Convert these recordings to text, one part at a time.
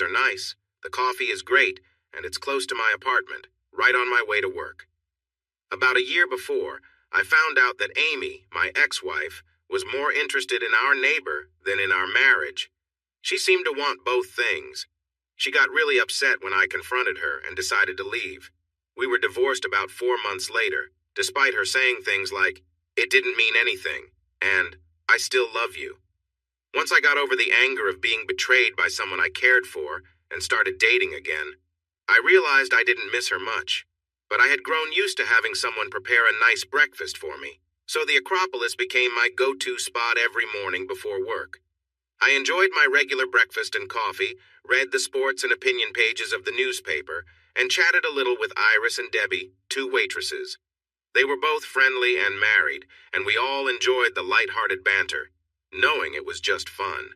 are nice, the coffee is great, and it's close to my apartment, right on my way to work. About a year before, I found out that Amy, my ex-wife, was more interested in our neighbor than in our marriage. She seemed to want both things. She got really upset when I confronted her and decided to leave. We were divorced about 4 months later, despite her saying things like, "It didn't mean anything," and "I still love you." Once I got over the anger of being betrayed by someone I cared for and started dating again, I realized I didn't miss her much. But I had grown used to having someone prepare a nice breakfast for me, so the Acropolis became my go-to spot every morning before work. I enjoyed my regular breakfast and coffee, read the sports and opinion pages of the newspaper, and chatted a little with Iris and Debbie, two waitresses. They were both friendly and married, and we all enjoyed the light-hearted banter, knowing it was just fun.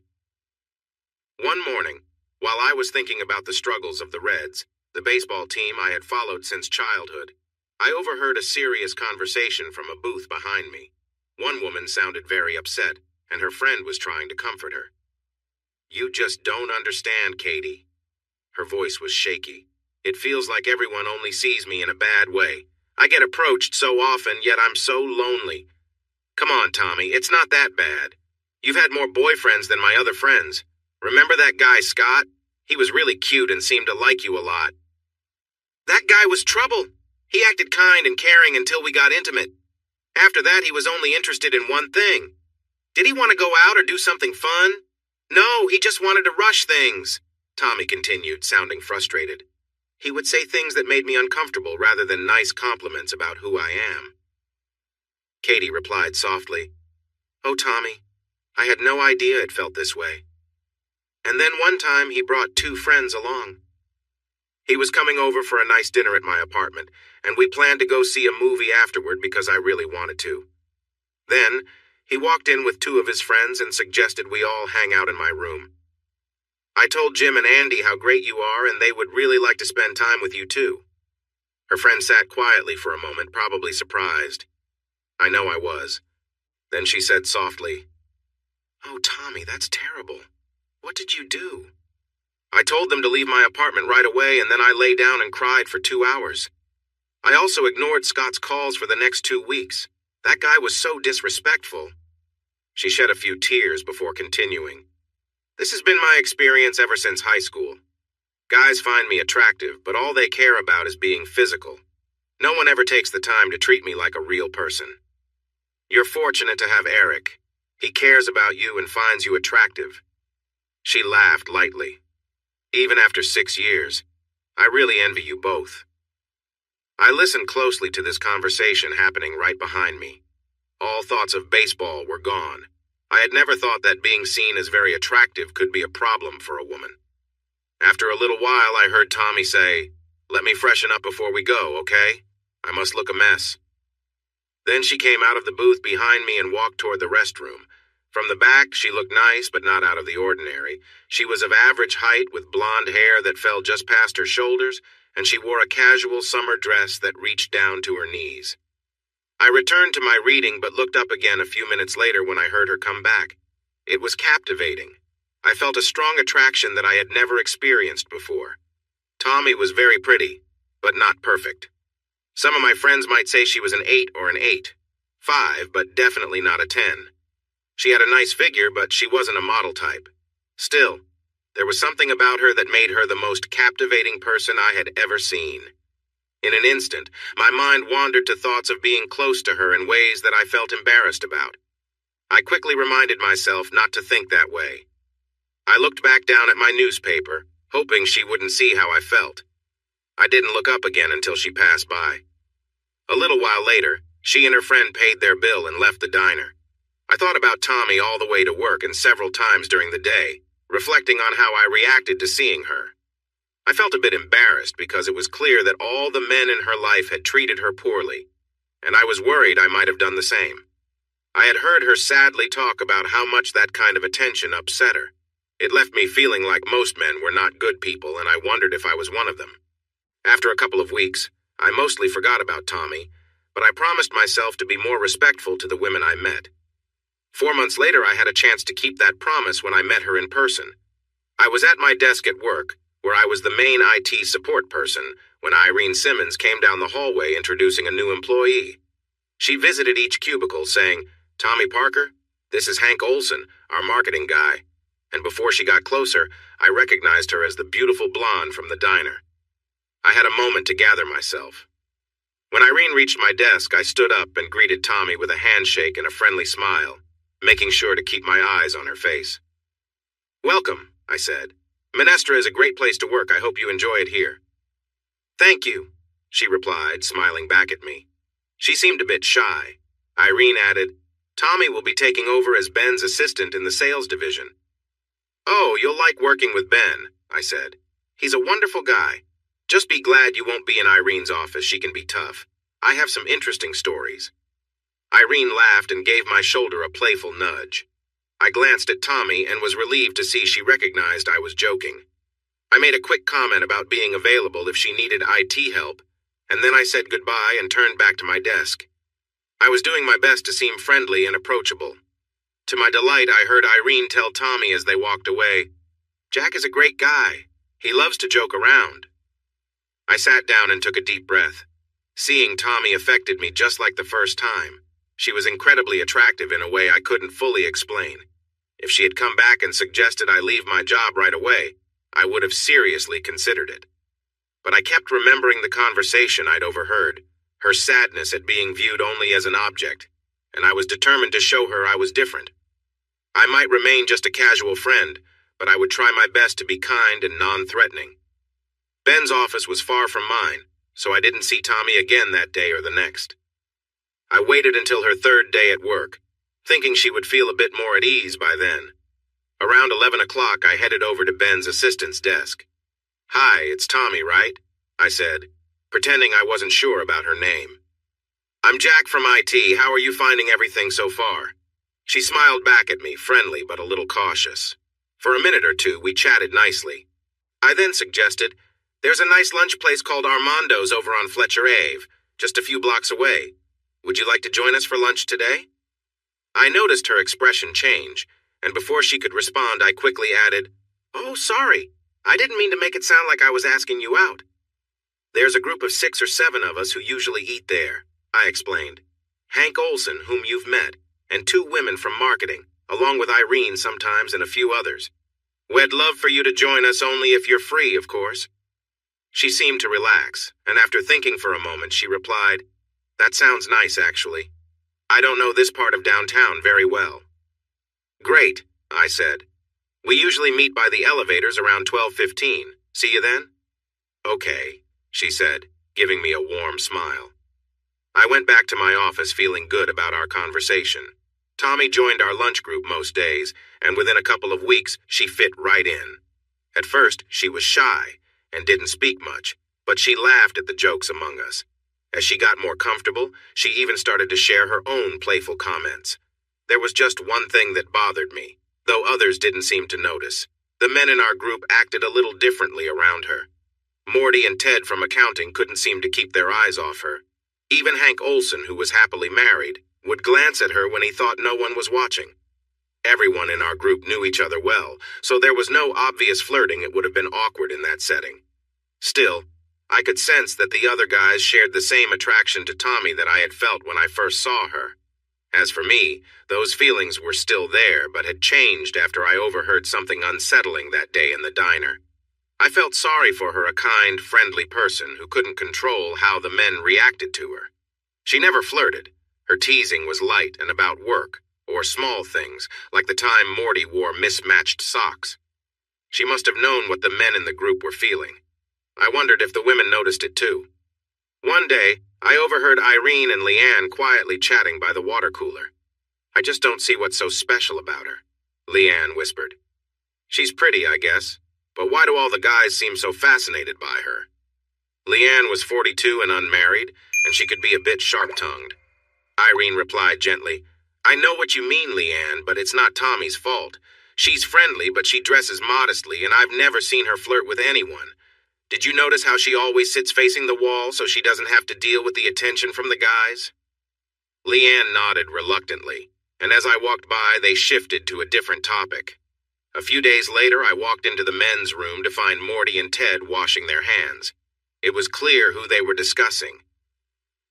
One morning, while I was thinking about the struggles of the Reds, the baseball team I had followed since childhood, I overheard a serious conversation from a booth behind me. One woman sounded very upset, and her friend was trying to comfort her. "You just don't understand, Katie." Her voice was shaky. "It feels like everyone only sees me in a bad way. I get approached so often, yet I'm so lonely. Come on, Tommy, it's not that bad. You've had more boyfriends than my other friends. Remember that guy, Scott? He was really cute and seemed to like you a lot." "That guy was trouble. He acted kind and caring until we got intimate. After that, he was only interested in one thing. Did he want to go out or do something fun? No, he just wanted to rush things," Tommy continued, sounding frustrated. He would say things that made me uncomfortable rather than nice compliments about who I am. Katie replied softly, "Oh, Tommy, I had no idea it felt this way." And then one time he brought two friends along. He was coming over for a nice dinner at my apartment, and we planned to go see a movie afterward because I really wanted to. Then, he walked in with two of his friends and suggested we all hang out in my room. I told Jim and Andy how great you are and they would really like to spend time with you too. Her friend sat quietly for a moment, probably surprised. I know I was. Then she said softly, "Oh, Tommy, that's terrible. What did you do?" I told them to leave my apartment right away, and then I lay down and cried for 2 hours. I also ignored Scott's calls for the next 2 weeks. That guy was so disrespectful. She shed a few tears before continuing. This has been my experience ever since high school. Guys find me attractive, but all they care about is being physical. No one ever takes the time to treat me like a real person. You're fortunate to have Eric. He cares about you and finds you attractive. She laughed lightly. Even after 6 years, I really envy you both. I listened closely to this conversation happening right behind me. All thoughts of baseball were gone. I had never thought that being seen as very attractive could be a problem for a woman. After a little while, I heard Tommy say, "Let me freshen up before we go, okay? I must look a mess." Then she came out of the booth behind me and walked toward the restroom. From the back, she looked nice, but not out of the ordinary. She was of average height with blonde hair that fell just past her shoulders, and she wore a casual summer dress that reached down to her knees. I returned to my reading but looked up again a few minutes later when I heard her come back. It was captivating. I felt a strong attraction that I had never experienced before. Tommy was very pretty, but not perfect. Some of my friends might say she was an 8 or an 8.5, but definitely not a 10. She had a nice figure, but she wasn't a model type. Still, there was something about her that made her the most captivating person I had ever seen. In an instant, my mind wandered to thoughts of being close to her in ways that I felt embarrassed about. I quickly reminded myself not to think that way. I looked back down at my newspaper, hoping she wouldn't see how I felt. I didn't look up again until she passed by. A little while later, she and her friend paid their bill and left the diner. I thought about Tommy all the way to work and several times during the day, reflecting on how I reacted to seeing her. I felt a bit embarrassed because it was clear that all the men in her life had treated her poorly, and I was worried I might have done the same. I had heard her sadly talk about how much that kind of attention upset her. It left me feeling like most men were not good people, and I wondered if I was one of them. After a couple of weeks, I mostly forgot about Tommy, but I promised myself to be more respectful to the women I met. 4 months later, I had a chance to keep that promise when I met her in person. I was at my desk at work, where I was the main IT support person, when Irene Simmons came down the hallway introducing a new employee. She visited each cubicle saying, "Tommy Parker, this is Hank Olson, our marketing guy." And before she got closer, I recognized her as the beautiful blonde from the diner. I had a moment to gather myself. When Irene reached my desk, I stood up and greeted Tommy with a handshake and a friendly smile, making sure to keep my eyes on her face. "Welcome," I said. "Minestra is a great place to work. I hope you enjoy it here." "Thank you," she replied, smiling back at me. She seemed a bit shy. Irene added, "Tommy will be taking over as Ben's assistant in the sales division." "Oh, you'll like working with Ben," I said. "He's a wonderful guy. Just be glad you won't be in Irene's office. She can be tough. I have some interesting stories." Irene laughed and gave my shoulder a playful nudge. I glanced at Tommy and was relieved to see she recognized I was joking. I made a quick comment about being available if she needed IT help, and then I said goodbye and turned back to my desk. I was doing my best to seem friendly and approachable. To my delight, I heard Irene tell Tommy as they walked away, "Jack is a great guy. He loves to joke around." I sat down and took a deep breath. Seeing Tommy affected me just like the first time. She was incredibly attractive in a way I couldn't fully explain. If she had come back and suggested I leave my job right away, I would have seriously considered it. But I kept remembering the conversation I'd overheard, her sadness at being viewed only as an object, and I was determined to show her I was different. I might remain just a casual friend, but I would try my best to be kind and non-threatening. Ben's office was far from mine, so I didn't see Tommy again that day or the next. I waited until her third day at work, thinking she would feel a bit more at ease by then. Around 11 o'clock, I headed over to Ben's assistant's desk. "Hi, it's Tommy, right?" I said, pretending I wasn't sure about her name. "I'm Jack from IT. How are you finding everything so far?" She smiled back at me, friendly but a little cautious. For a minute or two, we chatted nicely. I then suggested, "There's a nice lunch place called Armando's over on Fletcher Ave, just a few blocks away. Would you like to join us for lunch today?" I noticed her expression change, and before she could respond, I quickly added, "Oh, sorry. I didn't mean to make it sound like I was asking you out." "There's a group of 6 or 7 of us who usually eat there," I explained. "Hank Olson, whom you've met, and 2 women from marketing, along with Irene sometimes and a few others. We'd love for you to join us only if you're free, of course." She seemed to relax, and after thinking for a moment, she replied, "That sounds nice, actually. I don't know this part of downtown very well." "Great," I said. "We usually meet by the elevators around 12:15. See you then?" "Okay," she said, giving me a warm smile. I went back to my office feeling good about our conversation. Tommy joined our lunch group most days, and within a couple of weeks, she fit right in. At first, she was shy and didn't speak much, but she laughed at the jokes among us. As she got more comfortable, she even started to share her own playful comments. There was just one thing that bothered me, though others didn't seem to notice. The men in our group acted a little differently around her. Morty and Ted from accounting couldn't seem to keep their eyes off her. Even Hank Olson, who was happily married, would glance at her when he thought no one was watching. Everyone in our group knew each other well, so there was no obvious flirting. It would have been awkward in that setting. Still, I could sense that the other guys shared the same attraction to Tommy that I had felt when I first saw her. As for me, those feelings were still there, but had changed after I overheard something unsettling that day in the diner. I felt sorry for her, a kind, friendly person who couldn't control how the men reacted to her. She never flirted. Her teasing was light and about work, or small things, like the time Morty wore mismatched socks. She must have known what the men in the group were feeling. I wondered if the women noticed it too. One day, I overheard Irene and Leanne quietly chatting by the water cooler. "I just don't see what's so special about her," Leanne whispered. "She's pretty, I guess, but why do all the guys seem so fascinated by her?" Leanne was 42 and unmarried, and she could be a bit sharp-tongued. Irene replied gently, "I know what you mean, Leanne, but it's not Tommy's fault. She's friendly, but she dresses modestly, and I've never seen her flirt with anyone. Did you notice how she always sits facing the wall so she doesn't have to deal with the attention from the guys?" Leanne nodded reluctantly, and as I walked by, they shifted to a different topic. A few days later, I walked into the men's room to find Morty and Ted washing their hands. It was clear who they were discussing.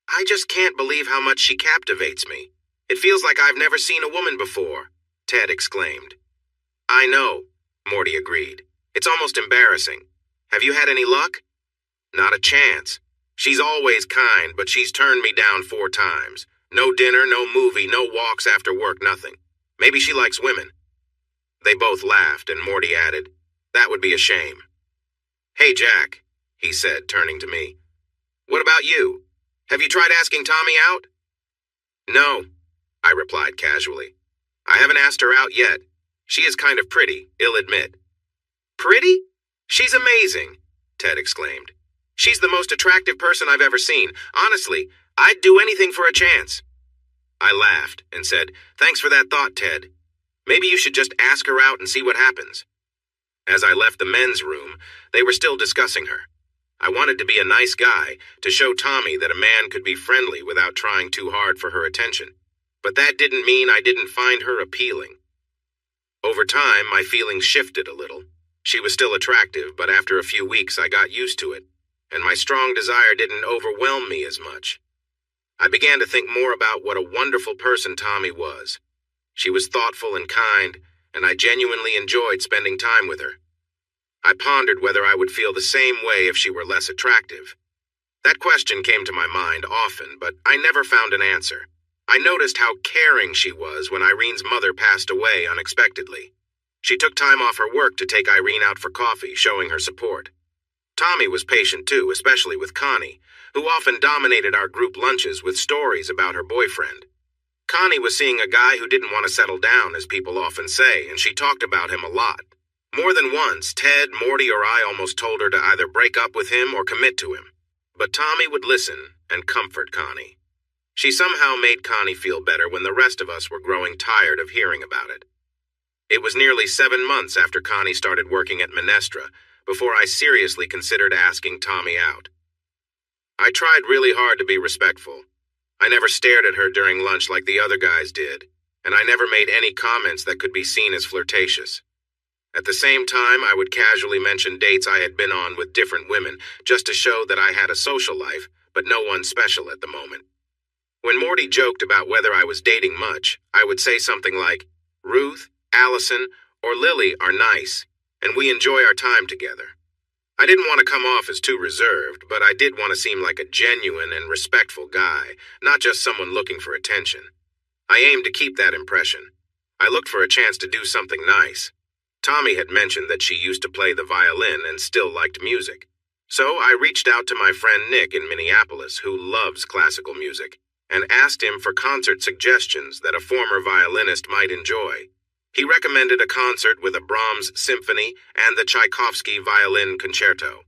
"I just can't believe how much she captivates me. It feels like I've never seen a woman before," Ted exclaimed. "I know," Morty agreed. "It's almost embarrassing. Have you had any luck?" "Not a chance. She's always kind, but she's turned me down 4 times. No dinner, no movie, no walks after work, nothing. Maybe she likes women." They both laughed, and Morty added, "That would be a shame." "Hey, Jack," he said, turning to me. "What about you? Have you tried asking Tommy out?" "No," I replied casually. "I haven't asked her out yet. She is kind of pretty, I'll admit." "Pretty? She's amazing," Ted exclaimed. "She's the most attractive person I've ever seen. Honestly, I'd do anything for a chance." I laughed and said, "Thanks for that thought, Ted. Maybe you should just ask her out and see what happens." As I left the men's room, they were still discussing her. I wanted to be a nice guy, to show Tommy that a man could be friendly without trying too hard for her attention. But that didn't mean I didn't find her appealing. Over time, my feelings shifted a little. She was still attractive, but after a few weeks I got used to it, and my strong desire didn't overwhelm me as much. I began to think more about what a wonderful person Tommy was. She was thoughtful and kind, and I genuinely enjoyed spending time with her. I pondered whether I would feel the same way if she were less attractive. That question came to my mind often, but I never found an answer. I noticed how caring she was when Irene's mother passed away unexpectedly. She took time off her work to take Irene out for coffee, showing her support. Tommy was patient too, especially with Connie, who often dominated our group lunches with stories about her boyfriend. Connie was seeing a guy who didn't want to settle down, as people often say, and she talked about him a lot. More than once, Ted, Morty, or I almost told her to either break up with him or commit to him. But Tommy would listen and comfort Connie. She somehow made Connie feel better when the rest of us were growing tired of hearing about it. It was nearly 7 months after Connie started working at Minestra before I seriously considered asking Tommy out. I tried really hard to be respectful. I never stared at her during lunch like the other guys did, and I never made any comments that could be seen as flirtatious. At the same time, I would casually mention dates I had been on with different women, just to show that I had a social life, but no one special at the moment. When Morty joked about whether I was dating much, I would say something like, "Ruth, Allison, or Lily are nice, and we enjoy our time together." I didn't want to come off as too reserved, but I did want to seem like a genuine and respectful guy, not just someone looking for attention. I aimed to keep that impression. I looked for a chance to do something nice. Tommy had mentioned that she used to play the violin and still liked music. So I reached out to my friend Nick in Minneapolis, who loves classical music, and asked him for concert suggestions that a former violinist might enjoy. He recommended a concert with a Brahms symphony and the Tchaikovsky violin concerto.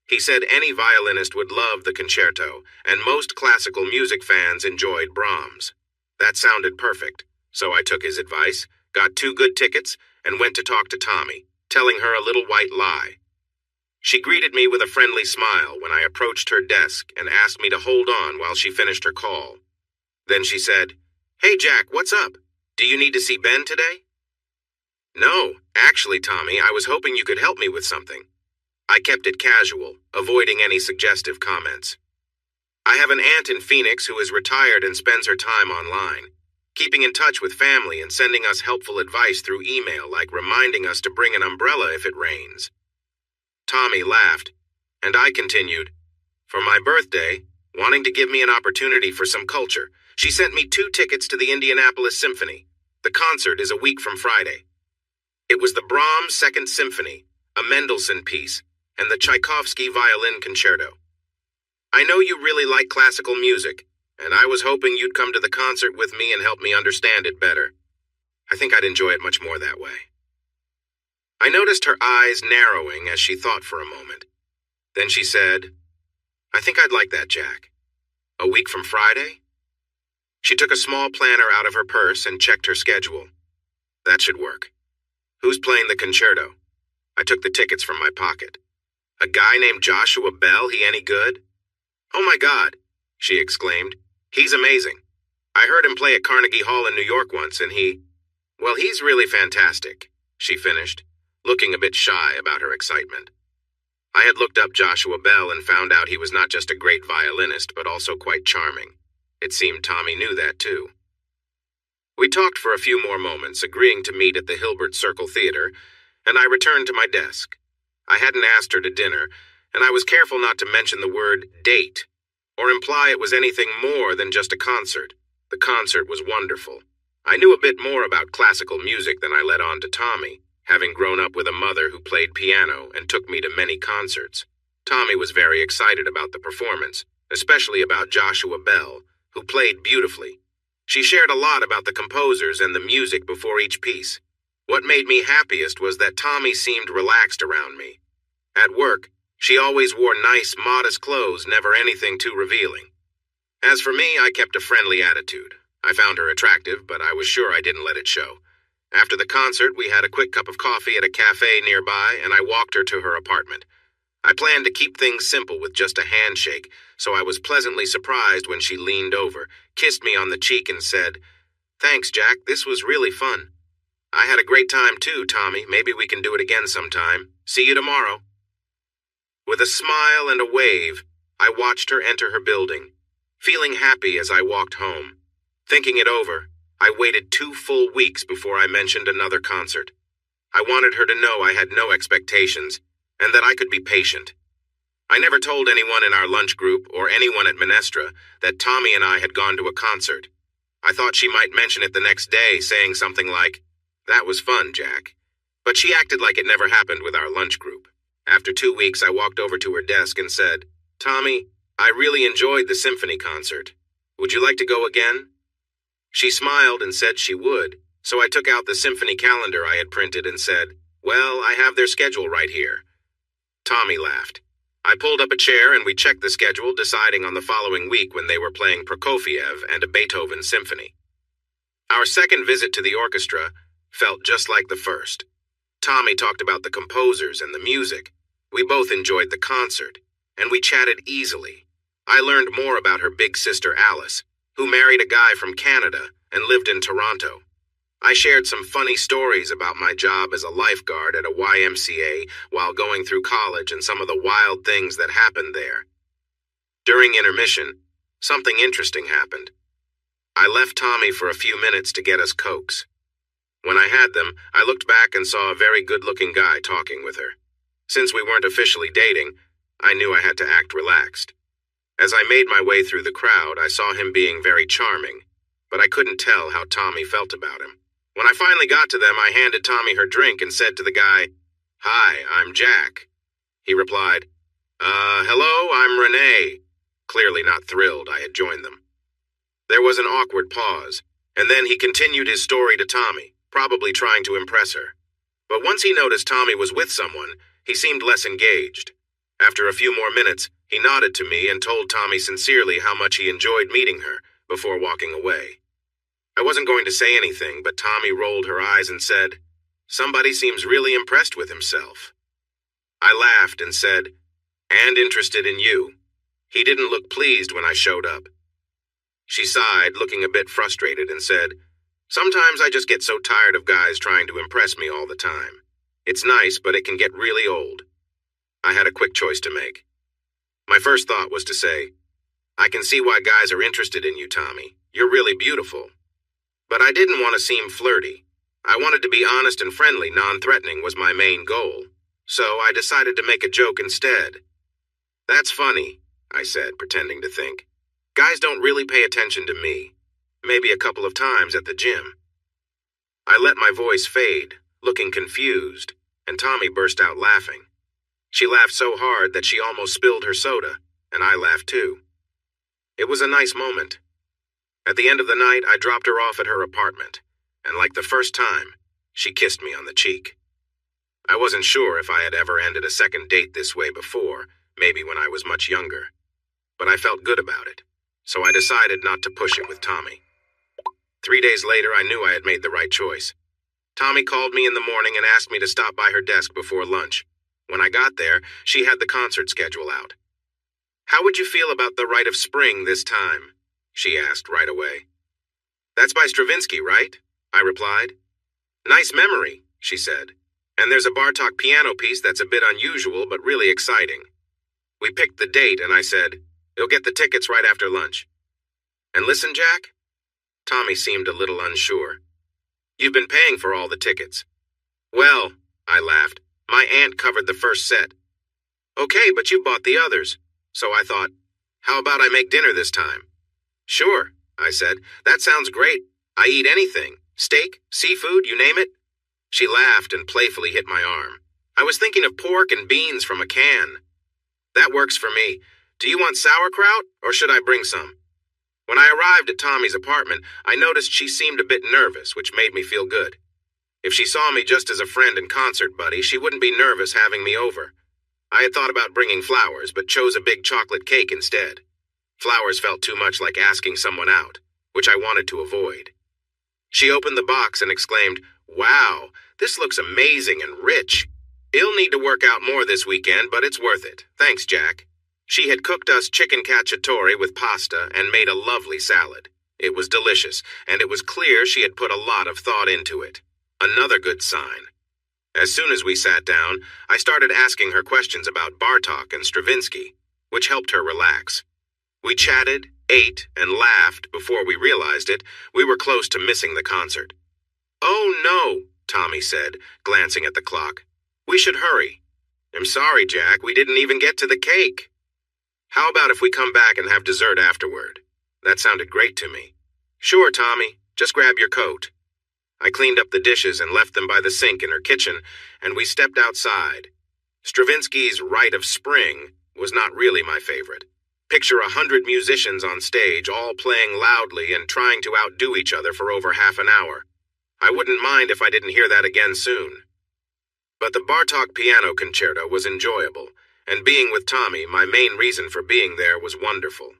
He said any violinist would love the concerto, and most classical music fans enjoyed Brahms. That sounded perfect, so I took his advice, got 2 good tickets, and went to talk to Tommy, telling her a little white lie. She greeted me with a friendly smile when I approached her desk and asked me to hold on while she finished her call. Then she said, "Hey Jack, what's up? Do you need to see Ben today?" "No, actually, Tommy, I was hoping you could help me with something." I kept it casual, avoiding any suggestive comments. "I have an aunt in Phoenix who is retired and spends her time online, keeping in touch with family and sending us helpful advice through email, like reminding us to bring an umbrella if it rains." Tommy laughed, and I continued, "For my birthday, wanting to give me an opportunity for some culture, she sent me 2 tickets to the Indianapolis Symphony. The concert is a week from Friday. It was the Brahms Second Symphony, a Mendelssohn piece, and the Tchaikovsky violin concerto. I know you really like classical music, and I was hoping you'd come to the concert with me and help me understand it better. I think I'd enjoy it much more that way." I noticed her eyes narrowing as she thought for a moment. Then she said, "I think I'd like that, Jack. A week from Friday?" She took a small planner out of her purse and checked her schedule. "That should work. Who's playing the concerto?" I took the tickets from my pocket. "A guy named Joshua Bell, he any good?" "Oh my God," she exclaimed. "He's amazing. I heard him play at Carnegie Hall in New York once, and he's really fantastic. she finished, looking a bit shy about her excitement. I had looked up Joshua Bell and found out he was not just a great violinist, but also quite charming. It seemed Tommy knew that, too. We talked for a few more moments, agreeing to meet at the Hilbert Circle Theater, and I returned to my desk. I hadn't asked her to dinner, and I was careful not to mention the word date, or imply it was anything more than just a concert. The concert was wonderful. I knew a bit more about classical music than I let on to Tommy, having grown up with a mother who played piano and took me to many concerts. Tommy was very excited about the performance, especially about Joshua Bell, who played beautifully. She shared a lot about the composers and the music before each piece. What made me happiest was that Tommy seemed relaxed around me. At work, she always wore nice, modest clothes, never anything too revealing. As for me, I kept a friendly attitude. I found her attractive, but I was sure I didn't let it show. After the concert, we had a quick cup of coffee at a cafe nearby, and I walked her to her apartment. I planned to keep things simple with just a handshake, so I was pleasantly surprised when she leaned over, kissed me on the cheek, and said, "Thanks, Jack, this was really fun." "I had a great time too, Tommy. Maybe we can do it again sometime. See you tomorrow." With a smile and a wave, I watched her enter her building, feeling happy as I walked home. Thinking it over, I waited 2 full weeks before I mentioned another concert. I wanted her to know I had no expectations, and that I could be patient. I never told anyone in our lunch group or anyone at Minestra that Tommy and I had gone to a concert. I thought she might mention it the next day, saying something like, "That was fun, Jack." But she acted like it never happened with our lunch group. After 2 weeks, I walked over to her desk and said, "Tommy, I really enjoyed the symphony concert. Would you like to go again?" She smiled and said she would, so I took out the symphony calendar I had printed and said, "Well, I have their schedule right here." Tommy laughed. I pulled up a chair and we checked the schedule, deciding on the following week when they were playing Prokofiev and a Beethoven symphony. Our second visit to the orchestra felt just like the first. Tommy talked about the composers and the music. We both enjoyed the concert, and we chatted easily. I learned more about her big sister Alice, who married a guy from Canada and lived in Toronto. I shared some funny stories about my job as a lifeguard at a YMCA while going through college and some of the wild things that happened there. During intermission, something interesting happened. I left Tommy for a few minutes to get us Cokes. When I had them, I looked back and saw a very good-looking guy talking with her. Since we weren't officially dating, I knew I had to act relaxed. As I made my way through the crowd, I saw him being very charming, but I couldn't tell how Tommy felt about him. When I finally got to them, I handed Tommy her drink and said to the guy, "Hi, I'm Jack." He replied, "Hello, I'm Renee," clearly not thrilled I had joined them. There was an awkward pause, and then he continued his story to Tommy, probably trying to impress her. But once he noticed Tommy was with someone, he seemed less engaged. After a few more minutes, he nodded to me and told Tommy sincerely how much he enjoyed meeting her before walking away. I wasn't going to say anything, but Tommy rolled her eyes and said, "Somebody seems really impressed with himself." I laughed and said, "And interested in you." He didn't look pleased when I showed up. She sighed, looking a bit frustrated, and said, "Sometimes I just get so tired of guys trying to impress me all the time. It's nice, but it can get really old." I had a quick choice to make. My first thought was to say, "I can see why guys are interested in you, Tommy. You're really beautiful." But I didn't want to seem flirty. I wanted to be honest and friendly, non-threatening was my main goal. So I decided to make a joke instead. "That's funny," I said, pretending to think. "Guys don't really pay attention to me. Maybe a couple of times at the gym." I let my voice fade, looking confused, and Tommy burst out laughing. She laughed so hard that she almost spilled her soda, and I laughed too. It was a nice moment. At the end of the night, I dropped her off at her apartment, and like the first time, she kissed me on the cheek. I wasn't sure if I had ever ended a second date this way before, maybe when I was much younger. But I felt good about it, so I decided not to push it with Tommy. 3 days later, I knew I had made the right choice. Tommy called me in the morning and asked me to stop by her desk before lunch. When I got there, she had the concert schedule out. "How would you feel about The Rite of Spring this time?" she asked right away. "That's by Stravinsky, right?" I replied. "Nice memory. she said. And there's a Bartok piano piece that's a bit unusual but really exciting. We picked the date and I said, "You'll get the tickets right after lunch." "And listen, Jack?" Tommy seemed a little unsure. "You've been paying for all the tickets." "Well," I laughed, "my aunt covered the first set." "Okay, but you bought the others." So I thought, how about I make dinner this time? "Sure," I said. "That sounds great. I eat anything. Steak, seafood, you name it." She laughed and playfully hit my arm. "I was thinking of pork and beans from a can." "That works for me. Do you want sauerkraut, or should I bring some?" When I arrived at Tommy's apartment, I noticed she seemed a bit nervous, which made me feel good. If she saw me just as a friend and concert buddy, she wouldn't be nervous having me over. I had thought about bringing flowers, but chose a big chocolate cake instead. Flowers felt too much like asking someone out, which I wanted to avoid. She opened the box and exclaimed, "Wow, this looks amazing and rich. You'll need to work out more this weekend, but it's worth it. Thanks, Jack." She had cooked us chicken cacciatore with pasta and made a lovely salad. It was delicious, and it was clear she had put a lot of thought into it. Another good sign. As soon as we sat down, I started asking her questions about Bartok and Stravinsky, which helped her relax. We chatted, ate, and laughed before we realized it. We were close to missing the concert. "Oh no," Tommy said, glancing at the clock. "We should hurry." "I'm sorry, Jack, we didn't even get to the cake." "How about if we come back and have dessert afterward?" That sounded great to me. "Sure, Tommy, just grab your coat." I cleaned up the dishes and left them by the sink in her kitchen, and we stepped outside. Stravinsky's Rite of Spring was not really my favorite. Picture 100 musicians on stage, all playing loudly and trying to outdo each other for over half an hour. I wouldn't mind if I didn't hear that again soon. But the Bartok piano concerto was enjoyable, and being with Tommy, my main reason for being there, was wonderful.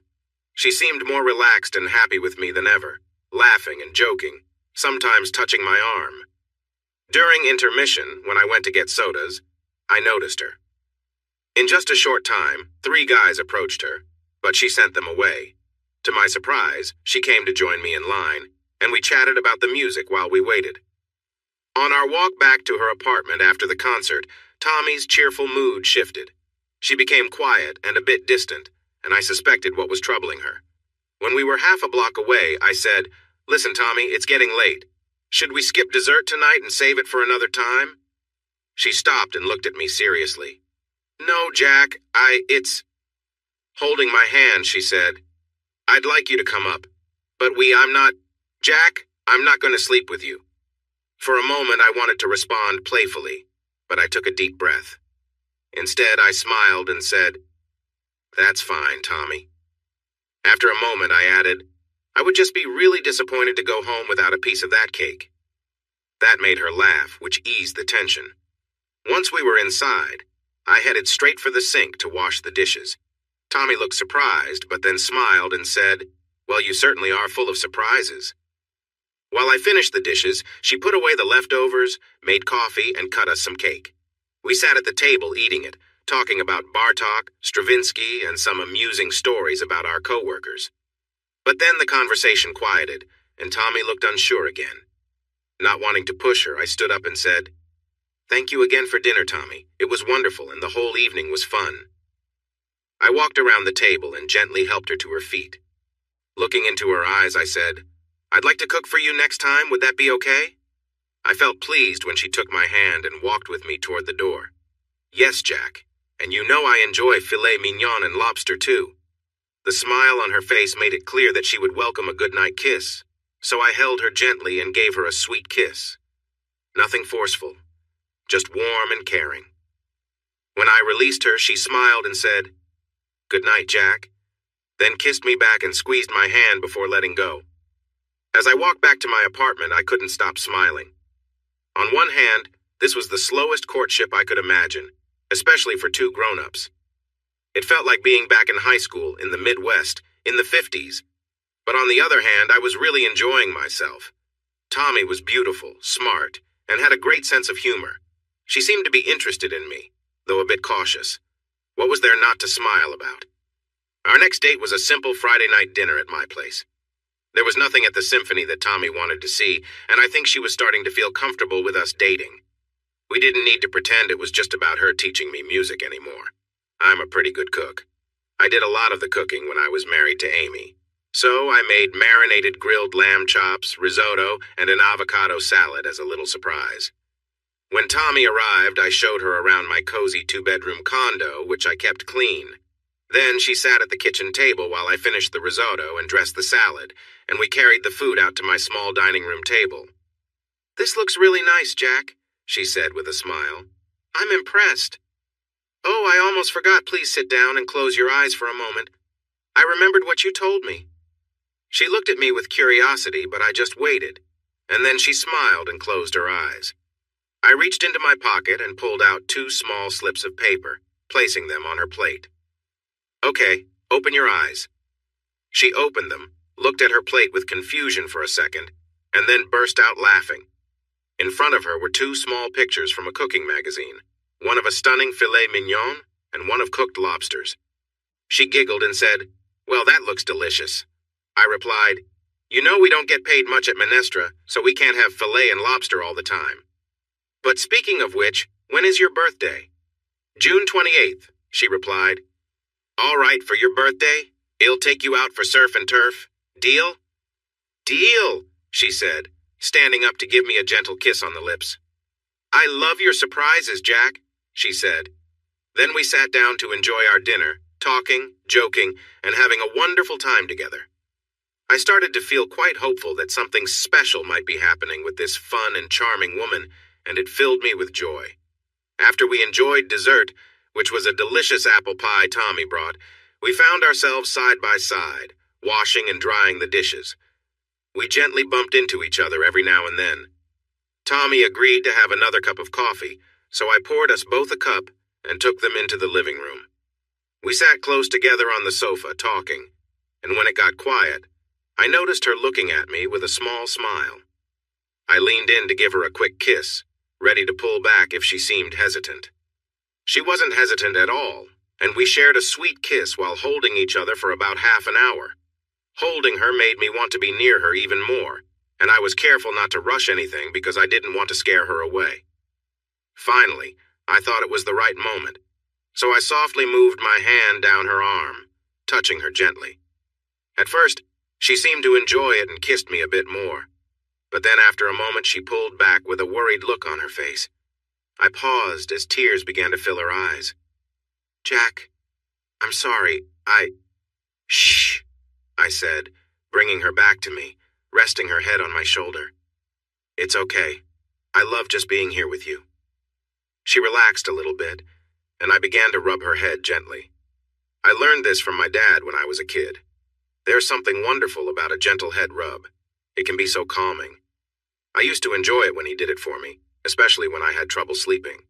She seemed more relaxed and happy with me than ever, laughing and joking, sometimes touching my arm. During intermission, when I went to get sodas, I noticed her. In just a short time, 3 guys approached her, but she sent them away. To my surprise, she came to join me in line, and we chatted about the music while we waited. On our walk back to her apartment after the concert, Tommy's cheerful mood shifted. She became quiet and a bit distant, and I suspected what was troubling her. When we were half a block away, I said, "Listen, Tommy, it's getting late. Should we skip dessert tonight and save it for another time?" She stopped and looked at me seriously. "No, Jack, it's..." Holding my hand, she said, "I'd like you to come up, but Jack, I'm not going to sleep with you." For a moment, I wanted to respond playfully, but I took a deep breath. Instead, I smiled and said, "That's fine, Tommy." After a moment, I added, "I would just be really disappointed to go home without a piece of that cake." That made her laugh, which eased the tension. Once we were inside, I headed straight for the sink to wash the dishes. Tommy looked surprised, but then smiled and said, "Well, you certainly are full of surprises." While I finished the dishes, she put away the leftovers, made coffee, and cut us some cake. We sat at the table eating it, talking about Bartok, Stravinsky, and some amusing stories about our co-workers. But then the conversation quieted, and Tommy looked unsure again. Not wanting to push her, I stood up and said, "Thank you again for dinner, Tommy. It was wonderful, and the whole evening was fun." I walked around the table and gently helped her to her feet. Looking into her eyes, I said, "I'd like to cook for you next time. Would that be okay?" I felt pleased when she took my hand and walked with me toward the door. "Yes, Jack, and you know I enjoy filet mignon and lobster too." The smile on her face made it clear that she would welcome a goodnight kiss, so I held her gently and gave her a sweet kiss. Nothing forceful, just warm and caring. When I released her, she smiled and said, "Good night, Jack," then kissed me back and squeezed my hand before letting go. As I walked back to my apartment, I couldn't stop smiling. On one hand, this was the slowest courtship I could imagine, especially for 2 grown-ups. It felt like being back in high school in the Midwest, in the 50s. But on the other hand, I was really enjoying myself. Tommy was beautiful, smart, and had a great sense of humor. She seemed to be interested in me, though a bit cautious. What was there not to smile about? Our next date was a simple Friday night dinner at my place. There was nothing at the symphony that Tommy wanted to see, and I think she was starting to feel comfortable with us dating. We didn't need to pretend it was just about her teaching me music anymore. I'm a pretty good cook. I did a lot of the cooking when I was married to Amy. So I made marinated grilled lamb chops, risotto, and an avocado salad as a little surprise. When Tommy arrived, I showed her around my cozy two-bedroom condo, which I kept clean. Then she sat at the kitchen table while I finished the risotto and dressed the salad, and we carried the food out to my small dining room table. "This looks really nice, Jack," she said with a smile. "I'm impressed." "Oh, I almost forgot. Please sit down and close your eyes for a moment. I remembered what you told me." She looked at me with curiosity, but I just waited, and then she smiled and closed her eyes. I reached into my pocket and pulled out 2 small slips of paper, placing them on her plate. "Okay, open your eyes." She opened them, looked at her plate with confusion for a second, and then burst out laughing. In front of her were 2 small pictures from a cooking magazine, one of a stunning filet mignon and one of cooked lobsters. She giggled and said, "Well, that looks delicious." I replied, "You know we don't get paid much at Minestra, so we can't have filet and lobster all the time. But speaking of which, when is your birthday?" "June 28th, she replied. "All right, for your birthday, I'll take you out for surf and turf. Deal?" "Deal," she said, standing up to give me a gentle kiss on the lips. "I love your surprises, Jack," she said. Then we sat down to enjoy our dinner, talking, joking, and having a wonderful time together. I started to feel quite hopeful that something special might be happening with this fun and charming woman, and it filled me with joy. After we enjoyed dessert, which was a delicious apple pie Tommy brought, we found ourselves side by side, washing and drying the dishes. We gently bumped into each other every now and then. Tommy agreed to have another cup of coffee, so I poured us both a cup and took them into the living room. We sat close together on the sofa, talking, and when it got quiet, I noticed her looking at me with a small smile. I leaned in to give her a quick kiss, ready to pull back if she seemed hesitant. She wasn't hesitant at all, and we shared a sweet kiss while holding each other for about half an hour. Holding her made me want to be near her even more, and I was careful not to rush anything because I didn't want to scare her away. Finally, I thought it was the right moment, so I softly moved my hand down her arm, touching her gently. At first, she seemed to enjoy it and kissed me a bit more, but then after a moment she pulled back with a worried look on her face. I paused as tears began to fill her eyes. "Jack, I'm sorry, Shh, I said, bringing her back to me, resting her head on my shoulder. "It's okay. I love just being here with you." She relaxed a little bit, and I began to rub her head gently. I learned this from my dad when I was a kid. There's something wonderful about a gentle head rub. It can be so calming. I used to enjoy it when he did it for me, especially when I had trouble sleeping.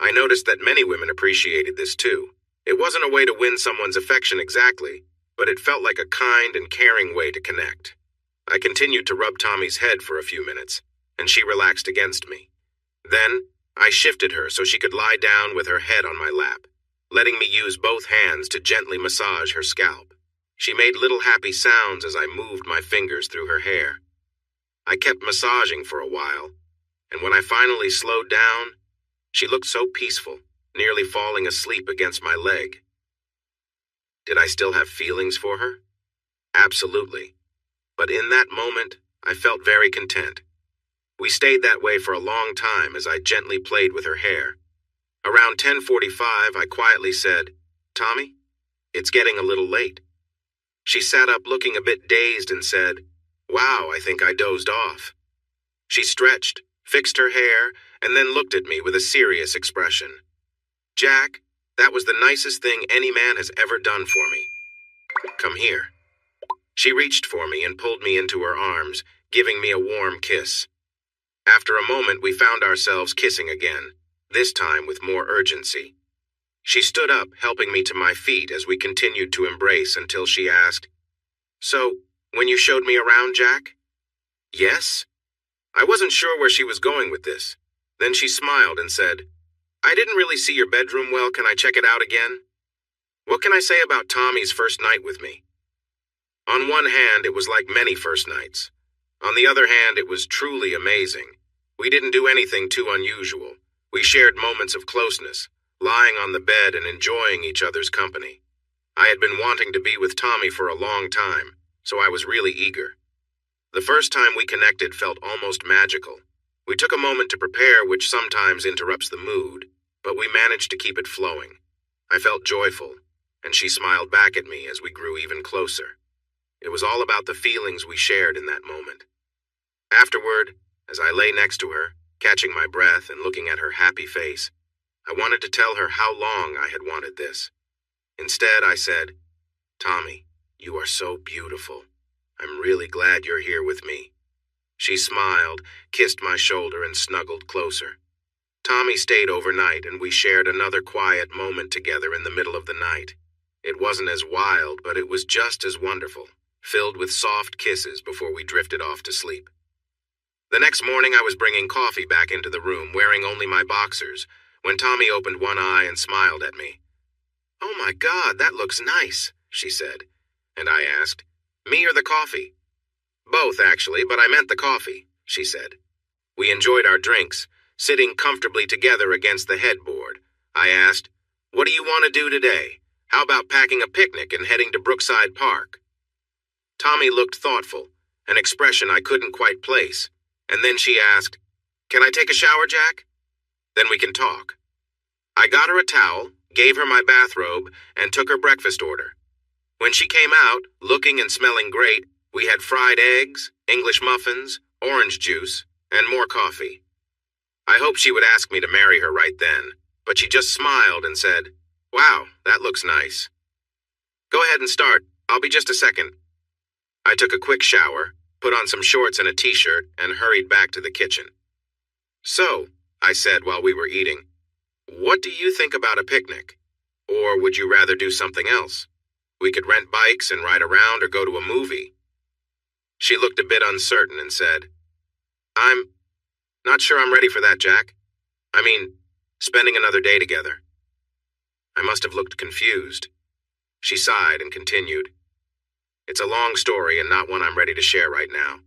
I noticed that many women appreciated this too. It wasn't a way to win someone's affection exactly, but it felt like a kind and caring way to connect. I continued to rub Tommy's head for a few minutes, and she relaxed against me. Then, I shifted her so she could lie down with her head on my lap, letting me use both hands to gently massage her scalp. She made little happy sounds as I moved my fingers through her hair. I kept massaging for a while, and when I finally slowed down, she looked so peaceful, nearly falling asleep against my leg. Did I still have feelings for her? Absolutely. But in that moment, I felt very content. We stayed that way for a long time as I gently played with her hair. Around 10:45, I quietly said, "Tommy, it's getting a little late." She sat up looking a bit dazed and said, "Wow, I think I dozed off." She stretched, fixed her hair, and then looked at me with a serious expression. "Jack, that was the nicest thing any man has ever done for me. Come here." She reached for me and pulled me into her arms, giving me a warm kiss. After a moment, we found ourselves kissing again, this time with more urgency. She stood up, helping me to my feet as we continued to embrace until she asked, "So, when you showed me around, Jack?" "Yes?" I wasn't sure where she was going with this. Then she smiled and said, "I didn't really see your bedroom well. Can I check it out again?" What can I say about Tommy's first night with me? On one hand, it was like many first nights. On the other hand, it was truly amazing. We didn't do anything too unusual. We shared moments of closeness, lying on the bed and enjoying each other's company. I had been wanting to be with Tommy for a long time, so I was really eager. The first time we connected felt almost magical. We took a moment to prepare, which sometimes interrupts the mood, but we managed to keep it flowing. I felt joyful, and she smiled back at me as we grew even closer. It was all about the feelings we shared in that moment. Afterward, as I lay next to her, catching my breath and looking at her happy face, I wanted to tell her how long I had wanted this. Instead, I said, "Tommy, you are so beautiful. I'm really glad you're here with me." She smiled, kissed my shoulder, and snuggled closer. Tommy stayed overnight, and we shared another quiet moment together in the middle of the night. It wasn't as wild, but it was just as wonderful, filled with soft kisses before we drifted off to sleep. The next morning, I was bringing coffee back into the room, wearing only my boxers, when Tommy opened one eye and smiled at me. "Oh my God, that looks nice," she said. And I asked, "Me or the coffee?" "Both, actually, but I meant the coffee," she said. We enjoyed our drinks, sitting comfortably together against the headboard. I asked, "What do you want to do today? How about packing a picnic and heading to Brookside Park?" Tommy looked thoughtful, an expression I couldn't quite place, and then she asked, "Can I take a shower, Jack? Then we can talk." I got her a towel, gave her my bathrobe, and took her breakfast order. When she came out, looking and smelling great, we had fried eggs, English muffins, orange juice, and more coffee. I hoped she would ask me to marry her right then, but she just smiled and said, "Wow, that looks nice." "Go ahead and start. I'll be just a second." I took a quick shower, put on some shorts and a t-shirt, and hurried back to the kitchen. "So," I said while we were eating, "what do you think about a picnic? Or would you rather do something else? We could rent bikes and ride around or go to a movie." She looked a bit uncertain and said, "I'm not sure I'm ready for that, Jack. I mean, spending another day together." I must have looked confused. She sighed and continued, "It's a long story and not one I'm ready to share right now.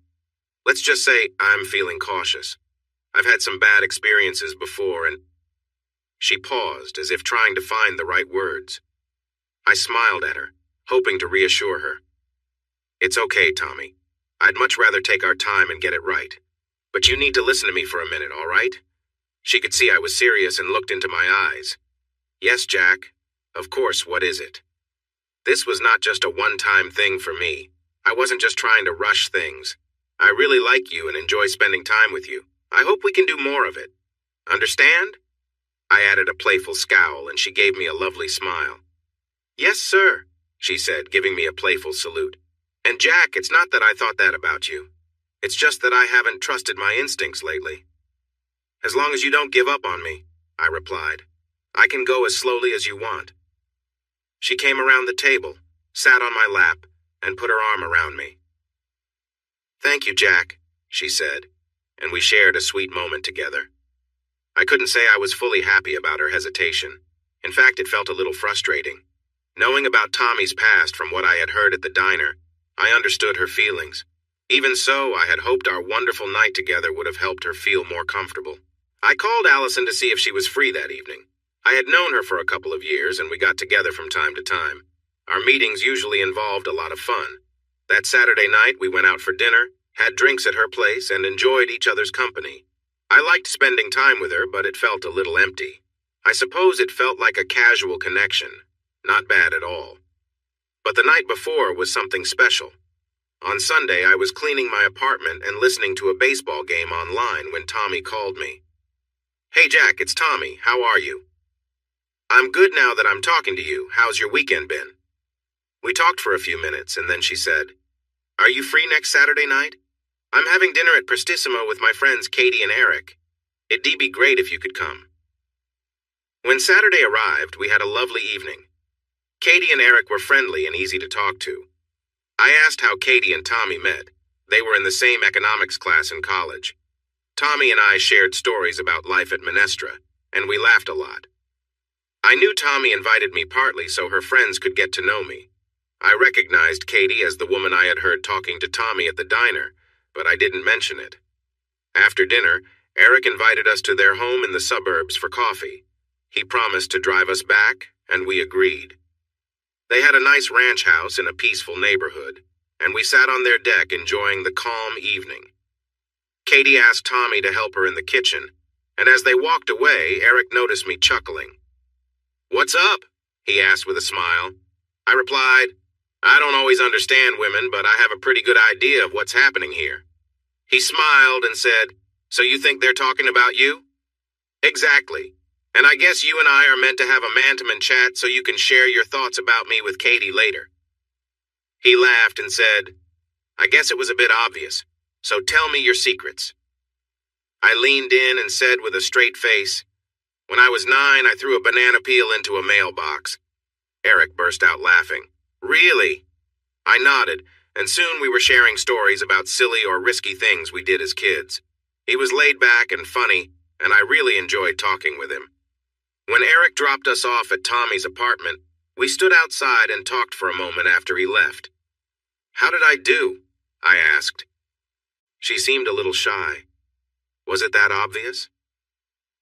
Let's just say I'm feeling cautious. I've had some bad experiences before and—" She paused, as if trying to find the right words. I smiled at her, hoping to reassure her. "It's okay, Tommy. I'd much rather take our time and get it right. But you need to listen to me for a minute, all right?" She could see I was serious and looked into my eyes. "Yes, Jack. Of course, what is it?" This was not just a one-time thing for me. I wasn't just trying to rush things. I really like you and enjoy spending time with you. I hope we can do more of it. Understand? I added a playful scowl, and she gave me a lovely smile. "Yes, sir," she said, giving me a playful salute. "And Jack, it's not that I thought that about you. It's just that I haven't trusted my instincts lately." "As long as you don't give up on me," I replied. "I can go as slowly as you want." She came around the table, sat on my lap, and put her arm around me. "Thank you, Jack," she said, and we shared a sweet moment together. I couldn't say I was fully happy about her hesitation. In fact, it felt a little frustrating. Knowing about Tommy's past from what I had heard at the diner, I understood her feelings. Even so, I had hoped our wonderful night together would have helped her feel more comfortable. I called Allison to see if she was free that evening. I had known her for a couple of years, and we got together from time to time. Our meetings usually involved a lot of fun. That Saturday night, we went out for dinner, had drinks at her place, and enjoyed each other's company. I liked spending time with her, but it felt a little empty. I suppose it felt like a casual connection. Not bad at all. But the night before was something special. On Sunday, I was cleaning my apartment and listening to a baseball game online when Tommy called me. "Hey, Jack, it's Tommy. How are you?" "I'm good now that I'm talking to you. How's your weekend been?" We talked for a few minutes, and then she said, "Are you free next Saturday night? I'm having dinner at Prestissimo with my friends Katie and Eric. It'd be great if you could come." When Saturday arrived, we had a lovely evening. Katie and Eric were friendly and easy to talk to. I asked how Katie and Tommy met. They were in the same economics class in college. Tommy and I shared stories about life at Minestra, and we laughed a lot. I knew Tommy invited me partly so her friends could get to know me. I recognized Katie as the woman I had heard talking to Tommy at the diner, but I didn't mention it. After dinner, Eric invited us to their home in the suburbs for coffee. He promised to drive us back, and we agreed. They had a nice ranch house in a peaceful neighborhood, and we sat on their deck enjoying the calm evening. Katie asked Tommy to help her in the kitchen, and as they walked away, Eric noticed me chuckling. "What's up?" he asked with a smile. I replied, "I don't always understand women, but I have a pretty good idea of what's happening here." He smiled and said, "So you think they're talking about you?" "Exactly. And I guess you and I are meant to have a man-to-man chat so you can share your thoughts about me with Katie later." He laughed and said, "I guess it was a bit obvious. So tell me your secrets." I leaned in and said with a straight face, "When I was 9, I threw a banana peel into a mailbox." Eric burst out laughing. "Really?" I nodded, and soon we were sharing stories about silly or risky things we did as kids. He was laid back and funny, and I really enjoyed talking with him. When Eric dropped us off at Tommy's apartment, we stood outside and talked for a moment after he left. "How did I do?" I asked. She seemed a little shy. "Was it that obvious?"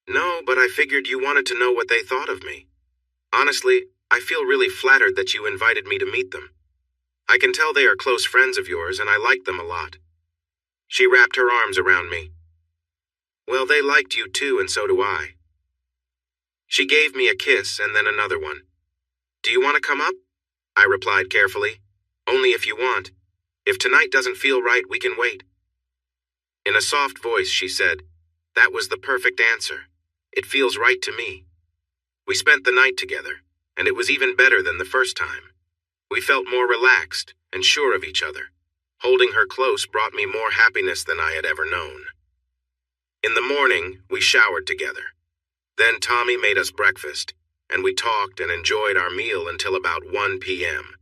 "No, but I figured you wanted to know what they thought of me. Honestly, I feel really flattered that you invited me to meet them. I can tell they are close friends of yours, and I like them a lot." She wrapped her arms around me. "Well, they liked you too, and so do I." She gave me a kiss and then another one. "Do you want to come up?" I replied carefully. "Only if you want. If tonight doesn't feel right, we can wait." In a soft voice, she said, "That was the perfect answer. It feels right to me." We spent the night together, and it was even better than the first time. We felt more relaxed and sure of each other. Holding her close brought me more happiness than I had ever known. In the morning, we showered together. Then Tommy made us breakfast, and we talked and enjoyed our meal until about 1 p.m.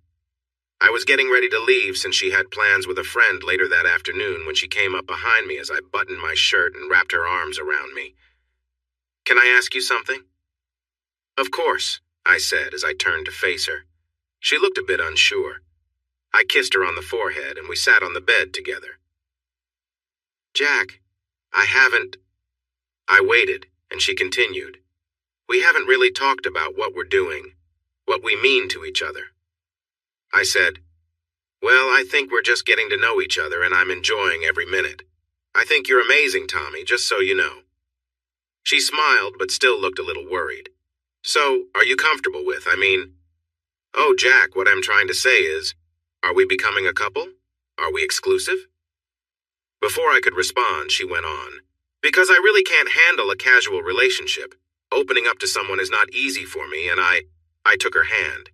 I was getting ready to leave since she had plans with a friend later that afternoon when she came up behind me as I buttoned my shirt and wrapped her arms around me. "Can I ask you something?" "Of course," I said as I turned to face her. She looked a bit unsure. I kissed her on the forehead and we sat on the bed together. "Jack, I waited, and she continued. "We haven't really talked about what we're doing, what we mean to each other." I said, "Well, I think we're just getting to know each other, and I'm enjoying every minute. I think you're amazing, Tommy, just so you know." She smiled, but still looked a little worried. "So, are you comfortable with, "Oh, Jack, what I'm trying to say is, are we becoming a couple? Are we exclusive?" Before I could respond, she went on, "Because I really can't handle a casual relationship. Opening up to someone is not easy for me, and I took her hand.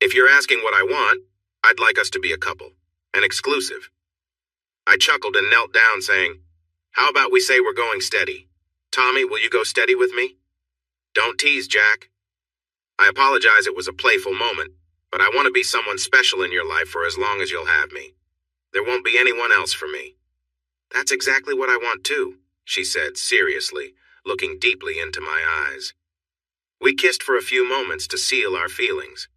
If you're asking what I want, I'd like us to be a couple, an exclusive." I chuckled and knelt down, saying, "How about we say we're going steady? Tommy, will you go steady with me?" "Don't tease, Jack." I apologize it was a playful moment, but I want to be someone special in your life for as long as you'll have me. There won't be anyone else for me." "That's exactly what I want too," she said seriously, looking deeply into my eyes. We kissed for a few moments to seal our feelings.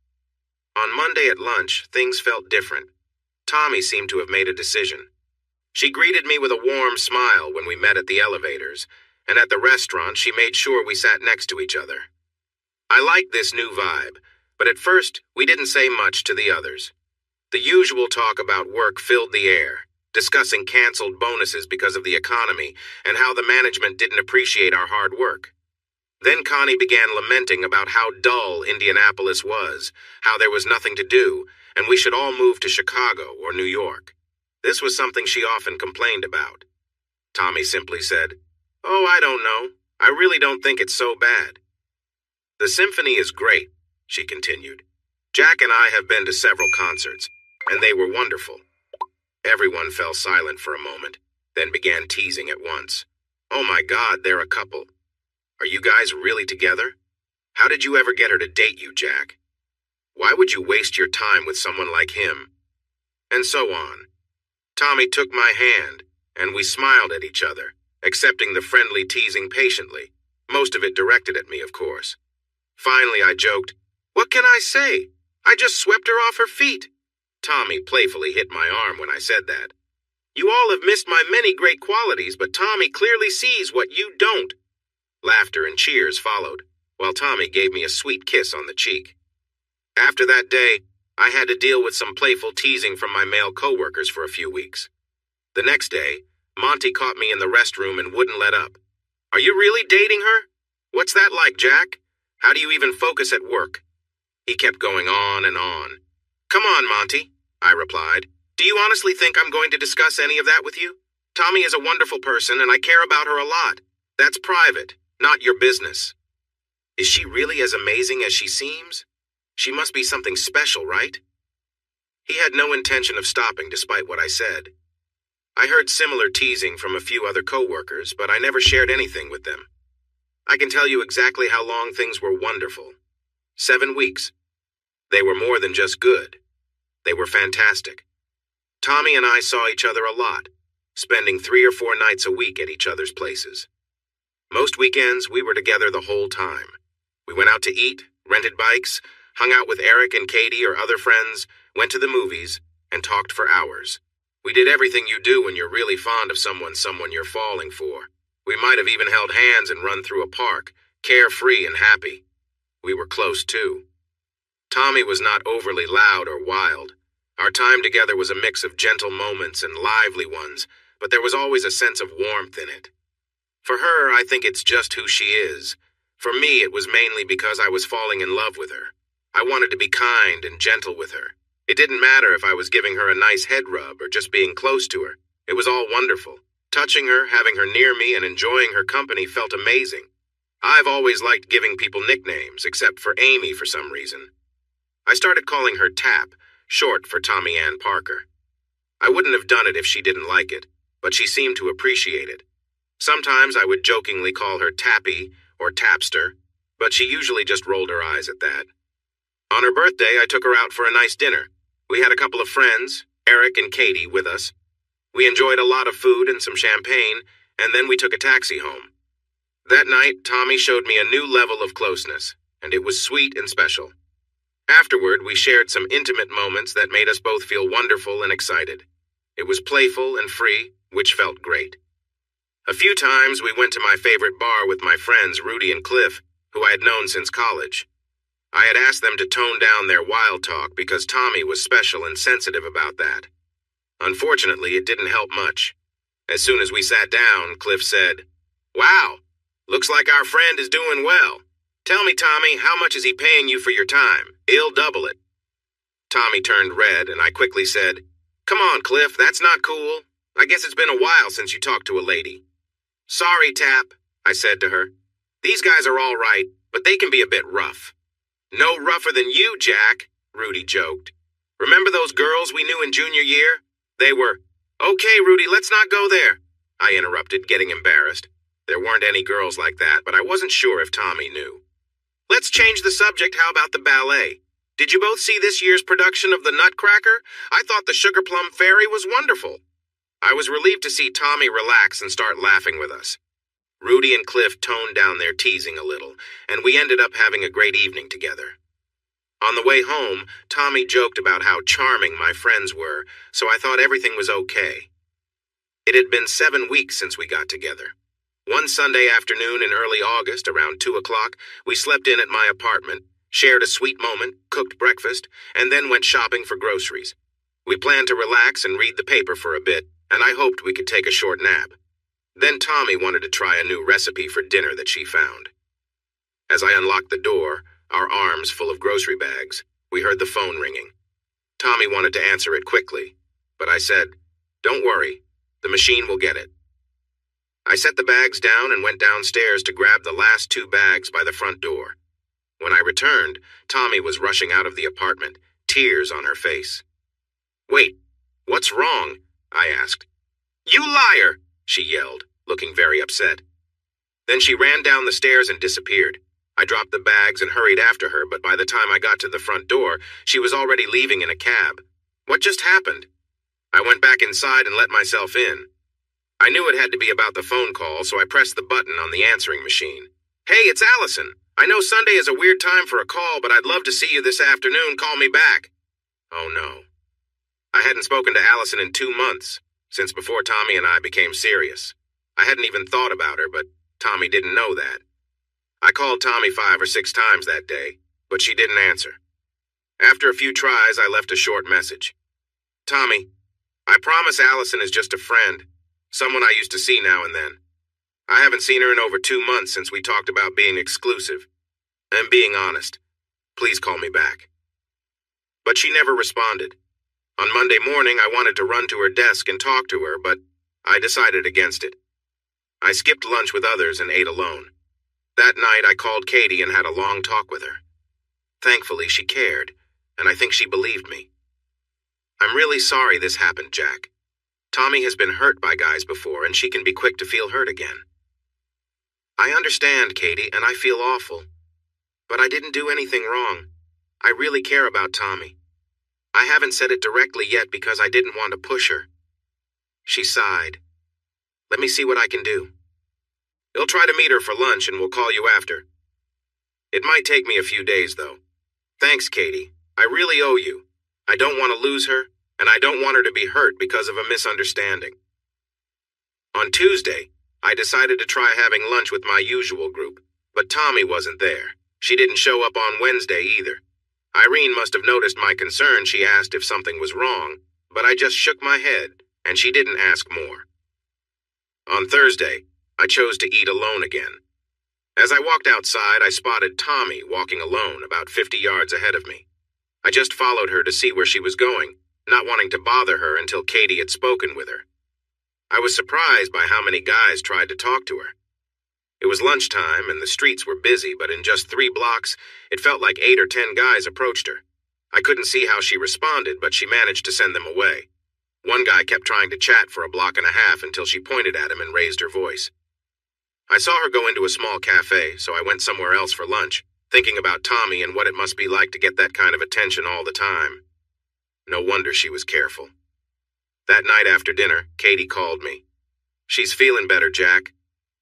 On Monday at lunch, things felt different. Tommy seemed to have made a decision. She greeted me with a warm smile when we met at the elevators, and at the restaurant she made sure we sat next to each other. I liked this new vibe, but at first we didn't say much to the others. The usual talk about work filled the air, discussing canceled bonuses because of the economy and how the management didn't appreciate our hard work. Then Connie began lamenting about how dull Indianapolis was, how there was nothing to do, and we should all move to Chicago or New York. This was something she often complained about. Tommy simply said, "Oh, I don't know. I really don't think it's so bad." "The symphony is great," she continued. "Jack and I have been to several concerts, and they were wonderful." Everyone fell silent for a moment, then began teasing at once. "Oh my God, they're a couple. Are you guys really together? How did you ever get her to date you, Jack? Why would you waste your time with someone like him?" And so on. Tommy took my hand, and we smiled at each other, accepting the friendly teasing patiently, most of it directed at me, of course. Finally, I joked, "What can I say? I just swept her off her feet." Tommy playfully hit my arm when I said that. You all have missed my many great qualities, but Tommy clearly sees what you don't." Laughter and cheers followed, while Tommy gave me a sweet kiss on the cheek. After that day, I had to deal with some playful teasing from my male coworkers for a few weeks. The next day, Monty caught me in the restroom and wouldn't let up. "Are you really dating her? What's that like, Jack? How do you even focus at work?" He kept going on and on. "Come on, Monty," I replied. "Do you honestly think I'm going to discuss any of that with you? Tommy is a wonderful person and I care about her a lot. That's private, not your business." "Is she really as amazing as she seems? She must be something special, right?" He had no intention of stopping despite what I said. I heard similar teasing from a few other coworkers, but I never shared anything with them. I can tell you exactly how long things were wonderful. 7 weeks. They were more than just good. They were fantastic. Tommy and I saw each other a lot, spending 3 or 4 nights a week at each other's places. Most weekends, we were together the whole time. We went out to eat, rented bikes, hung out with Eric and Katie or other friends, went to the movies, and talked for hours. We did everything you do when you're really fond of someone you're falling for. We might have even held hands and run through a park, carefree and happy. We were close, too. Tommy was not overly loud or wild. Our time together was a mix of gentle moments and lively ones, but there was always a sense of warmth in it. For her, I think it's just who she is. For me, it was mainly because I was falling in love with her. I wanted to be kind and gentle with her. It didn't matter if I was giving her a nice head rub or just being close to her. It was all wonderful. Touching her, having her near me, and enjoying her company felt amazing. I've always liked giving people nicknames, except for Amy for some reason. I started calling her Tap, short for Tommy Ann Parker. I wouldn't have done it if she didn't like it, but she seemed to appreciate it. Sometimes I would jokingly call her Tappy or Tapster, but she usually just rolled her eyes at that. On her birthday, I took her out for a nice dinner. We had a couple of friends, Eric and Katie, with us. We enjoyed a lot of food and some champagne, and then we took a taxi home. That night, Tommy showed me a new level of closeness, and it was sweet and special. Afterward, we shared some intimate moments that made us both feel wonderful and excited. It was playful and free, which felt great. A few times, we went to my favorite bar with my friends Rudy and Cliff, who I had known since college. I had asked them to tone down their wild talk because Tommy was special and sensitive about that. Unfortunately, it didn't help much. As soon as we sat down, Cliff said, "Wow, looks like our friend is doing well. Tell me, Tommy, how much is he paying you for your time? He'll double it." Tommy turned red, and I quickly said, "Come on, Cliff, that's not cool. I guess it's been a while since you talked to a lady." "Sorry, Tap," I said to her. "These guys are all right, but they can be a bit rough." "No rougher than you, Jack," Rudy joked. "Remember those girls we knew in junior year? They were—" "Okay, Rudy, let's not go there," I interrupted, getting embarrassed. There weren't any girls like that, but I wasn't sure if Tommy knew. "Let's change the subject. How about the ballet? Did you both see this year's production of The Nutcracker? I thought the Sugar Plum Fairy was wonderful." I was relieved to see Tommy relax and start laughing with us. Rudy and Cliff toned down their teasing a little, and we ended up having a great evening together. On the way home, Tommy joked about how charming my friends were, so I thought everything was okay. It had been 7 weeks since we got together. One Sunday afternoon in early August, around 2 o'clock, we slept in at my apartment, shared a sweet moment, cooked breakfast, and then went shopping for groceries. We planned to relax and read the paper for a bit, and I hoped we could take a short nap. Then Tommy wanted to try a new recipe for dinner that she found. As I unlocked the door, our arms full of grocery bags, we heard the phone ringing. Tommy wanted to answer it quickly, but I said, "Don't worry, the machine will get it." I set the bags down and went downstairs to grab the last 2 bags by the front door. When I returned, Tommy was rushing out of the apartment, tears on her face. "Wait, what's wrong?" I asked. "You liar!" she yelled, looking very upset. Then she ran down the stairs and disappeared. I dropped the bags and hurried after her, but by the time I got to the front door, she was already leaving in a cab. What just happened? I went back inside and let myself in. I knew it had to be about the phone call, so I pressed the button on the answering machine. "Hey, it's Allison. I know Sunday is a weird time for a call, but I'd love to see you this afternoon. Call me back." Oh no. I hadn't spoken to Allison in 2 months, since before Tommy and I became serious. I hadn't even thought about her, but Tommy didn't know that. I called Tommy 5 or 6 times that day, but she didn't answer. After a few tries, I left a short message. Tommy, I promise Allison is just a friend, someone I used to see now and then. I haven't seen her in over 2 months since we talked about being exclusive. And being honest, please call me back. But she never responded. On Monday morning, I wanted to run to her desk and talk to her, but I decided against it. I skipped lunch with others and ate alone. That night, I called Katie and had a long talk with her. Thankfully, she cared, and I think she believed me. I'm really sorry this happened, Jack. Tommy has been hurt by guys before, and she can be quick to feel hurt again. I understand, Katie, and I feel awful. But I didn't do anything wrong. I really care about Tommy. I haven't said it directly yet because I didn't want to push her. She sighed. Let me see what I can do. You'll try to meet her for lunch and we'll call you after. It might take me a few days, though. Thanks, Katie. I really owe you. I don't want to lose her, and I don't want her to be hurt because of a misunderstanding. On Tuesday, I decided to try having lunch with my usual group, but Tommy wasn't there. She didn't show up on Wednesday either. Irene must have noticed my concern. She asked if something was wrong, but I just shook my head, and she didn't ask more. On Thursday, I chose to eat alone again. As I walked outside, I spotted Tommy walking alone about 50 yards ahead of me. I just followed her to see where she was going, not wanting to bother her until Katie had spoken with her. I was surprised by how many guys tried to talk to her. It was lunchtime and the streets were busy, but in just 3 blocks, it felt like 8 or 10 guys approached her. I couldn't see how she responded, but she managed to send them away. One guy kept trying to chat for a block and a half until she pointed at him and raised her voice. I saw her go into a small cafe, so I went somewhere else for lunch, thinking about Tommy and what it must be like to get that kind of attention all the time. No wonder she was careful. That night after dinner, Katie called me. She's feeling better, Jack.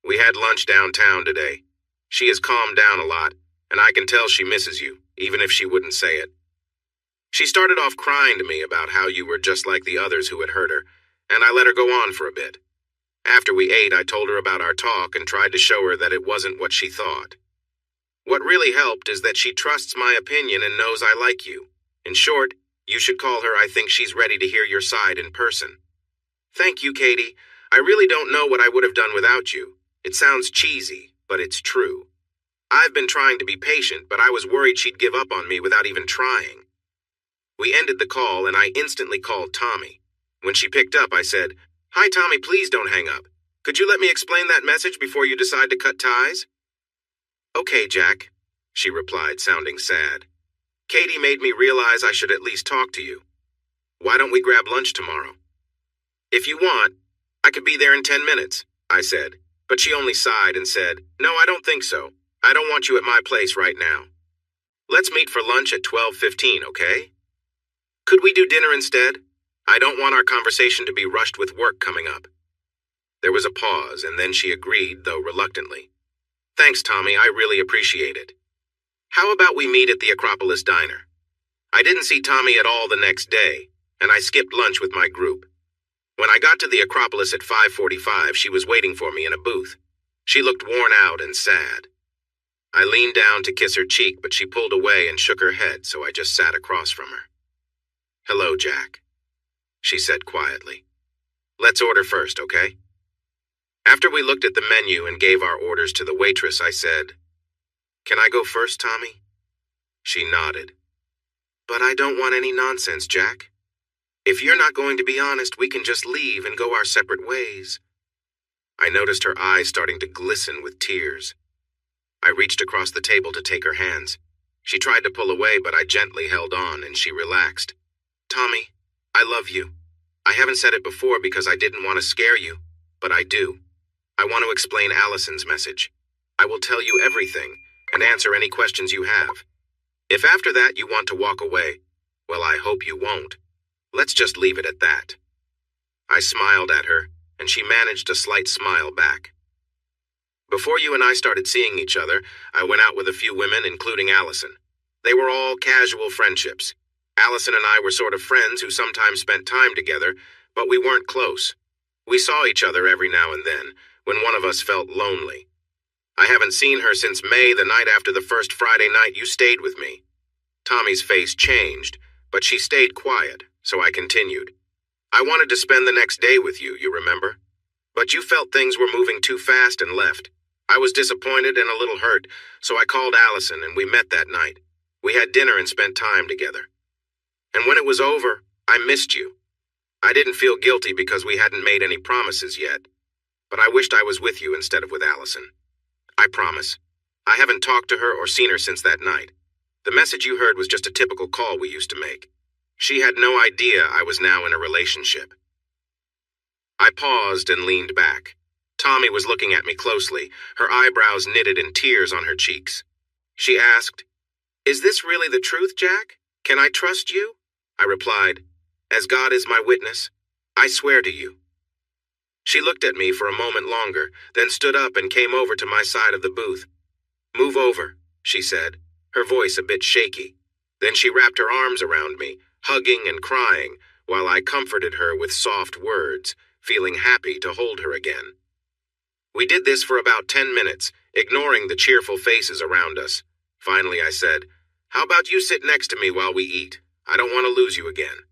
We had lunch downtown today. She has calmed down a lot, and I can tell she misses you, even if she wouldn't say it. She started off crying to me about how you were just like the others who had hurt her, and I let her go on for a bit. After we ate, I told her about our talk and tried to show her that it wasn't what she thought. What really helped is that she trusts my opinion and knows I like you. In short, you should call her. I think she's ready to hear your side in person. Thank you, Katie. I really don't know what I would have done without you. It sounds cheesy, but it's true. I've been trying to be patient, but I was worried she'd give up on me without even trying. We ended the call, and I instantly called Tommy. When she picked up, I said, "Hi, Tommy, please don't hang up. Could you let me explain that message before you decide to cut ties?" "Okay, Jack," she replied, sounding sad. "Katie made me realize I should at least talk to you. Why don't we grab lunch tomorrow?" "If you want, I could be there in 10 minutes, I said, but she only sighed and said, "No, I don't think so. I don't want you at my place right now. Let's meet for lunch at 12:15, okay? Could we do dinner instead? I don't want our conversation to be rushed with work coming up." There was a pause, and then she agreed, though reluctantly. "Thanks, Tommy, I really appreciate it. How about we meet at the Acropolis Diner?" I didn't see Tommy at all the next day, and I skipped lunch with my group. When I got to the Acropolis at 5:45, she was waiting for me in a booth. She looked worn out and sad. I leaned down to kiss her cheek, but she pulled away and shook her head, so I just sat across from her. "Hello, Jack," she said quietly. "Let's order first, okay?" After we looked at the menu and gave our orders to the waitress, I said, "Can I go first, Tommy?" She nodded. "But I don't want any nonsense, Jack. If you're not going to be honest, we can just leave and go our separate ways." I noticed her eyes starting to glisten with tears. I reached across the table to take her hands. She tried to pull away, but I gently held on, and she relaxed. "Tommy, I love you. I haven't said it before because I didn't want to scare you, but I do. I want to explain Allison's message. I will tell you everything and answer any questions you have. If after that you want to walk away, well, I hope you won't. Let's just leave it at that." I smiled at her, and she managed a slight smile back. Before you and I started seeing each other, I went out with a few women, including Allison. They were all casual friendships. Allison and I were sort of friends who sometimes spent time together, but we weren't close. We saw each other every now and then, when one of us felt lonely. I haven't seen her since May, the night after the first Friday night you stayed with me. Tommy's face changed, but she stayed quiet, so I continued. I wanted to spend the next day with you, you remember? But you felt things were moving too fast and left. I was disappointed and a little hurt, so I called Allison and we met that night. We had dinner and spent time together. And when it was over, I missed you. I didn't feel guilty because we hadn't made any promises yet, but I wished I was with you instead of with Allison. I promise. I haven't talked to her or seen her since that night. The message you heard was just a typical call we used to make. She had no idea I was now in a relationship. I paused and leaned back. Tommy was looking at me closely, her eyebrows knitted and tears on her cheeks. She asked, "Is this really the truth, Jack? Can I trust you?" I replied, "As God is my witness, I swear to you." She looked at me for a moment longer, then stood up and came over to my side of the booth. "Move over," she said, her voice a bit shaky. Then she wrapped her arms around me, hugging and crying, while I comforted her with soft words, feeling happy to hold her again. We did this for about 10 minutes, ignoring the cheerful faces around us. Finally, I said, "How about you sit next to me while we eat? I don't want to lose you again."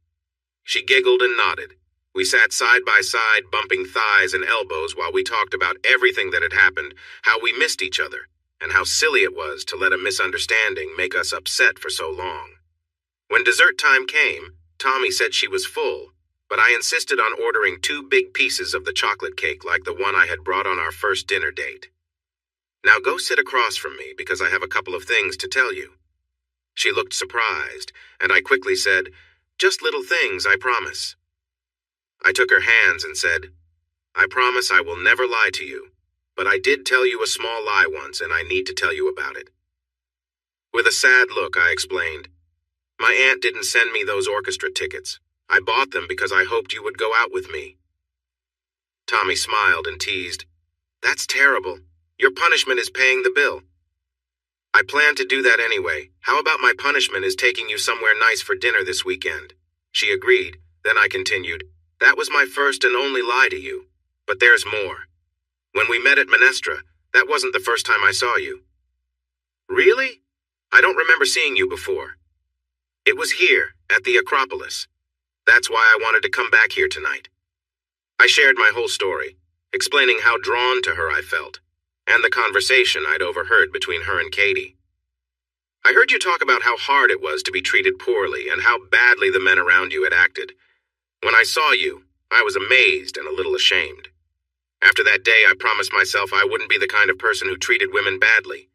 She giggled and nodded. We sat side by side, bumping thighs and elbows while we talked about everything that had happened, how we missed each other, and how silly it was to let a misunderstanding make us upset for so long. When dessert time came, Tommy said she was full, but I insisted on ordering 2 big pieces of the chocolate cake like the one I had brought on our first dinner date. "Now go sit across from me because I have a couple of things to tell you." She looked surprised, and I quickly said, "Just little things, I promise." I took her hands and said, "I promise I will never lie to you, but I did tell you a small lie once and I need to tell you about it." With a sad look, I explained, "My aunt didn't send me those orchestra tickets. I bought them because I hoped you would go out with me." Tommy smiled and teased, "That's terrible. Your punishment is paying the bill." "I plan to do that anyway. How about my punishment is taking you somewhere nice for dinner this weekend?" She agreed. Then I continued, "That was my first and only lie to you. But there's more. When we met at Menestra, that wasn't the first time I saw you." "Really? I don't remember seeing you before." "It was here, at the Acropolis. That's why I wanted to come back here tonight." I shared my whole story, explaining how drawn to her I felt, and the conversation I'd overheard between her and Katie. "I heard you talk about how hard it was to be treated poorly and how badly the men around you had acted. When I saw you, I was amazed and a little ashamed. After that day, I promised myself I wouldn't be the kind of person who treated women badly.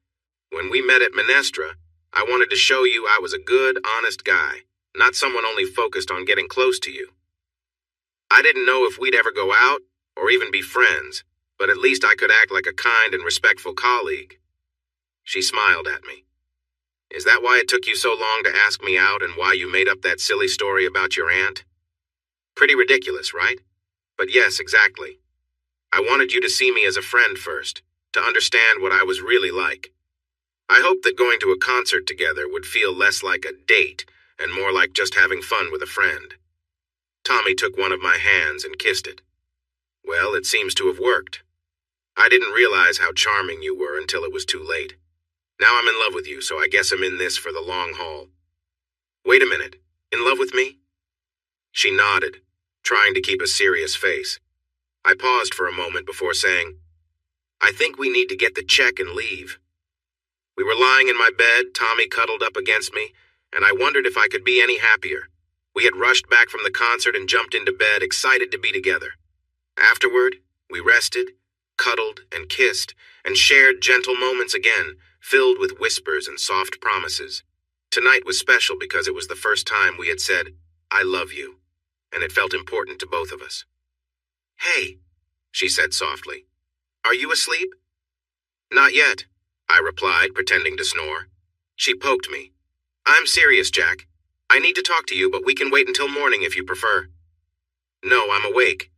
When we met at Menestra, I wanted to show you I was a good, honest guy, not someone only focused on getting close to you. I didn't know if we'd ever go out or even be friends, but at least I could act like a kind and respectful colleague." She smiled at me. "Is that why it took you so long to ask me out and why you made up that silly story about your aunt? Pretty ridiculous, right? But yes, exactly. I wanted you to see me as a friend first, to understand what I was really like. I hoped that going to a concert together would feel less like a date and more like just having fun with a friend." Tommy took one of my hands and kissed it. "Well, it seems to have worked. I didn't realize how charming you were until it was too late. Now I'm in love with you, so I guess I'm in this for the long haul." "Wait a minute. In love with me?" She nodded, trying to keep a serious face. I paused for a moment before saying, "I think we need to get the check and leave." We were lying in my bed, Tommy cuddled up against me, and I wondered if I could be any happier. We had rushed back from the concert and jumped into bed, excited to be together. Afterward, we rested, cuddled, and kissed, and shared gentle moments again, filled with whispers and soft promises. Tonight was special because it was the first time we had said, "I love you," and it felt important to both of us. "Hey," she said softly, "are you asleep?" "Not yet," I replied, pretending to snore. She poked me. "I'm serious, Jack. I need to talk to you, but we can wait until morning if you prefer." "No, I'm awake."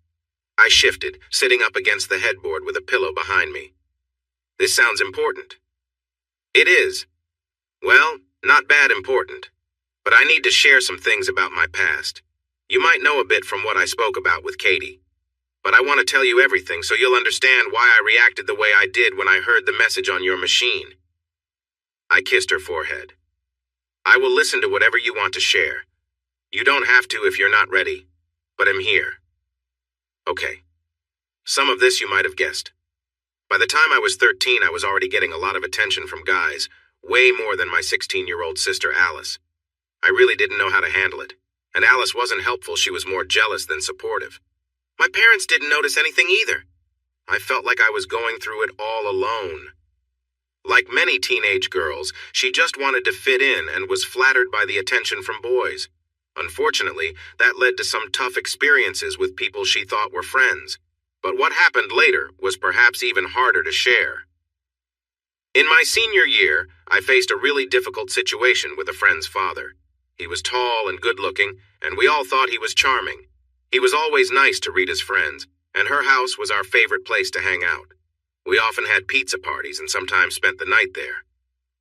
I shifted, sitting up against the headboard with a pillow behind me. "This sounds important." "It is. Well, not bad important. But I need to share some things about my past. You might know a bit from what I spoke about with Katie. but I want to tell you everything so you'll understand why I reacted the way I did when I heard the message on your machine. I kissed her forehead. I will listen to whatever you want to share. You don't have to if you're not ready, but I'm here. Okay. Some of this you might have guessed. By the time I was 13, I was already getting a lot of attention from guys, way more than my 16-year-old sister Alice. I really didn't know how to handle it, and Alice wasn't helpful. She was more jealous than supportive. My parents didn't notice anything either. I felt like I was going through it all alone. Like many teenage girls, she just wanted to fit in and was flattered by the attention from boys. Unfortunately, that led to some tough experiences with people she thought were friends. But what happened later was perhaps even harder to share. In my senior year, I faced a really difficult situation with a friend's father. He was tall and good-looking, and we all thought he was charming. He was always nice to Rita's friends, and her house was our favorite place to hang out. We often had pizza parties and sometimes spent the night there.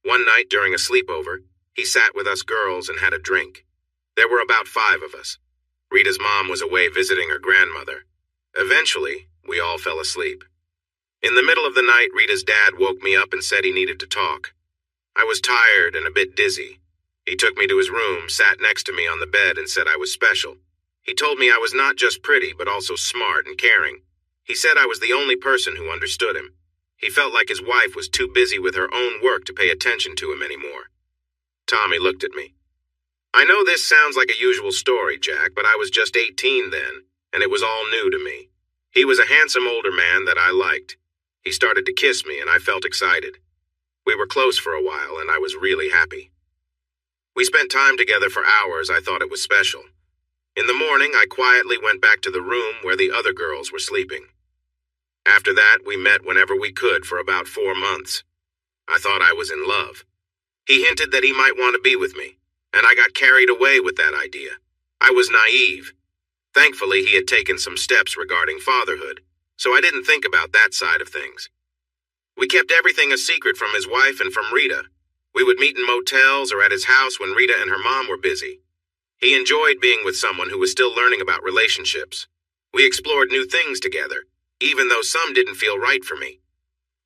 One night during a sleepover, he sat with us girls and had a drink. There were about 5 of us. Rita's mom was away visiting her grandmother. Eventually, we all fell asleep. In the middle of the night, Rita's dad woke me up and said he needed to talk. I was tired and a bit dizzy. He took me to his room, sat next to me on the bed, and said I was special. He told me I was not just pretty, but also smart and caring. He said I was the only person who understood him. He felt like his wife was too busy with her own work to pay attention to him anymore. Tommy looked at me. I know this sounds like a usual story, Jack, but I was just 18 then, and it was all new to me. He was a handsome older man that I liked. He started to kiss me, and I felt excited. We were close for a while, and I was really happy. We spent time together for hours. I thought it was special. In the morning, I quietly went back to the room where the other girls were sleeping. After that, we met whenever we could for about 4 months. I thought I was in love. He hinted that he might want to be with me, and I got carried away with that idea. I was naive. Thankfully, he had taken some steps regarding fatherhood, so I didn't think about that side of things. We kept everything a secret from his wife and from Rita. We would meet in motels or at his house when Rita and her mom were busy. He enjoyed being with someone who was still learning about relationships. We explored new things together, even though some didn't feel right for me.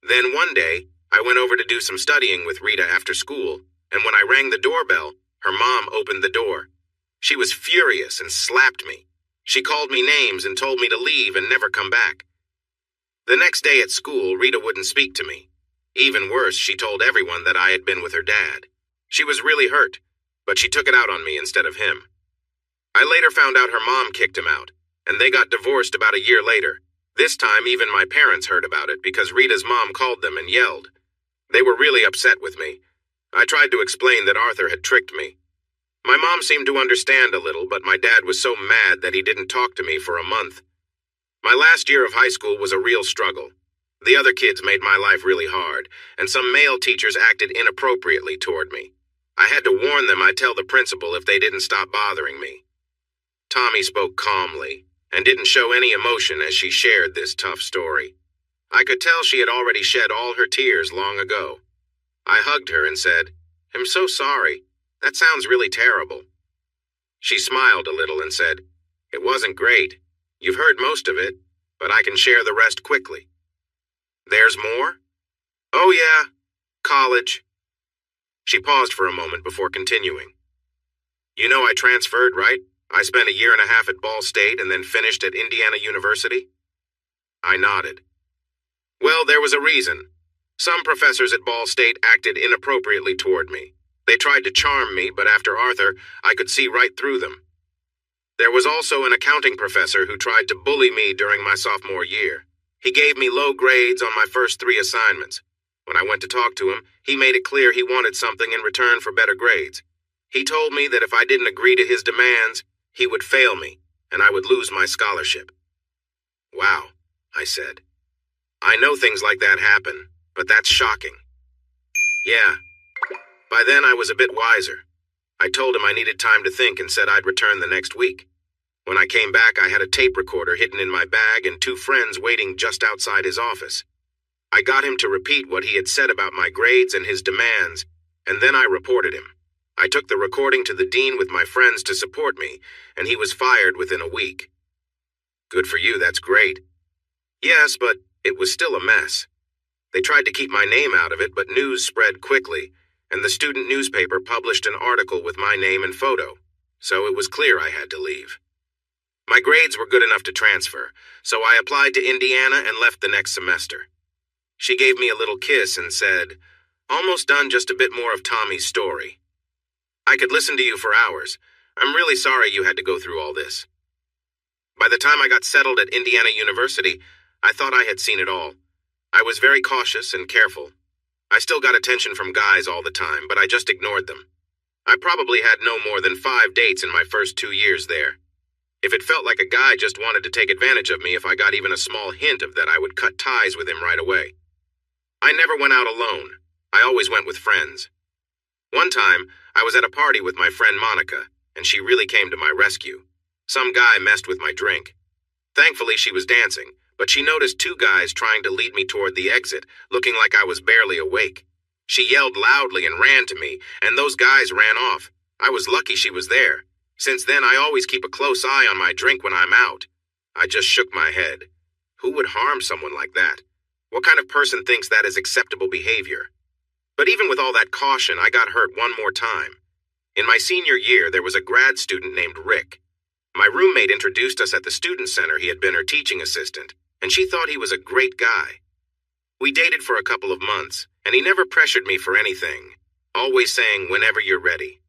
Then one day, I went over to do some studying with Rita after school, and when I rang the doorbell, her mom opened the door. She was furious and slapped me. She called me names and told me to leave and never come back. The next day at school, Rita wouldn't speak to me. Even worse, she told everyone that I had been with her dad. She was really hurt, but she took it out on me instead of him. I later found out her mom kicked him out, and they got divorced about a year later. This time, even my parents heard about it because Rita's mom called them and yelled. They were really upset with me. I tried to explain that Arthur had tricked me. My mom seemed to understand a little, but my dad was so mad that he didn't talk to me for a month. My last year of high school was a real struggle. The other kids made my life really hard, and some male teachers acted inappropriately toward me. I had to warn them I'd tell the principal if they didn't stop bothering me. Tommy spoke calmly and didn't show any emotion as she shared this tough story. I could tell she had already shed all her tears long ago. I hugged her and said, "I'm so sorry. That sounds really terrible." She smiled a little and said, "It wasn't great. You've heard most of it, but I can share the rest quickly." "There's more?" "Oh yeah, college." She paused for a moment before continuing. "You know I transferred, right? I spent a year and a half at Ball State and then finished at Indiana University?" I nodded. "Well, there was a reason. Some professors at Ball State acted inappropriately toward me. They tried to charm me, but after Arthur, I could see right through them. There was also an accounting professor who tried to bully me during my sophomore year. He gave me low grades on my first 3 assignments. When I went to talk to him, he made it clear he wanted something in return for better grades. He told me that if I didn't agree to his demands, he would fail me, and I would lose my scholarship." "Wow," I said. "I know things like that happen, but that's shocking." "Yeah." By then I was a bit wiser. I told him I needed time to think and said I'd return the next week. When I came back, I had a tape recorder hidden in my bag and 2 friends waiting just outside his office. I got him to repeat what he had said about my grades and his demands, and then I reported him. I took the recording to the dean with my friends to support me, and he was fired within a week. "Good for you, that's great. Yes, but it was still a mess. They tried to keep my name out of it, but news spread quickly, and the student newspaper published an article with my name and photo, so it was clear I had to leave. My grades were good enough to transfer, so I applied to Indiana and left the next semester. She gave me a little kiss and said, "Almost done, just a bit more of Tommy's story. I could listen to you for hours. I'm really sorry you had to go through all this." By the time I got settled at Indiana University, I thought I had seen it all. I was very cautious and careful. I still got attention from guys all the time, but I just ignored them. I probably had no more than 5 dates in my first 2 years there. If it felt like a guy just wanted to take advantage of me if I got even a small hint of that, I would cut ties with him right away. I never went out alone. I always went with friends. One time, I was at a party with my friend Monica, and she really came to my rescue. Some guy messed with my drink. Thankfully, she was dancing, but she noticed 2 guys trying to lead me toward the exit, looking like I was barely awake. She yelled loudly and ran to me, and those guys ran off. I was lucky she was there. Since then, I always keep a close eye on my drink when I'm out. I just shook my head. Who would harm someone like that? What kind of person thinks that is acceptable behavior? But even with all that caution, I got hurt one more time. In my senior year, there was a grad student named Rick. My roommate introduced us at the student center. He had been her teaching assistant, and she thought he was a great guy. We dated for a couple of months, and he never pressured me for anything, always saying, "Whenever you're ready."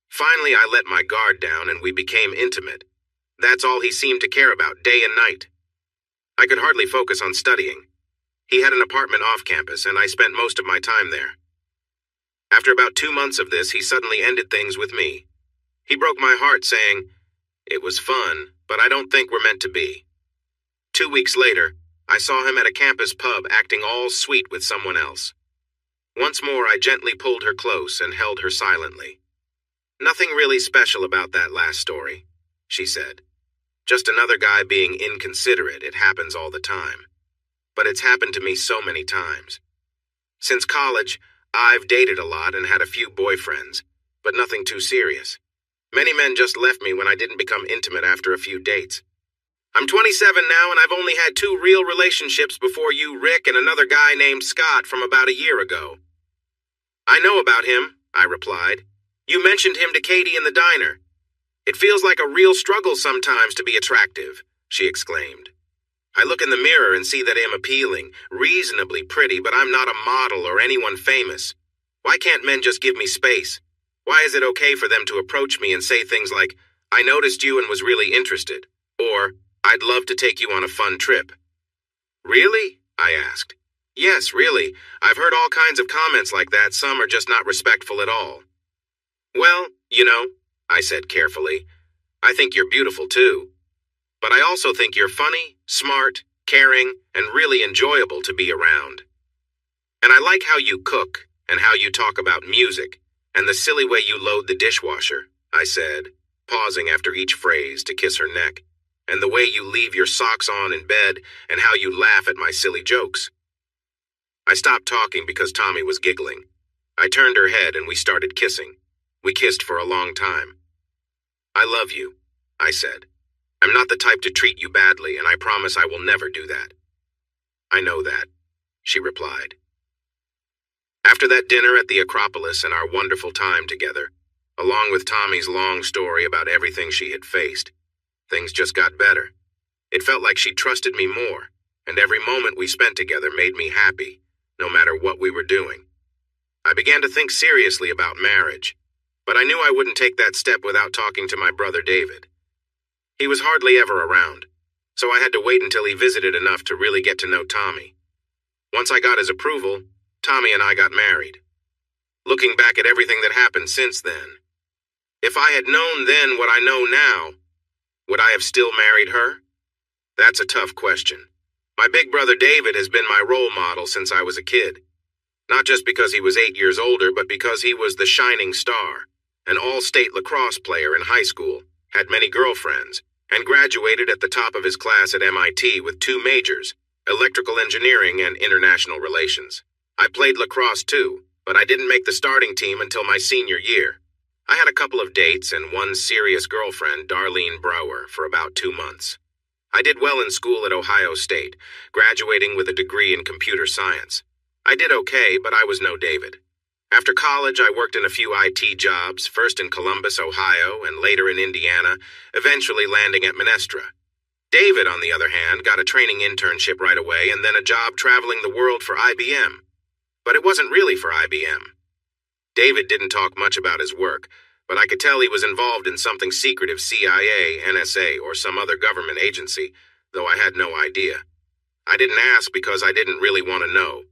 Finally, I let my guard down and we became intimate. That's all he seemed to care about, day and night. I could hardly focus on studying. He had an apartment off campus, and I spent most of my time there. After about 2 months of this, he suddenly ended things with me. He broke my heart, saying, "It was fun, but I don't think we're meant to be." 2 weeks later, I saw him at a campus pub acting all sweet with someone else. Once more, I gently pulled her close and held her silently. "Nothing really special about that last story," she said. "Just another guy being inconsiderate. It happens all the time. But it's happened to me so many times. Since college, I've dated a lot and had a few boyfriends, but nothing too serious. Many men just left me when I didn't become intimate after a few dates. I'm 27 now, and I've only had 2 real relationships before you, Rick, and another guy named Scott from about a year ago." "I know about him," I replied. "You mentioned him to Katie in the diner." "It feels like a real struggle sometimes to be attractive," she exclaimed. "I look in the mirror and see that I'm appealing, reasonably pretty, but I'm not a model or anyone famous. Why can't men just give me space? Why is it okay for them to approach me and say things like, 'I noticed you and was really interested,' or 'I'd love to take you on a fun trip'?" "Really?" I asked. "Yes, really. I've heard all kinds of comments like that. Some are just not respectful at all." "Well, I said carefully, I think you're beautiful too. But I also think you're funny, smart, caring, and really enjoyable to be around. And I like how you cook, and how you talk about music, and the silly way you load the dishwasher," I said, pausing after each phrase to kiss her neck, "and the way you leave your socks on in bed, and how you laugh at my silly jokes." I stopped talking because Tommy was giggling. I turned her head and we started kissing. We kissed for a long time. "I love you," I said. "I'm not the type to treat you badly, and I promise I will never do that." "I know that," she replied. After that dinner at the Acropolis and our wonderful time together, along with Tommy's long story about everything she had faced, things just got better. It felt like she trusted me more, and every moment we spent together made me happy, no matter what we were doing. I began to think seriously about marriage, but I knew I wouldn't take that step without talking to my brother David. He was hardly ever around, so I had to wait until he visited enough to really get to know Tommy. Once I got his approval, Tommy and I got married. Looking back at everything that happened since then, if I had known then what I know now, would I have still married her? That's a tough question. My big brother David has been my role model since I was a kid. Not just because he was 8 years older, but because he was the shining star, an all-state lacrosse player in high school, had many girlfriends, and graduated at the top of his class at MIT with 2 majors, electrical engineering and international relations. I played lacrosse too, but I didn't make the starting team until my senior year. I had a couple of dates and one serious girlfriend, Darlene Brower, for about 2 months. I did well in school at Ohio State, graduating with a degree in computer science. I did okay, but I was no David. After college, I worked in a few IT jobs, first in Columbus, Ohio, and later in Indiana, eventually landing at Minestra. David, on the other hand, got a training internship right away and then a job traveling the world for IBM. But it wasn't really for IBM. David didn't talk much about his work, but I could tell he was involved in something secretive, CIA, NSA, or some other government agency, though I had no idea. I didn't ask because I didn't really want to know.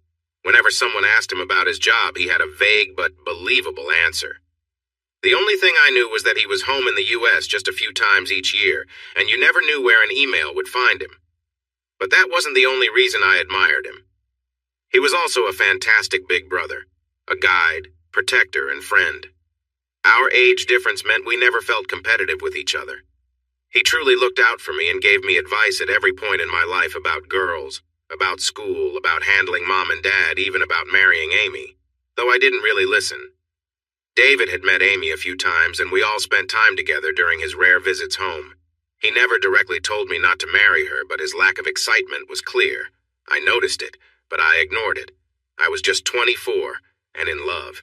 Whenever someone asked him about his job, he had a vague but believable answer. The only thing I knew was that he was home in the U.S. just a few times each year, and you never knew where an email would find him. But that wasn't the only reason I admired him. He was also a fantastic big brother, a guide, protector, and friend. Our age difference meant we never felt competitive with each other. He truly looked out for me and gave me advice at every point in my life about girls, about school, about handling mom and dad, even about marrying Amy, though I didn't really listen. David had met Amy a few times, and we all spent time together during his rare visits home. He never directly told me not to marry her, but his lack of excitement was clear. I noticed it, but I ignored it. I was just 24, and in love.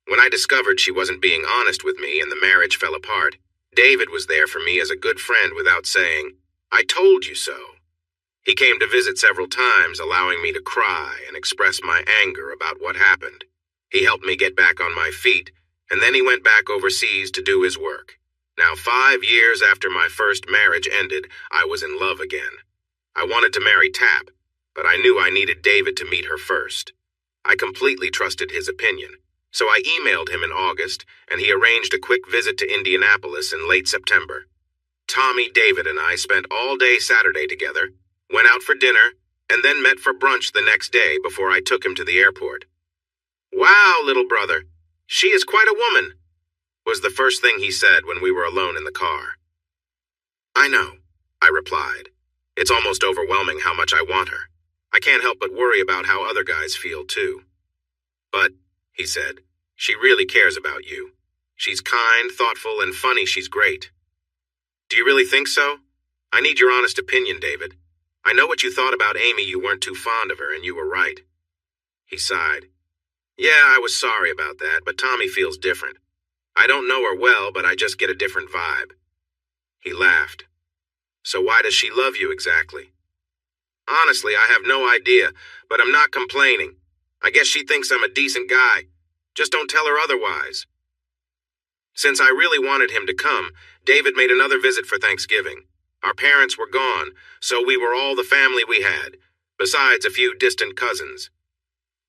When I discovered she wasn't being honest with me and the marriage fell apart, David was there for me as a good friend without saying, "I told you so." He came to visit several times, allowing me to cry and express my anger about what happened. He helped me get back on my feet, and then he went back overseas to do his work. Now, 5 years after my first marriage ended, I was in love again. I wanted to marry Tap, but I knew I needed David to meet her first. I completely trusted his opinion, so I emailed him in August, and he arranged a quick visit to Indianapolis in late September. Tommy, David, and I spent all day Saturday together, went out for dinner, and then met for brunch the next day before I took him to the airport. "Wow, little brother, she is quite a woman," was the first thing he said when we were alone in the car. "I know," I replied. "It's almost overwhelming how much I want her. I can't help but worry about how other guys feel, too." "But," he said, "she really cares about you. She's kind, thoughtful, and funny. She's great." "Do you really think so? I need your honest opinion, David. I know what you thought about Amy. You weren't too fond of her, and you were right." He sighed. "Yeah, I was sorry about that, but Tommy feels different. I don't know her well, but I just get a different vibe." He laughed. "So why does she love you exactly?" "Honestly, I have no idea, but I'm not complaining. I guess she thinks I'm a decent guy. Just don't tell her otherwise." Since I really wanted him to come, David made another visit for Thanksgiving. Our parents were gone, so we were all the family we had, besides a few distant cousins.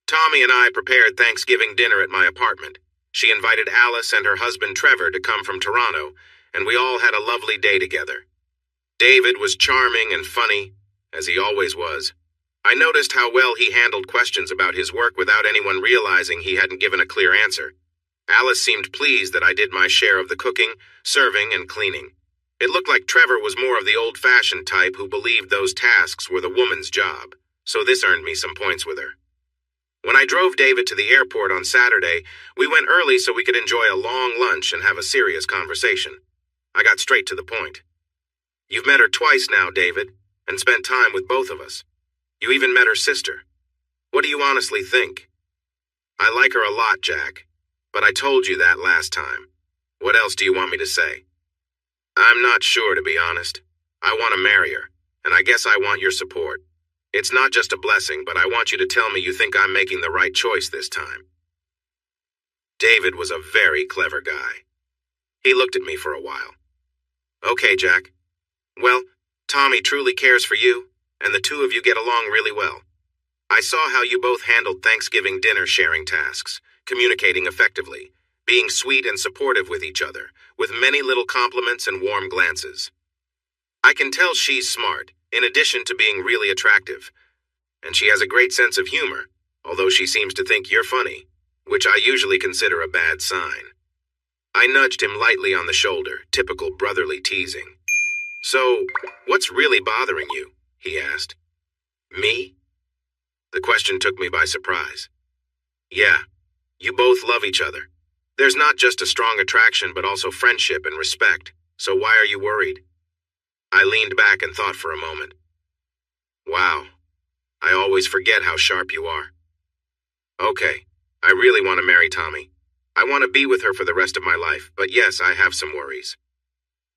Tommy and I prepared Thanksgiving dinner at my apartment. She invited Alice and her husband Trevor to come from Toronto, and we all had a lovely day together. David was charming and funny, as he always was. I noticed how well he handled questions about his work without anyone realizing he hadn't given a clear answer. Alice seemed pleased that I did my share of the cooking, serving, and cleaning. It looked like Trevor was more of the old-fashioned type who believed those tasks were the woman's job, so this earned me some points with her. When I drove David to the airport on Saturday, we went early so we could enjoy a long lunch and have a serious conversation. I got straight to the point. "You've met her twice now, David, and spent time with both of us. You even met her sister. What do you honestly think?" "I like her a lot, Jack, but I told you that last time. What else do you want me to say?" "I'm not sure, to be honest. I want to marry her, and I guess I want your support. It's not just a blessing, but I want you to tell me you think I'm making the right choice this time." David was a very clever guy. He looked at me for a while. "Okay, Jack. Well, Tommy truly cares for you, and the two of you get along really well. I saw how you both handled Thanksgiving dinner sharing tasks, communicating effectively, being sweet and supportive with each other, with many little compliments and warm glances. I can tell she's smart, in addition to being really attractive. And she has a great sense of humor, although she seems to think you're funny, which I usually consider a bad sign." I nudged him lightly on the shoulder, typical brotherly teasing. "So, what's really bothering you?" he asked. "Me?" The question took me by surprise. "Yeah, you both love each other. There's not just a strong attraction but also friendship and respect, so why are you worried?" I leaned back and thought for a moment. Wow, I always forget how sharp you are. Okay, I really want to marry Tommy. I want to be with her for the rest of my life, but yes, I have some worries.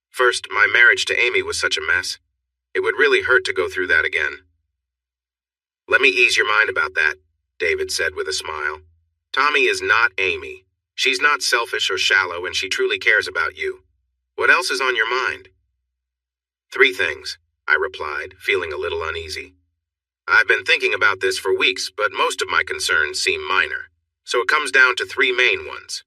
First, my marriage to Amy was such a mess. It would really hurt to go through that again. Let me ease your mind about that, David said with a smile. Tommy is not Amy. She's not selfish or shallow, and she truly cares about you. What else is on your mind? 3 things, I replied, feeling a little uneasy. I've been thinking about this for weeks, but most of my concerns seem minor, so it comes down to 3 main ones.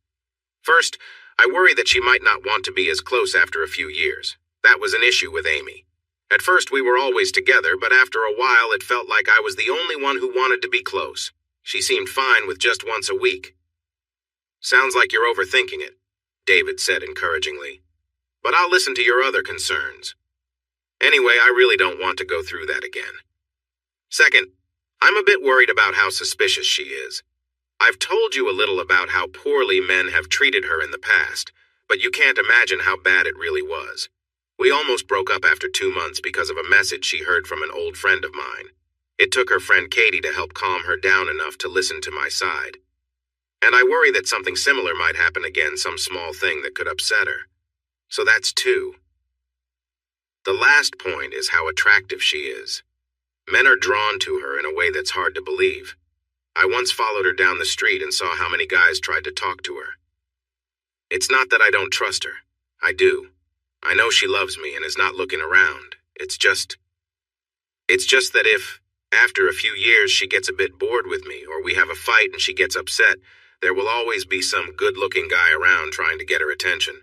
First, I worry that she might not want to be as close after a few years. That was an issue with Amy. At first we were always together, but after a while it felt like I was the only one who wanted to be close. She seemed fine with just once a week. Sounds like you're overthinking it, David said encouragingly. But I'll listen to your other concerns. Anyway, I really don't want to go through that again. Second, I'm a bit worried about how suspicious she is. I've told you a little about how poorly men have treated her in the past, but you can't imagine how bad it really was. We almost broke up after 2 months because of a message she heard from an old friend of mine. It took her friend Katie to help calm her down enough to listen to my side. And I worry that something similar might happen again, some small thing that could upset her. So that's 2. The last point is how attractive she is. Men are drawn to her in a way that's hard to believe. I once followed her down the street and saw how many guys tried to talk to her. It's not that I don't trust her. I do. I know she loves me and is not looking around. It's just that if, after a few years, she gets a bit bored with me, or we have a fight and she gets upset, there will always be some good-looking guy around trying to get her attention.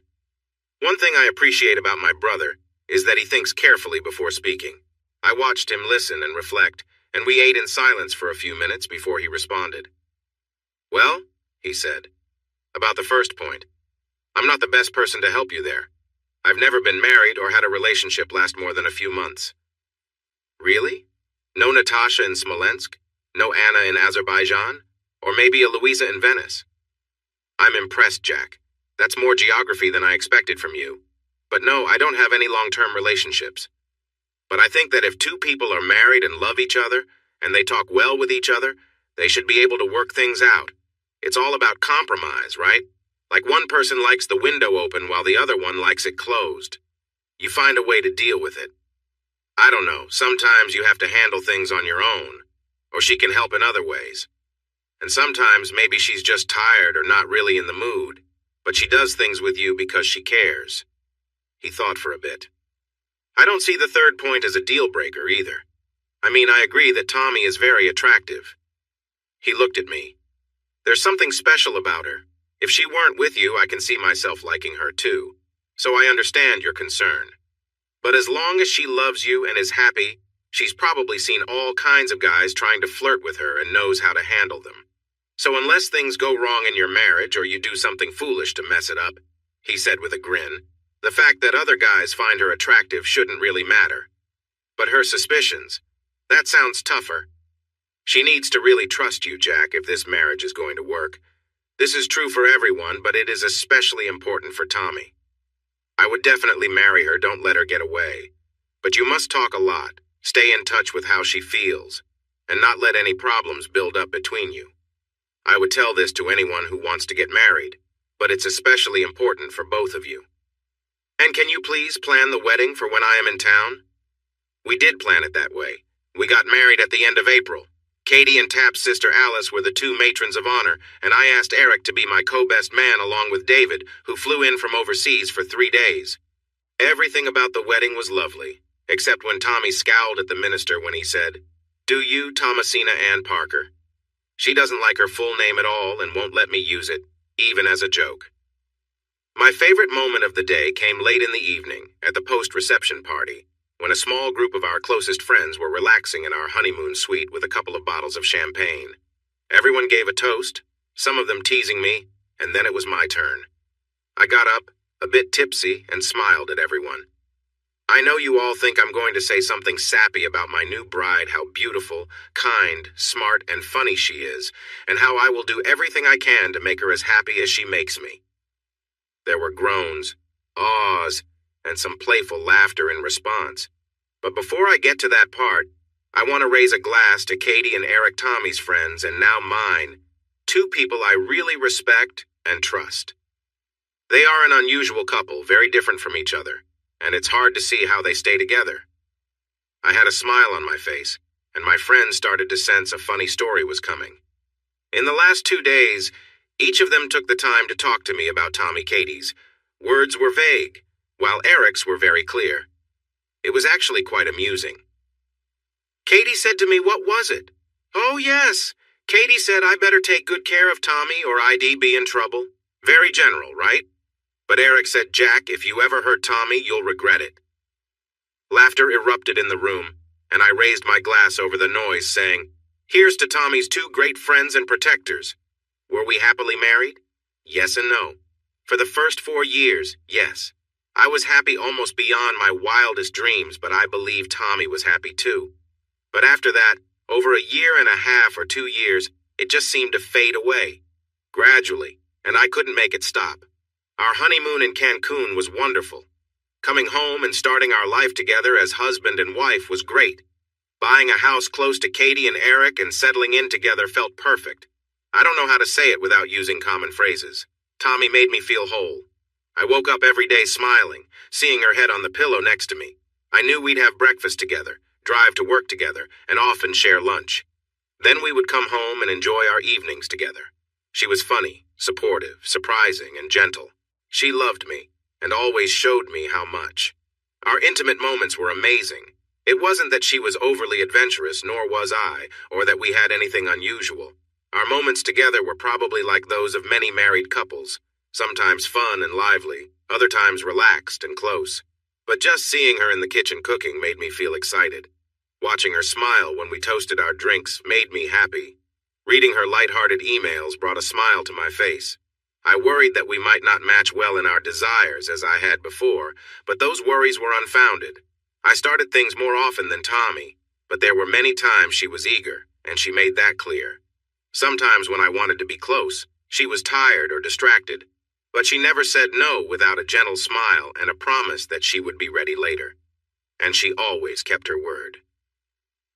One thing I appreciate about my brother is that he thinks carefully before speaking. I watched him listen and reflect, and we ate in silence for a few minutes before he responded. Well, he said, about the first point, I'm not the best person to help you there. I've never been married or had a relationship last more than a few months. Really? No Natasha in Smolensk? No Anna in Azerbaijan? Or maybe a Louisa in Venice? I'm impressed, Jack. That's more geography than I expected from you. But no, I don't have any long-term relationships. But I think that if 2 people are married and love each other, and they talk well with each other, they should be able to work things out. It's all about compromise, right? Like one person likes the window open while the other one likes it closed. You find a way to deal with it. I don't know, sometimes you have to handle things on your own, or she can help in other ways. And sometimes maybe she's just tired or not really in the mood, but she does things with you because she cares. He thought for a bit. I don't see the third point as a deal breaker either. I mean, I agree that Tommy is very attractive. He looked at me. There's something special about her. If she weren't with you, I can see myself liking her too. So I understand your concern. But as long as she loves you and is happy, she's probably seen all kinds of guys trying to flirt with her and knows how to handle them. So unless things go wrong in your marriage or you do something foolish to mess it up, he said with a grin, the fact that other guys find her attractive shouldn't really matter. But her suspicions, that sounds tougher. She needs to really trust you, Jack, if this marriage is going to work. This is true for everyone, but it is especially important for Tommy. I would definitely marry her, don't let her get away. But you must talk a lot, stay in touch with how she feels, and not let any problems build up between you. I would tell this to anyone who wants to get married, but it's especially important for both of you. And can you please plan the wedding for when I am in town? We did plan it that way. We got married at the end of April. Katie and Tap's sister Alice were the 2 matrons of honor, and I asked Eric to be my co-best man along with David, who flew in from overseas for 3 days. Everything about the wedding was lovely, except when Tommy scowled at the minister when he said, "Do you, Thomasina Ann Parker?" She doesn't like her full name at all and won't let me use it, even as a joke. My favorite moment of the day came late in the evening, at the post-reception party, when a small group of our closest friends were relaxing in our honeymoon suite with a couple of bottles of champagne. Everyone gave a toast, some of them teasing me, and then it was my turn. I got up, a bit tipsy, and smiled at everyone. I know you all think I'm going to say something sappy about my new bride, how beautiful, kind, smart, and funny she is, and how I will do everything I can to make her as happy as she makes me. There were groans, ahs, and some playful laughter in response. But before I get to that part, I want to raise a glass to Katie and Eric Tommy's friends, and now mine, two people I really respect and trust. They are an unusual couple, very different from each other, and it's hard to see how they stay together. I had a smile on my face, and my friends started to sense a funny story was coming. In the last 2 days, each of them took the time to talk to me about Tommy Katie's. Words were vague, while Eric's were very clear. It was actually quite amusing. Katie said to me, "What was it?" "Oh, yes. Katie said I better take good care of Tommy or I'd be in trouble." Very general, right? But Eric said, "Jack, if you ever hurt Tommy, you'll regret it." Laughter erupted in the room, and I raised my glass over the noise, saying, "Here's to Tommy's two great friends and protectors." Were we happily married? Yes and no. For the first 4 years, yes. I was happy almost beyond my wildest dreams, but I believe Tommy was happy too. But after that, over a year and a half or 2 years, it just seemed to fade away, gradually, and I couldn't make it stop. Our honeymoon in Cancun was wonderful. Coming home and starting our life together as husband and wife was great. Buying a house close to Katie and Eric and settling in together felt perfect. I don't know how to say it without using common phrases. Tommy made me feel whole. I woke up every day smiling, seeing her head on the pillow next to me. I knew we'd have breakfast together, drive to work together, and often share lunch. Then we would come home and enjoy our evenings together. She was funny, supportive, surprising, and gentle. She loved me, and always showed me how much. Our intimate moments were amazing. It wasn't that she was overly adventurous, nor was I, or that we had anything unusual. Our moments together were probably like those of many married couples, sometimes fun and lively, other times relaxed and close. But just seeing her in the kitchen cooking made me feel excited. Watching her smile when we toasted our drinks made me happy. Reading her light-hearted emails brought a smile to my face. I worried that we might not match well in our desires as I had before, but those worries were unfounded. I started things more often than Tommy, but there were many times she was eager, and she made that clear. Sometimes when I wanted to be close, she was tired or distracted, but she never said no without a gentle smile and a promise that she would be ready later. And she always kept her word.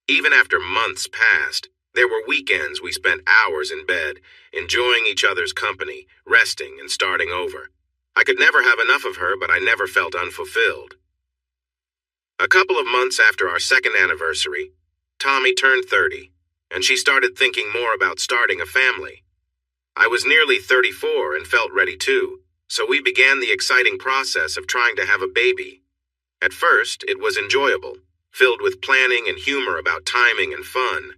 Even after months passed, there were weekends we spent hours in bed, enjoying each other's company, resting and starting over. I could never have enough of her, but I never felt unfulfilled. A couple of months after our second anniversary, Tommy turned 30, and she started thinking more about starting a family. I was nearly 34 and felt ready too, so we began the exciting process of trying to have a baby. At first, it was enjoyable, filled with planning and humor about timing and fun.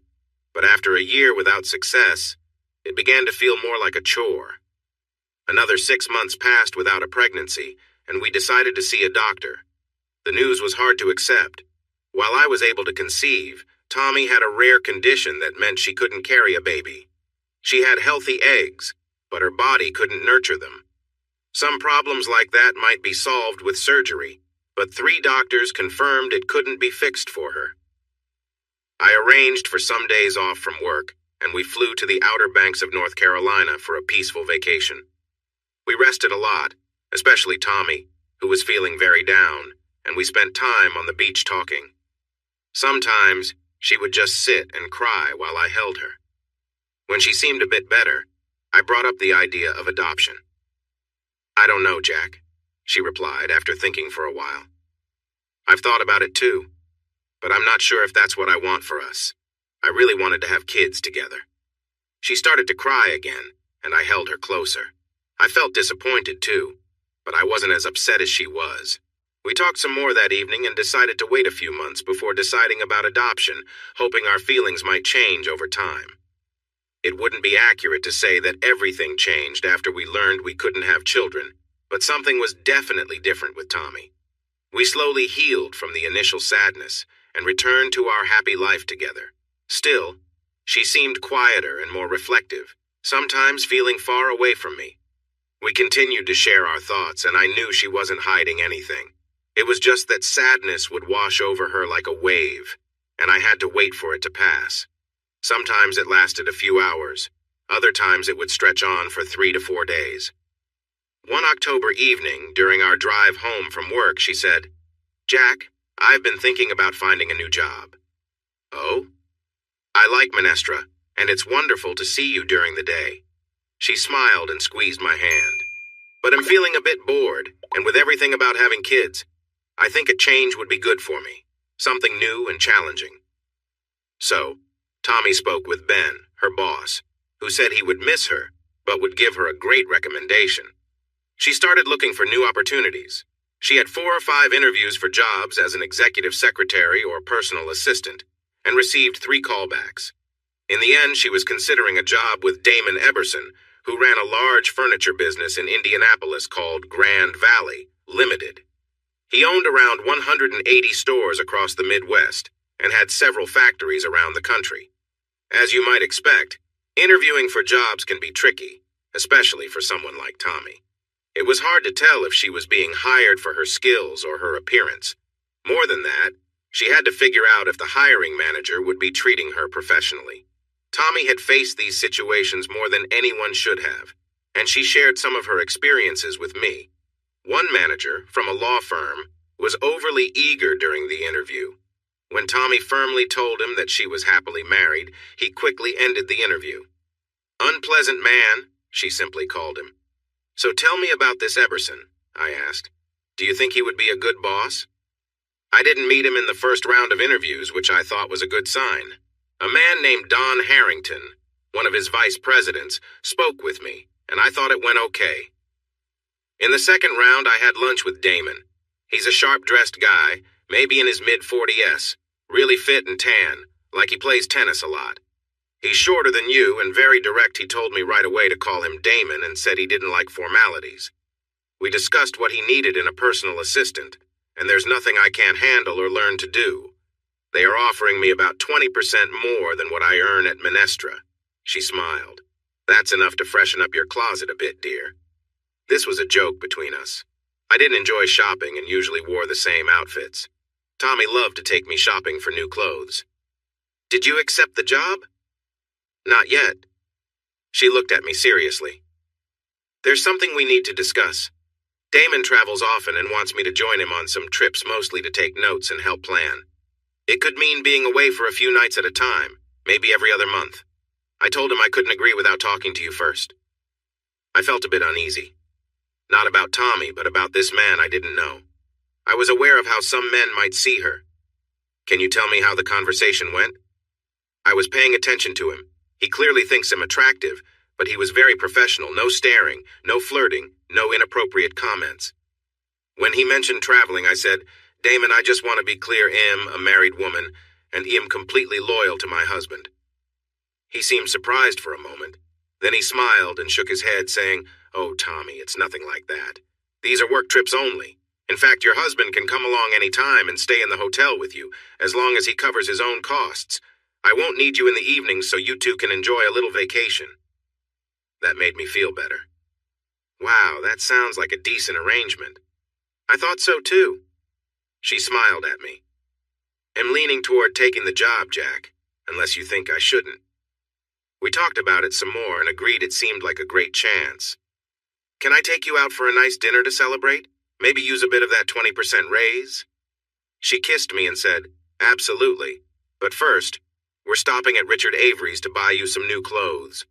But after a year without success, it began to feel more like a chore. Another 6 months passed without a pregnancy, and we decided to see a doctor. The news was hard to accept. While I was able to conceive, Tommy had a rare condition that meant she couldn't carry a baby. She had healthy eggs, but her body couldn't nurture them. Some problems like that might be solved with surgery, but 3 doctors confirmed it couldn't be fixed for her. I arranged for some days off from work, and we flew to the Outer Banks of North Carolina for a peaceful vacation. We rested a lot, especially Tommy, who was feeling very down, and we spent time on the beach talking. Sometimes, she would just sit and cry while I held her. When she seemed a bit better, I brought up the idea of adoption. "I don't know, Jack," she replied after thinking for a while. "I've thought about it too, but I'm not sure if that's what I want for us. I really wanted to have kids together." She started to cry again, and I held her closer. I felt disappointed too, but I wasn't as upset as she was. We talked some more that evening and decided to wait a few months before deciding about adoption, hoping our feelings might change over time. It wouldn't be accurate to say that everything changed after we learned we couldn't have children, but something was definitely different with Tommy. We slowly healed from the initial sadness and returned to our happy life together. Still, she seemed quieter and more reflective, sometimes feeling far away from me. We continued to share our thoughts, and I knew she wasn't hiding anything. It was just that sadness would wash over her like a wave, and I had to wait for it to pass. Sometimes it lasted a few hours. Other times it would stretch on for 3 to 4 days. One October evening, during our drive home from work, she said, "Jack, I've been thinking about finding a new job." "Oh?" "I like Menestra, and it's wonderful to see you during the day." She smiled and squeezed my hand. "But I'm feeling a bit bored, and with everything about having kids, I think a change would be good for me. Something new and challenging." So, Tommy spoke with Ben, her boss, who said he would miss her, but would give her a great recommendation. She started looking for new opportunities. She had 4 or 5 interviews for jobs as an executive secretary or personal assistant, and received 3 callbacks. In the end, she was considering a job with Damon Eberson, who ran a large furniture business in Indianapolis called Grand Valley Limited. He owned around 180 stores across the Midwest and had several factories around the country. As you might expect, interviewing for jobs can be tricky, especially for someone like Tommy. It was hard to tell if she was being hired for her skills or her appearance. More than that, she had to figure out if the hiring manager would be treating her professionally. Tommy had faced these situations more than anyone should have, and she shared some of her experiences with me. One manager, from a law firm, was overly eager during the interview. When Tommy firmly told him that she was happily married, he quickly ended the interview. "Unpleasant man," she simply called him. "So tell me about this Eberson," I asked. "Do you think he would be a good boss?" "I didn't meet him in the first round of interviews, which I thought was a good sign. A man named Don Harrington, one of his vice presidents, spoke with me, and I thought it went okay. In the second round, I had lunch with Damon. He's a sharp-dressed guy, maybe in his mid-40s, really fit and tan, like he plays tennis a lot. He's shorter than you and very direct. He told me right away to call him Damon and said he didn't like formalities. We discussed what he needed in a personal assistant, and there's nothing I can't handle or learn to do. They are offering me about 20% more than what I earn at Menestra." She smiled. "That's enough to freshen up your closet a bit, dear." This was a joke between us. I didn't enjoy shopping and usually wore the same outfits. Tommy loved to take me shopping for new clothes. "Did you accept the job?" "Not yet." She looked at me seriously. "There's something we need to discuss. Damon travels often and wants me to join him on some trips, mostly to take notes and help plan. It could mean being away for a few nights at a time, maybe every other month. I told him I couldn't agree without talking to you first." I felt a bit uneasy. Not about Tommy, but about this man I didn't know. I was aware of how some men might see her. "Can you tell me how the conversation went?" I was paying attention to him. He clearly thinks I'm attractive, but he was very professional, no staring, no flirting, no inappropriate comments. When he mentioned traveling, I said, "Damon, I just want to be clear, I'm a married woman, and I'm completely loyal to my husband." He seemed surprised for a moment. Then he smiled and shook his head, saying, "Oh, Tommy, it's nothing like that. These are work trips only. In fact, your husband can come along any time and stay in the hotel with you, as long as he covers his own costs. I won't need you in the evenings so you two can enjoy a little vacation." That made me feel better. Wow, that sounds like a decent arrangement. I thought so too. She smiled at me. "I'm leaning toward taking the job, Jack, unless you think I shouldn't." We talked about it some more and agreed it seemed like a great chance. "Can I take you out for a nice dinner to celebrate? Maybe use a bit of that 20% raise?" She kissed me and said, "Absolutely. But first, we're stopping at Richard Avery's to buy you some new clothes."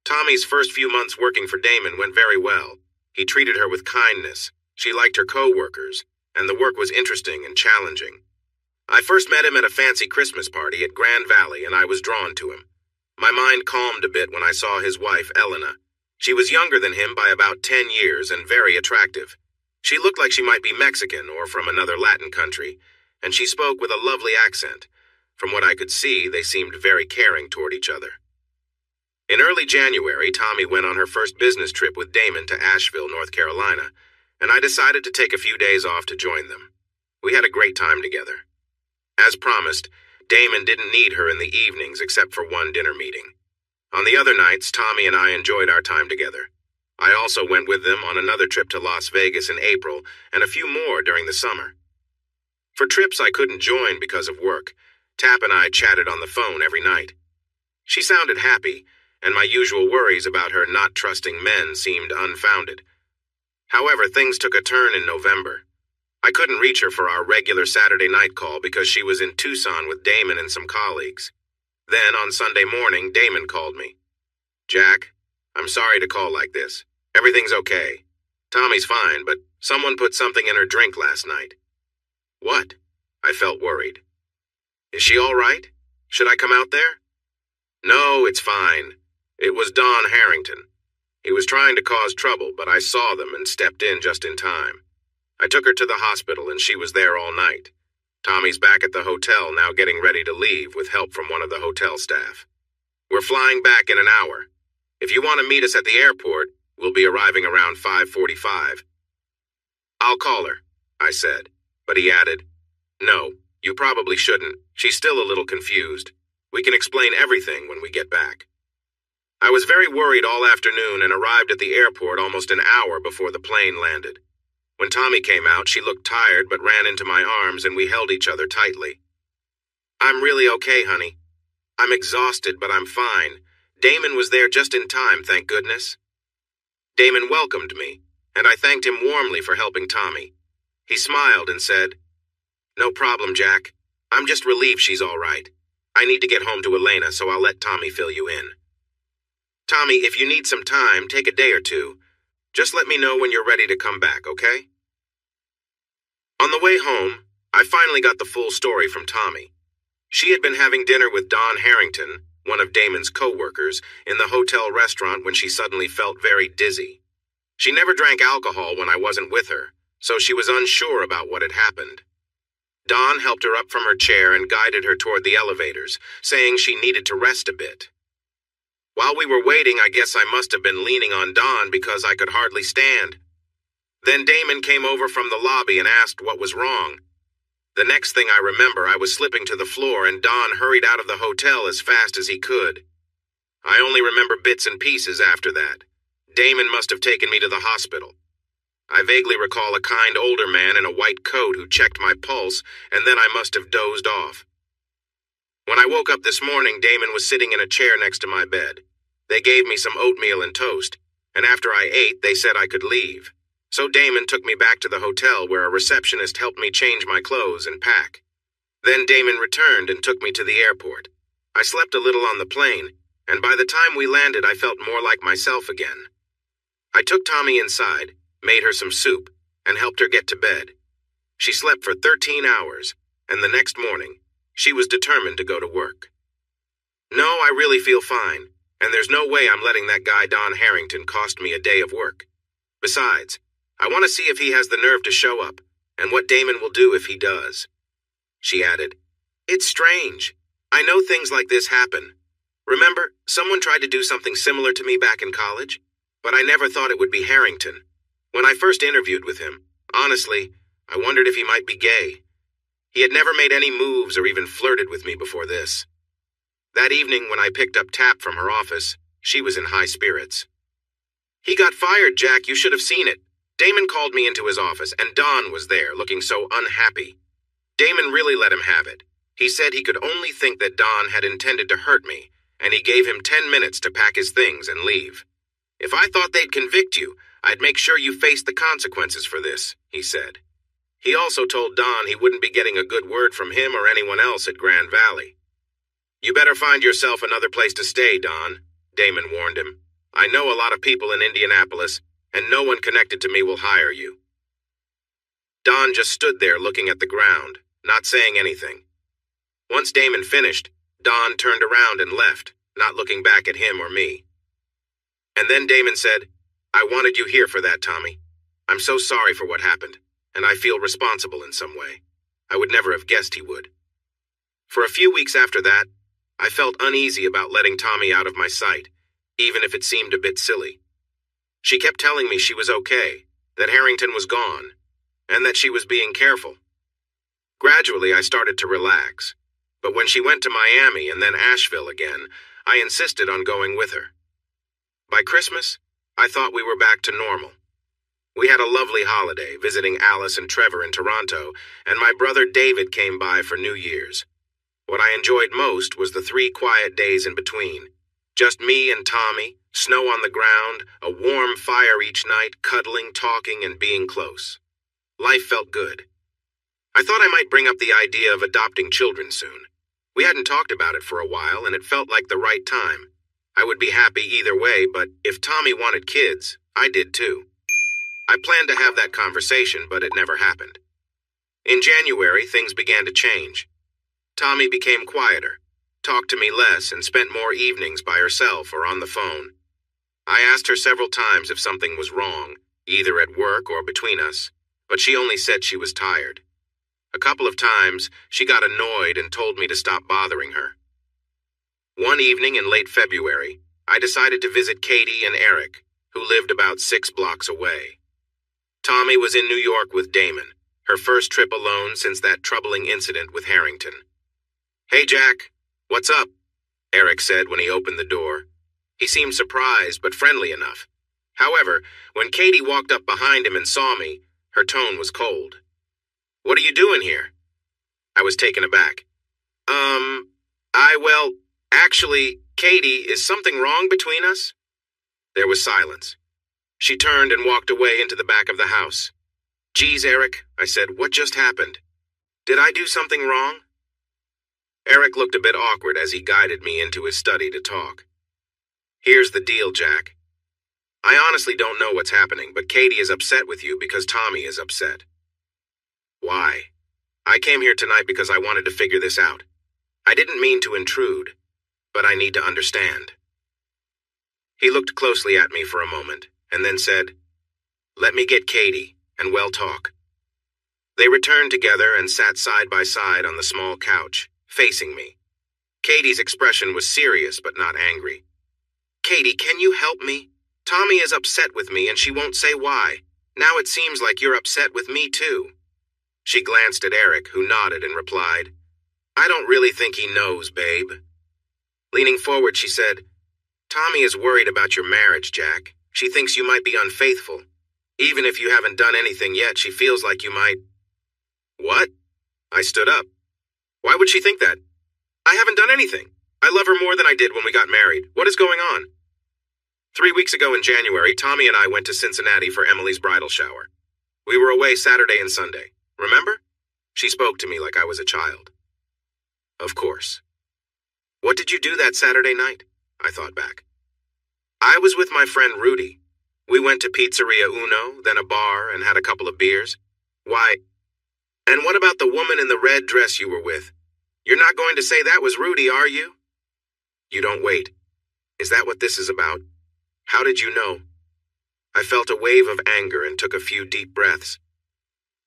Tommy's first few months working for Damon went very well. He treated her with kindness. She liked her co-workers, and the work was interesting and challenging. I first met him at a fancy Christmas party at Grand Valley, and I was drawn to him. My mind calmed a bit when I saw his wife, Elena. She was younger than him by about 10 years and very attractive. She looked like she might be Mexican or from another Latin country, and she spoke with a lovely accent. From what I could see, they seemed very caring toward each other. In early January, Tommy went on her first business trip with Damon to Asheville, North Carolina, and I decided to take a few days off to join them. We had a great time together. As promised, Damon didn't need her in the evenings except for one dinner meeting. On the other nights, Tommy and I enjoyed our time together. I also went with them on another trip to Las Vegas in April and a few more during the summer. For trips I couldn't join because of work, Tap and I chatted on the phone every night. She sounded happy, and my usual worries about her not trusting men seemed unfounded. However, things took a turn in November. I couldn't reach her for our regular Saturday night call because she was in Tucson with Damon and some colleagues. Then, on Sunday morning, Damon called me. "Jack, I'm sorry to call like this. Everything's okay. Tommy's fine, but someone put something in her drink last night." "What?" I felt worried. "Is she all right? Should I come out there?" "No, it's fine. It was Don Harrington. He was trying to cause trouble, but I saw them and stepped in just in time. I took her to the hospital and she was there all night. Tommy's back at the hotel now getting ready to leave with help from one of the hotel staff. We're flying back in an hour. If you want to meet us at the airport, we'll be arriving around 5:45. "I'll call her," I said, but he added, "No, you probably shouldn't. She's still a little confused. We can explain everything when we get back." I was very worried all afternoon and arrived at the airport almost an hour before the plane landed. When Tommy came out, she looked tired but ran into my arms and we held each other tightly. "I'm really okay, honey. I'm exhausted, but I'm fine. Damon was there just in time, thank goodness." Damon welcomed me, and I thanked him warmly for helping Tommy. He smiled and said, "No problem, Jack. I'm just relieved she's all right. I need to get home to Elena, so I'll let Tommy fill you in. Tommy, if you need some time, take a day or two. Just let me know when you're ready to come back, okay?" On the way home, I finally got the full story from Tommy. She had been having dinner with Don Harrington, one of Damon's co-workers, in the hotel restaurant when she suddenly felt very dizzy. She never drank alcohol when I wasn't with her, so she was unsure about what had happened. Don helped her up from her chair and guided her toward the elevators, saying she needed to rest a bit. While we were waiting, I guess I must have been leaning on Don because I could hardly stand. Then Damon came over from the lobby and asked what was wrong. The next thing I remember, I was slipping to the floor and Don hurried out of the hotel as fast as he could. I only remember bits and pieces after that. Damon must have taken me to the hospital. I vaguely recall a kind older man in a white coat who checked my pulse, and then I must have dozed off. When I woke up this morning, Damon was sitting in a chair next to my bed. They gave me some oatmeal and toast, and after I ate, they said I could leave. So Damon took me back to the hotel where a receptionist helped me change my clothes and pack. Then Damon returned and took me to the airport. I slept a little on the plane, and by the time we landed, I felt more like myself again. I took Tommy inside, made her some soup, and helped her get to bed. She slept for 13 hours, and the next morning, she was determined to go to work. No, I really feel fine, and there's no way I'm letting that guy Don Harrington cost me a day of work. Besides, I want to see if he has the nerve to show up, and what Damon will do if he does." She added, "It's strange. I know things like this happen. Remember, someone tried to do something similar to me back in college? But I never thought it would be Harrington. When I first interviewed with him, honestly, I wondered if he might be gay. He had never made any moves or even flirted with me before this." That evening, when I picked up Tap from her office, she was in high spirits. "He got fired, Jack. You should have seen it. Damon called me into his office, and Don was there, looking so unhappy. Damon really let him have it. He said he could only think that Don had intended to hurt me, and he gave him 10 minutes to pack his things and leave. 'If I thought they'd convict you, I'd make sure you faced the consequences for this,' he said. He also told Don he wouldn't be getting a good word from him or anyone else at Grand Valley. 'You better find yourself another place to stay, Don,' Damon warned him. 'I know a lot of people in Indianapolis, and no one connected to me will hire you.' Don just stood there looking at the ground, not saying anything. Once Damon finished, Don turned around and left, not looking back at him or me. And then Damon said, 'I wanted you here for that, Tommy. I'm so sorry for what happened, and I feel responsible in some way. I would never have guessed he would.' For a few weeks after that, I felt uneasy about letting Tommy out of my sight, even if it seemed a bit silly. She kept telling me she was okay, that Harrington was gone, and that she was being careful. Gradually, I started to relax, but when she went to Miami and then Asheville again, I insisted on going with her. By Christmas, I thought we were back to normal. We had a lovely holiday, visiting Alice and Trevor in Toronto, and my brother David came by for New Year's. What I enjoyed most was the 3 quiet days in between. Just me and Tommy, Snow on the ground, a warm fire each night, cuddling, talking, and being close. Life felt good. I thought I might bring up the idea of adopting children soon. We hadn't talked about it for a while, and it felt like the right time. I would be happy either way, but if Tommy wanted kids, I did too. I planned to have that conversation, but it never happened. In January, things began to change. Tommy became quieter, talked to me less, and spent more evenings by herself or on the phone. I asked her several times if something was wrong, either at work or between us, but she only said she was tired. A couple of times, she got annoyed and told me to stop bothering her. One evening in late February, I decided to visit Katie and Eric, who lived about 6 blocks away. Tommy was in New York with Damon, her first trip alone since that troubling incident with Harrington. "Hey, Jack, what's up?" Eric said when he opened the door. He seemed surprised but friendly enough. However, when Katie walked up behind him and saw me, her tone was cold. "What are you doing here?" I was taken aback. Actually, Katie, is something wrong between us?" There was silence. She turned and walked away into the back of the house. "Geez, Eric," I said, "what just happened? Did I do something wrong?" Eric looked a bit awkward as he guided me into his study to talk. "Here's the deal, Jack. I honestly don't know what's happening, but Katie is upset with you because Tommy is upset." "Why?" "I came here tonight because I wanted to figure this out. I didn't mean to intrude, but I need to understand." He looked closely at me for a moment, and then said, "Let me get Katie, and we'll talk." They returned together and sat side by side on the small couch, facing me. Katie's expression was serious but not angry. "Katie, can you help me? Tommy is upset with me and she won't say why. Now it seems like you're upset with me too." She glanced at Eric, who nodded and replied, "I don't really think he knows, babe." Leaning forward, she said, "Tommy is worried about your marriage, Jack. She thinks you might be unfaithful. Even if you haven't done anything yet, she feels like you might—" "What?" I stood up. "Why would she think that? I haven't done anything. I love her more than I did when we got married. What is going on?" 3 weeks ago in January, Tommy and I went to Cincinnati for Emily's bridal shower. We were away Saturday and Sunday. Remember? She spoke to me like I was a child. Of course. "What did you do that Saturday night?" I thought back. "I was with my friend Rudy. We went to Pizzeria Uno, then a bar, and had a couple of beers." "Why? And what about the woman in the red dress you were with? You're not going to say that was Rudy, are you?" "You don't wait. Is that what this is about? How did you know?" I felt a wave of anger and took a few deep breaths.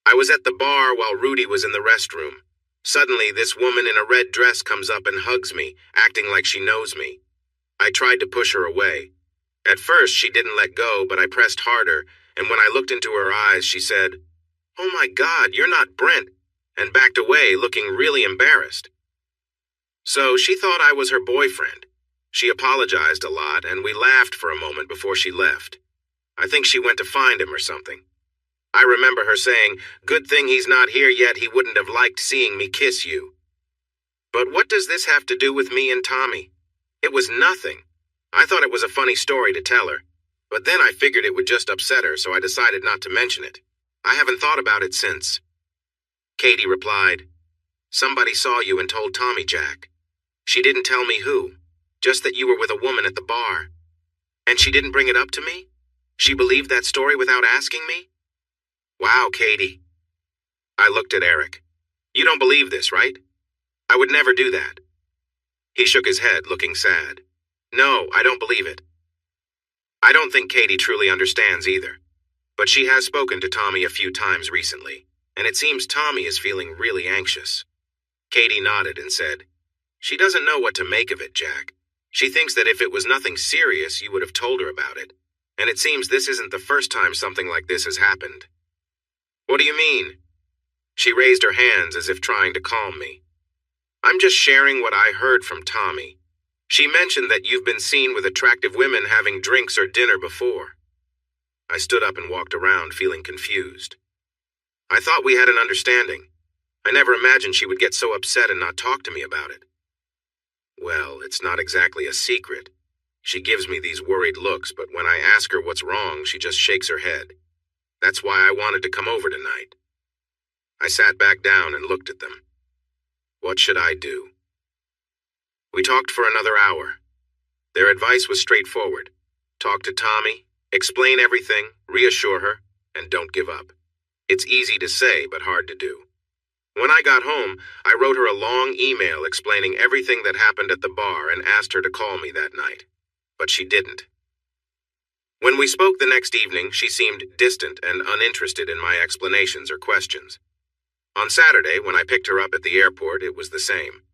"I was at the bar while Rudy was in the restroom. Suddenly, this woman in a red dress comes up and hugs me, acting like she knows me. I tried to push her away. At first, she didn't let go, but I pressed harder, and when I looked into her eyes, she said, 'Oh my God, you're not Brent,' and backed away, looking really embarrassed. So she thought I was her boyfriend. She apologized a lot, and we laughed for a moment before she left. I think she went to find him or something. I remember her saying, 'Good thing he's not here yet, he wouldn't have liked seeing me kiss you.' But what does this have to do with me and Tommy? It was nothing. I thought it was a funny story to tell her, but then I figured it would just upset her, so I decided not to mention it. I haven't thought about it since." Katie replied, "Somebody saw you and told Tommy, Jack. She didn't tell me who, just that you were with a woman at the bar. And she didn't bring it up to me? She believed that story without asking me? Wow, Katie." I looked at Eric. "You don't believe this, right?" "I would never do that." He shook his head, looking sad. "No, I don't believe it." I don't think Katie truly understands either, but she has spoken to Tommy a few times recently, and it seems Tommy is feeling really anxious. Katie nodded and said, "She doesn't know what to make of it, Jack. She thinks that if it was nothing serious, you would have told her about it, and it seems this isn't the first time something like this has happened." "What do you mean?" She raised her hands as if trying to calm me. "I'm just sharing what I heard from Tommy. She mentioned that you've been seen with attractive women having drinks or dinner before." I stood up and walked around, feeling confused. I thought we had an understanding. I never imagined she would get so upset and not talk to me about it. "Well, it's not exactly a secret. She gives me these worried looks, but when I ask her what's wrong, she just shakes her head. That's why I wanted to come over tonight. I sat back down and looked at them. What should I do? We talked for another hour. Their advice was straightforward. Talk to Tommy, explain everything, reassure her, and don't give up. It's easy to say, but hard to do. When I got home, I wrote her a long email explaining everything that happened at the bar and asked her to call me that night. But she didn't. When we spoke the next evening, she seemed distant and uninterested in my explanations or questions. On Saturday, when I picked her up at the airport, it was the same.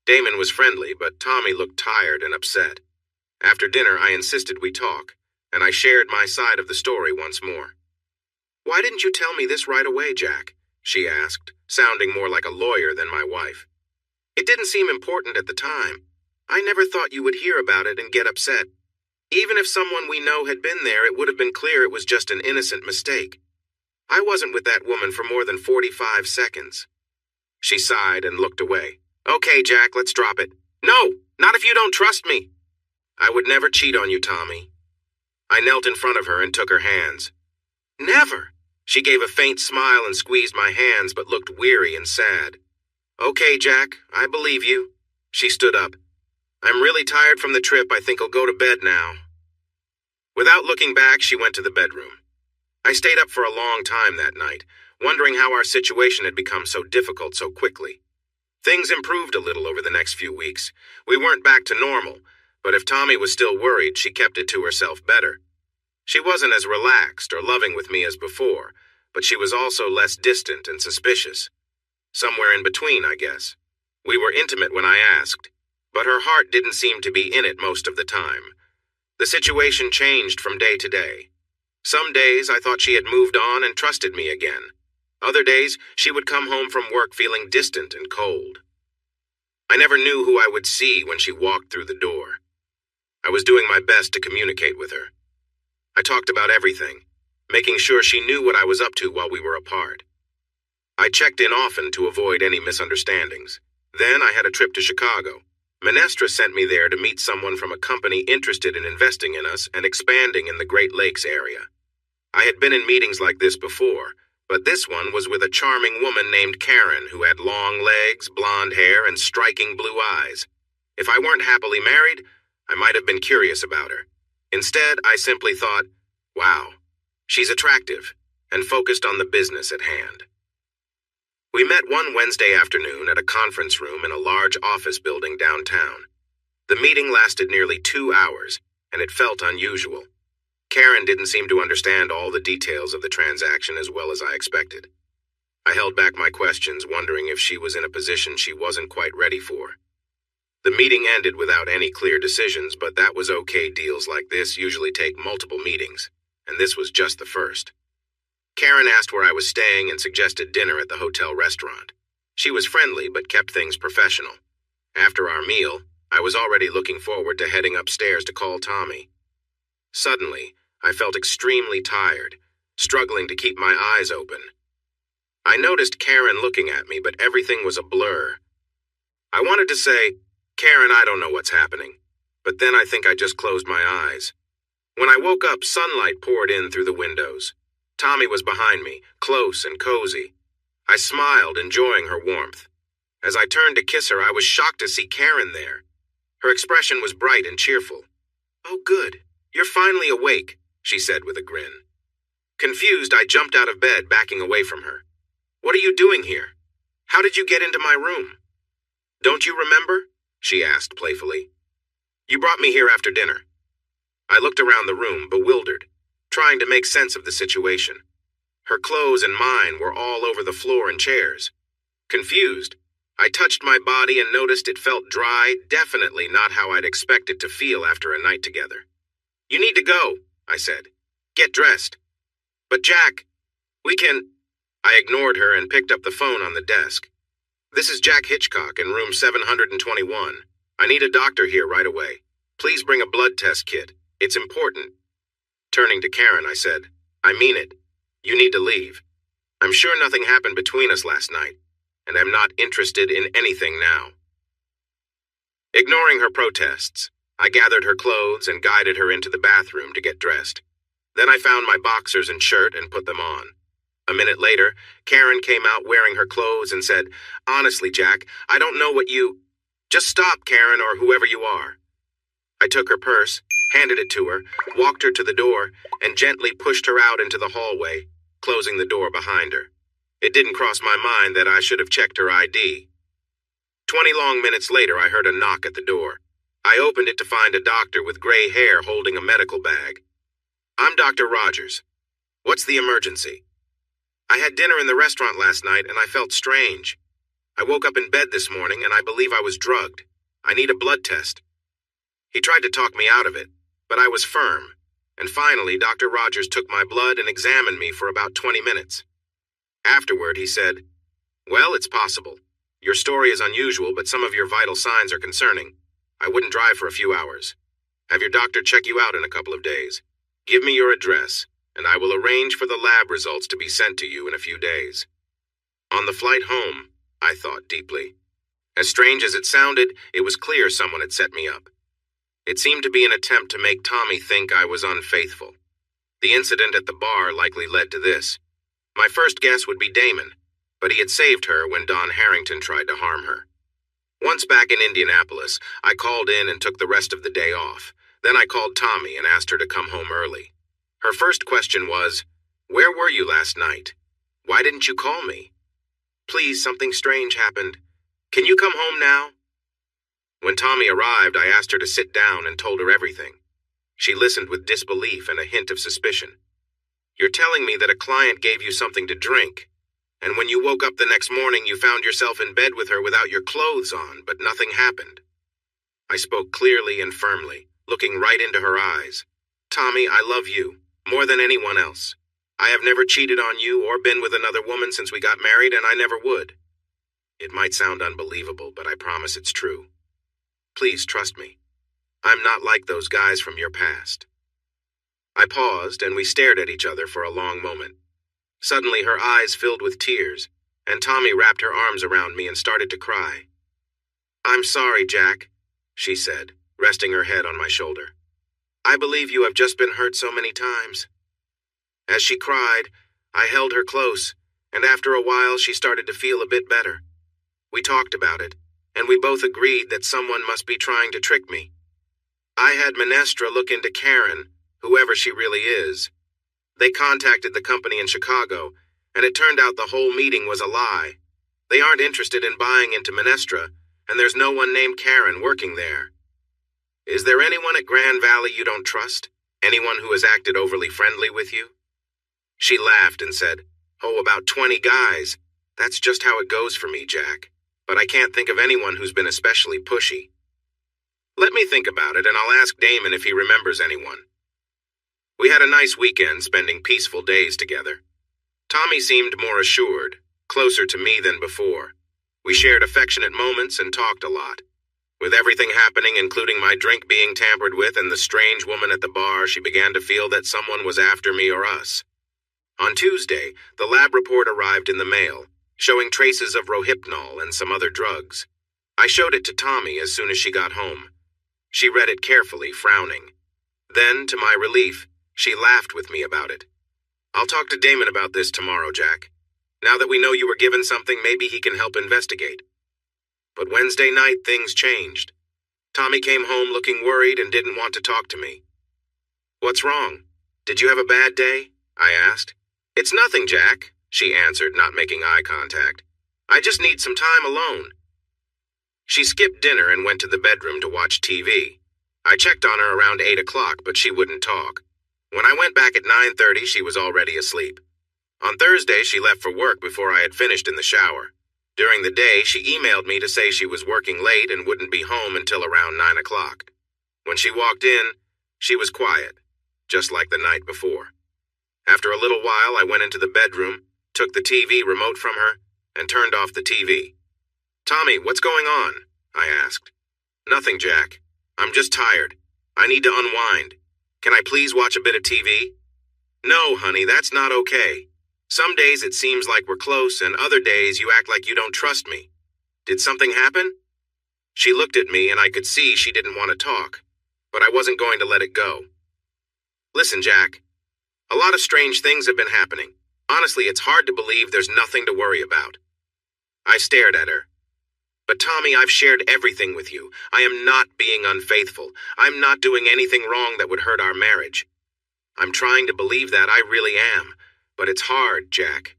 Damon was friendly, but Tommy looked tired and upset. After dinner, I insisted we talk, and I shared my side of the story once more. "Why didn't you tell me this right away, Jack?" she asked, sounding more like a lawyer than my wife. "It didn't seem important at the time. I never thought you would hear about it and get upset. Even if someone we know had been there, it would have been clear it was just an innocent mistake. I wasn't with that woman for more than 45 seconds. She sighed and looked away. "Okay, Jack, let's drop it." "No, not if you don't trust me." "I would never cheat on you, Tommy." I knelt in front of her and took her hands. "Never." She gave a faint smile and squeezed my hands but looked weary and sad. "Okay, Jack, I believe you." She stood up. "I'm really tired from the trip. I think I'll go to bed now." Without looking back, she went to the bedroom. I stayed up for a long time that night, wondering how our situation had become so difficult so quickly. Things improved a little over the next few weeks. We weren't back to normal, but if Tommy was still worried, she kept it to herself better. She wasn't as relaxed or loving with me as before, but she was also less distant and suspicious. Somewhere in between, I guess. We were intimate when I asked, but her heart didn't seem to be in it most of the time. The situation changed from day to day. Some days I thought she had moved on and trusted me again. Other days she would come home from work feeling distant and cold. I never knew who I would see when she walked through the door. I was doing my best to communicate with her. I talked about everything, making sure she knew what I was up to while we were apart. I checked in often to avoid any misunderstandings. Then I had a trip to Chicago. Menestra sent me there to meet someone from a company interested in investing in us and expanding in the Great Lakes area. I had been in meetings like this before, but this one was with a charming woman named Karen who had long legs, blonde hair, and striking blue eyes. If I weren't happily married, I might have been curious about her. Instead, I simply thought, wow, she's attractive, and focused on the business at hand. We met one Wednesday afternoon at a conference room in a large office building downtown. The meeting lasted nearly 2 hours, and it felt unusual. Karen didn't seem to understand all the details of the transaction as well as I expected. I held back my questions, wondering if she was in a position she wasn't quite ready for. The meeting ended without any clear decisions, but that was okay. Deals like this usually take multiple meetings, and this was just the first. Karen asked where I was staying and suggested dinner at the hotel restaurant. She was friendly but kept things professional. After our meal, I was already looking forward to heading upstairs to call Tommy. Suddenly, I felt extremely tired, struggling to keep my eyes open. I noticed Karen looking at me, but everything was a blur. I wanted to say, "Karen, I don't know what's happening," but then I think I just closed my eyes. When I woke up, sunlight poured in through the windows. Tommy was behind me, close and cozy. I smiled, enjoying her warmth. As I turned to kiss her, I was shocked to see Karen there. Her expression was bright and cheerful. "Oh, good. You're finally awake," she said with a grin. Confused, I jumped out of bed, backing away from her. "What are you doing here? How did you get into my room?" "Don't you remember?" she asked playfully. "You brought me here after dinner." I looked around the room, bewildered, trying to make sense of the situation. Her clothes and mine were all over the floor and chairs. Confused, I touched my body and noticed it felt dry, definitely not how I'd expect it to feel after a night together. "You need to go," I said. "Get dressed." "But Jack, we can—" I ignored her and picked up the phone on the desk. "This is Jack Hitchcock in room 721. I need a doctor here right away. Please bring a blood test kit. It's important." Turning to Karen, I said, "I mean it. You need to leave. I'm sure nothing happened between us last night, and I'm not interested in anything now." Ignoring her protests, I gathered her clothes and guided her into the bathroom to get dressed. Then I found my boxers and shirt and put them on. A minute later, Karen came out wearing her clothes and said, "Honestly, Jack, I don't know what you—" "Just stop, Karen, or whoever you are." I took her purse, handed it to her, walked her to the door, and gently pushed her out into the hallway, closing the door behind her. It didn't cross my mind that I should have checked her ID. 20 long minutes later, I heard a knock at the door. I opened it to find a doctor with gray hair holding a medical bag. "I'm Dr. Rogers. What's the emergency?" "I had dinner in the restaurant last night and I felt strange. I woke up in bed this morning and I believe I was drugged. I need a blood test." He tried to talk me out of it, but I was firm. And finally, Dr. Rogers took my blood and examined me for about 20 minutes. Afterward, he said, "Well, it's possible. Your story is unusual, but some of your vital signs are concerning. I wouldn't drive for a few hours. Have your doctor check you out in a couple of days. Give me your address, and I will arrange for the lab results to be sent to you in a few days." On the flight home, I thought deeply. As strange as it sounded, it was clear someone had set me up. It seemed to be an attempt to make Tommy think I was unfaithful. The incident at the bar likely led to this. My first guess would be Damon, but he had saved her when Don Harrington tried to harm her. Once back in Indianapolis, I called in and took the rest of the day off. Then I called Tommy and asked her to come home early. Her first question was, "Where were you last night? Why didn't you call me? Please, something strange happened. Can you come home now?" When Tommy arrived, I asked her to sit down and told her everything. She listened with disbelief and a hint of suspicion. "You're telling me that a client gave you something to drink, and when you woke up the next morning you found yourself in bed with her without your clothes on, but nothing happened." I spoke clearly and firmly, looking right into her eyes. "Tommy, I love you, more than anyone else. I have never cheated on you or been with another woman since we got married, and I never would. It might sound unbelievable, but I promise it's true. Please trust me. I'm not like those guys from your past." I paused, and we stared at each other for a long moment. Suddenly, her eyes filled with tears, and Tommy wrapped her arms around me and started to cry. "I'm sorry, Jack," she said, resting her head on my shoulder. "I believe you have just been hurt so many times." As she cried, I held her close, and after a while she started to feel a bit better. We talked about it, and we both agreed that someone must be trying to trick me. I had Menestra look into Karen, whoever she really is. They contacted the company in Chicago, and it turned out the whole meeting was a lie. They aren't interested in buying into Menestra, and there's no one named Karen working there. Is there anyone at Grand Valley you don't trust? Anyone who has acted overly friendly with you? She laughed and said, "Oh, about 20 guys. That's just how it goes for me, Jack. But I can't think of anyone who's been especially pushy. Let me think about it, and I'll ask Damon if he remembers anyone." We had a nice weekend, spending peaceful days together. Tommy seemed more assured, closer to me than before. We shared affectionate moments and talked a lot. With everything happening, including my drink being tampered with and the strange woman at the bar, she began to feel that someone was after me or us. On Tuesday, the lab report arrived in the mail, showing traces of Rohypnol and some other drugs. I showed it to Tommy as soon as she got home. She read it carefully, frowning. Then, to my relief, she laughed with me about it. "I'll talk to Damon about this tomorrow, Jack. Now that we know you were given something, maybe he can help investigate." But Wednesday night, things changed. Tommy came home looking worried and didn't want to talk to me. "What's wrong? Did you have a bad day?" I asked. "It's nothing, Jack," she answered, not making eye contact. "I just need some time alone." She skipped dinner and went to the bedroom to watch TV. I checked on her around 8 o'clock, but she wouldn't talk. When I went back at 9:30, she was already asleep. On Thursday, she left for work before I had finished in the shower. During the day, she emailed me to say she was working late and wouldn't be home until around 9 o'clock. When she walked in, she was quiet, just like the night before. After a little while, I went into the bedroom, took the TV remote from her, and turned off the TV. "Tommy, what's going on?" I asked. "Nothing, Jack. I'm just tired. I need to unwind. Can I please watch a bit of TV?" "No, honey, that's not okay. Some days it seems like we're close, and other days you act like you don't trust me. Did something happen?" She looked at me, and I could see she didn't want to talk. but I wasn't going to let it go. Listen, Jack, a lot of strange things have been happening. Honestly, it's hard to believe there's nothing to worry about. I stared at her. But Tommy, I've shared everything with you. I am not being unfaithful. I'm not doing anything wrong that would hurt our marriage. I'm trying to believe that, I really am. But it's hard, Jack.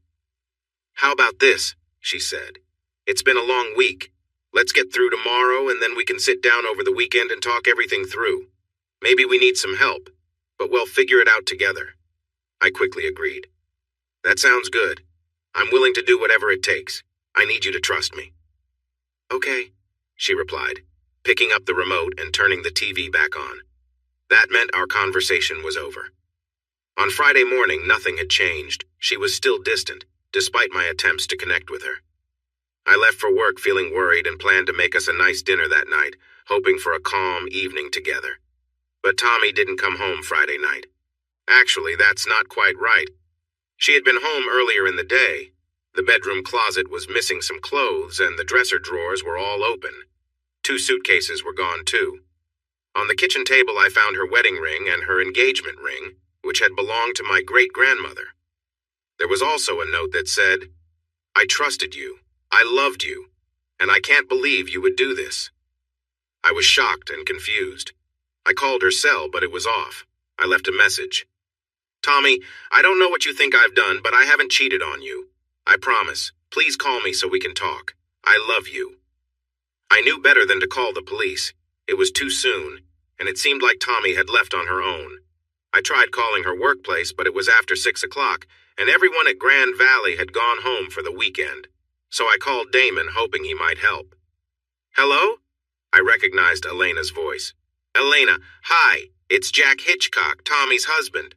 How about this? She said. It's been a long week. Let's get through tomorrow and then we can sit down over the weekend and talk everything through. Maybe we need some help, but we'll figure it out together. I quickly agreed. That sounds good. I'm willing to do whatever it takes. I need you to trust me. Okay, she replied, picking up the remote and turning the TV back on. That meant our conversation was over. On Friday morning, nothing had changed. She was still distant, despite my attempts to connect with her. I left for work feeling worried and planned to make us a nice dinner that night, hoping for a calm evening together. But Tommy didn't come home Friday night. Actually, that's not quite right. She had been home earlier in the day. The bedroom closet was missing some clothes and the dresser drawers were all open. 2 suitcases were gone too. On the kitchen table I found her wedding ring and her engagement ring, which had belonged to my great-grandmother. There was also a note that said, I trusted you, I loved you, and I can't believe you would do this. I was shocked and confused. I called her cell, but it was off. I left a message. Tommy, I don't know what you think I've done, but I haven't cheated on you. I promise. Please call me so we can talk. I love you. I knew better than to call the police. It was too soon, and it seemed like Tommy had left on her own. I tried calling her workplace, but it was after 6 o'clock, and everyone at Grand Valley had gone home for the weekend. So I called Damon, hoping he might help. Hello? I recognized Elena's voice. Elena, hi, it's Jack Hitchcock, Tommy's husband.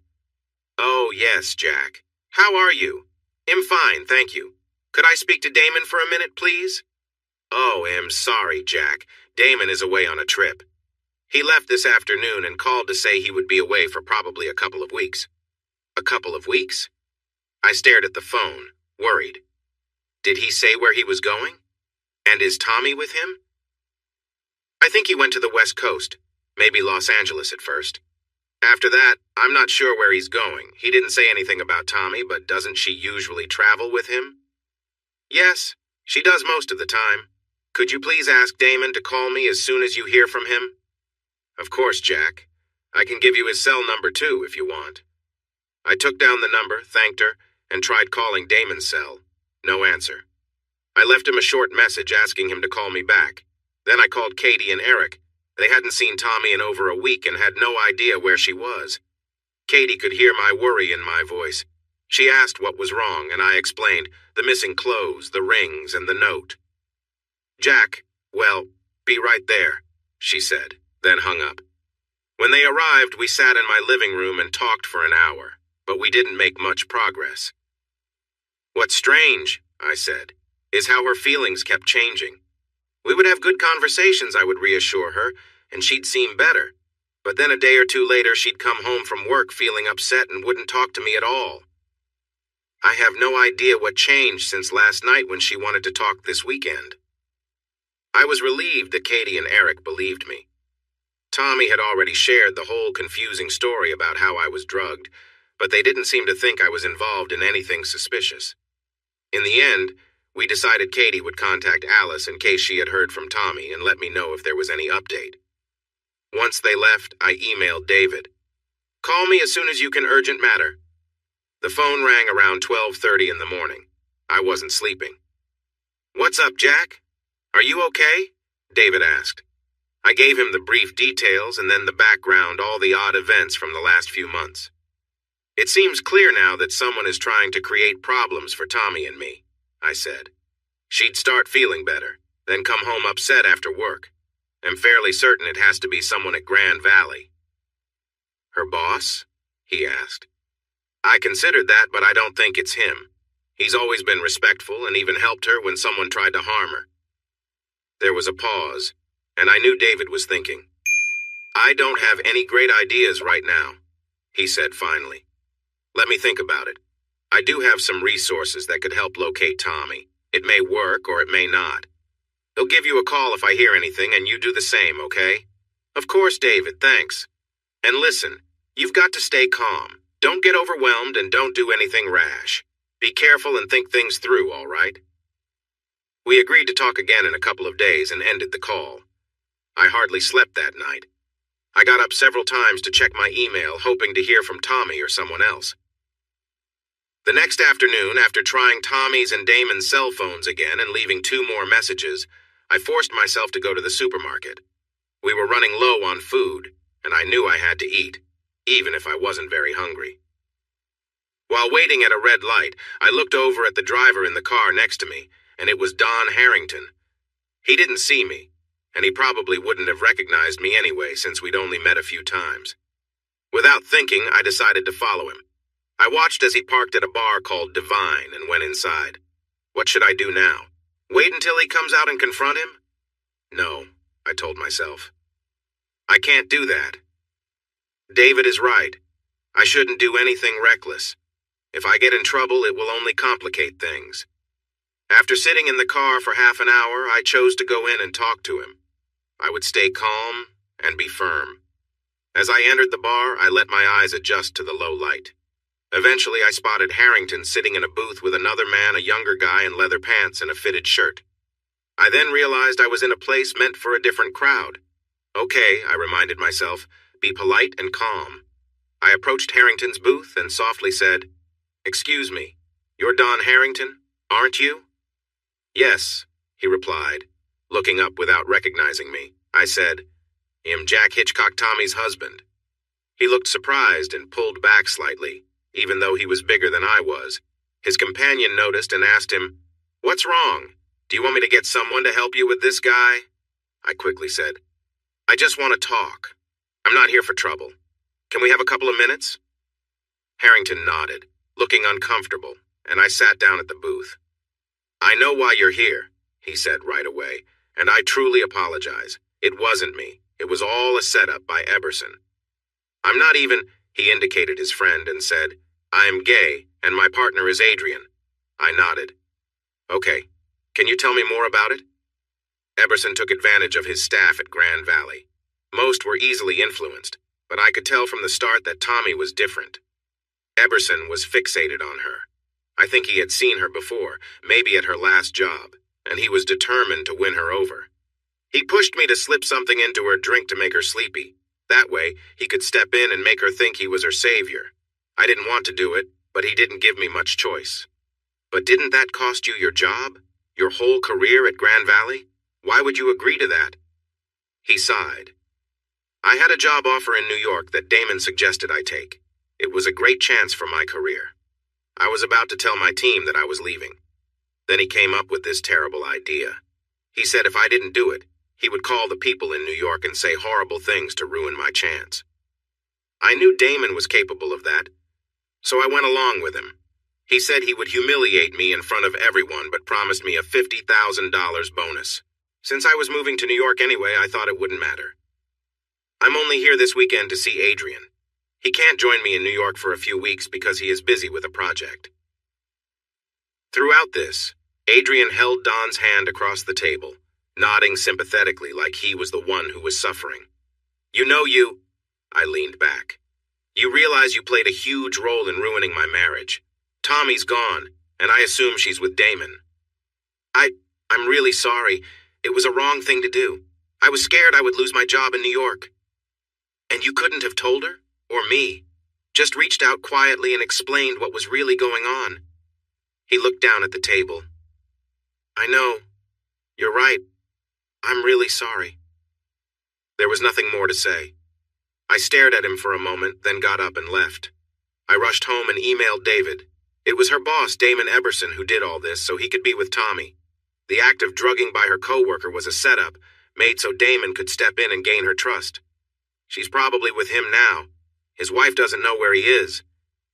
Oh, yes, Jack. How are you? I'm fine, thank you. Could I speak to Damon for a minute, please? Oh, I'm sorry, Jack. Damon is away on a trip. He left this afternoon and called to say he would be away for probably a couple of weeks. A couple of weeks? I stared at the phone, worried. Did he say where he was going? And is Tommy with him? I think he went to the West Coast, maybe Los Angeles at first. After that, I'm not sure where he's going. He didn't say anything about Tommy, but doesn't she usually travel with him? Yes, she does most of the time. Could you please ask Damon to call me as soon as you hear from him? Of course, Jack. I can give you his cell number too, if you want. I took down the number, thanked her, and tried calling Damon's cell. No answer. I left him a short message asking him to call me back. Then I called Katie and Eric. They hadn't seen Tommy in over a week and had no idea where she was. Katie could hear my worry in my voice. She asked what was wrong, and I explained the missing clothes, the rings, and the note. Jack, well, be right there, she said, then hung up. When they arrived, we sat in my living room and talked for an hour, but we didn't make much progress. What's strange, I said, is how her feelings kept changing. We would have good conversations, I would reassure her, and she'd seem better. But then a day or two later, she'd come home from work feeling upset and wouldn't talk to me at all. I have no idea what changed since last night when she wanted to talk this weekend. I was relieved that Katie and Eric believed me. Tommy had already shared the whole confusing story about how I was drugged, but they didn't seem to think I was involved in anything suspicious. In the end, we decided Katie would contact Alice in case she had heard from Tommy and let me know if there was any update. Once they left, I emailed David. Call me as soon as you can, urgent matter. The phone rang around 12:30 in the morning. I wasn't sleeping. What's up, Jack? Are you okay? David asked. I gave him the brief details and then the background, all the odd events from the last few months. It seems clear now that someone is trying to create problems for Tommy and me, I said. She'd start feeling better, then come home upset after work. I'm fairly certain it has to be someone at Grand Valley. Her boss? He asked. I considered that, but I don't think it's him. He's always been respectful and even helped her when someone tried to harm her. There was a pause, and I knew David was thinking. I don't have any great ideas right now, he said finally. Let me think about it. I do have some resources that could help locate Tommy. It may work or it may not. He'll give you a call if I hear anything, and you do the same, okay? Of course, David, thanks. And listen, you've got to stay calm. Don't get overwhelmed and don't do anything rash. Be careful and think things through, all right? We agreed to talk again in a couple of days and ended the call. I hardly slept that night. I got up several times to check my email, hoping to hear from Tommy or someone else. The next afternoon, after trying Tommy's and Damon's cell phones again and leaving 2 more messages, I forced myself to go to the supermarket. We were running low on food, and I knew I had to eat, even if I wasn't very hungry. While waiting at a red light, I looked over at the driver in the car next to me, and it was Don Harrington. He didn't see me, and he probably wouldn't have recognized me anyway since we'd only met a few times. Without thinking, I decided to follow him. I watched as he parked at a bar called Divine and went inside. What should I do now? Wait until he comes out and confront him? No, I told myself. I can't do that. David is right. I shouldn't do anything reckless. If I get in trouble, it will only complicate things. After sitting in the car for half an hour, I chose to go in and talk to him. I would stay calm and be firm. As I entered the bar, I let my eyes adjust to the low light. Eventually, I spotted Harrington sitting in a booth with another man, a younger guy in leather pants and a fitted shirt. I then realized I was in a place meant for a different crowd. Okay, I reminded myself, be polite and calm. I approached Harrington's booth and softly said, "Excuse me, you're Don Harrington, aren't you?" "Yes," he replied, looking up without recognizing me. I said, "I'm Jack Hitchcock Tommy's husband." He looked surprised and pulled back slightly, even though he was bigger than I was. His companion noticed and asked him, "What's wrong? Do you want me to get someone to help you with this guy?" I quickly said, "I just want to talk. I'm not here for trouble. Can we have a couple of minutes?" Harrington nodded, looking uncomfortable, and I sat down at the booth. "I know why you're here," he said right away, "and I truly apologize. It wasn't me. It was all a setup by Eberson. I'm not even," he indicated his friend and said, "I'm gay, and my partner is Adrian." I nodded. "Okay, can you tell me more about it?" Eberson took advantage of his staff at Grand Valley. Most were easily influenced, but I could tell from the start that Tommy was different. Eberson was fixated on her. I think he had seen her before, maybe at her last job, and he was determined to win her over. He pushed me to slip something into her drink to make her sleepy. That way, he could step in and make her think he was her savior. I didn't want to do it, but he didn't give me much choice. "But didn't that cost you your job? Your whole career at Grand Valley? Why would you agree to that?" He sighed. "I had a job offer in New York that Damon suggested I take. It was a great chance for my career. I was about to tell my team that I was leaving. Then he came up with this terrible idea. He said if I didn't do it, he would call the people in New York and say horrible things to ruin my chance. I knew Damon was capable of that, so I went along with him. He said he would humiliate me in front of everyone but promised me a $50,000 bonus. Since I was moving to New York anyway, I thought it wouldn't matter. I'm only here this weekend to see Adrian. He can't join me in New York for a few weeks because he is busy with a project." Throughout this, Adrian held Don's hand across the table, nodding sympathetically like he was the one who was suffering. You, I leaned back. "You realize you played a huge role in ruining my marriage. Tommy's gone, and I assume she's with Damon." I'm really sorry. It was a wrong thing to do. I was scared I would lose my job in New York." "And you couldn't have told her? Or me? Just reached out quietly and explained what was really going on?" He looked down at the table. "I know. You're right. I'm really sorry." There was nothing more to say. I stared at him for a moment, then got up and left. I rushed home and emailed David. It was her boss, Damon Eberson, who did all this so he could be with Tommy. The act of drugging by her coworker was a setup, made so Damon could step in and gain her trust. She's probably with him now. His wife doesn't know where he is.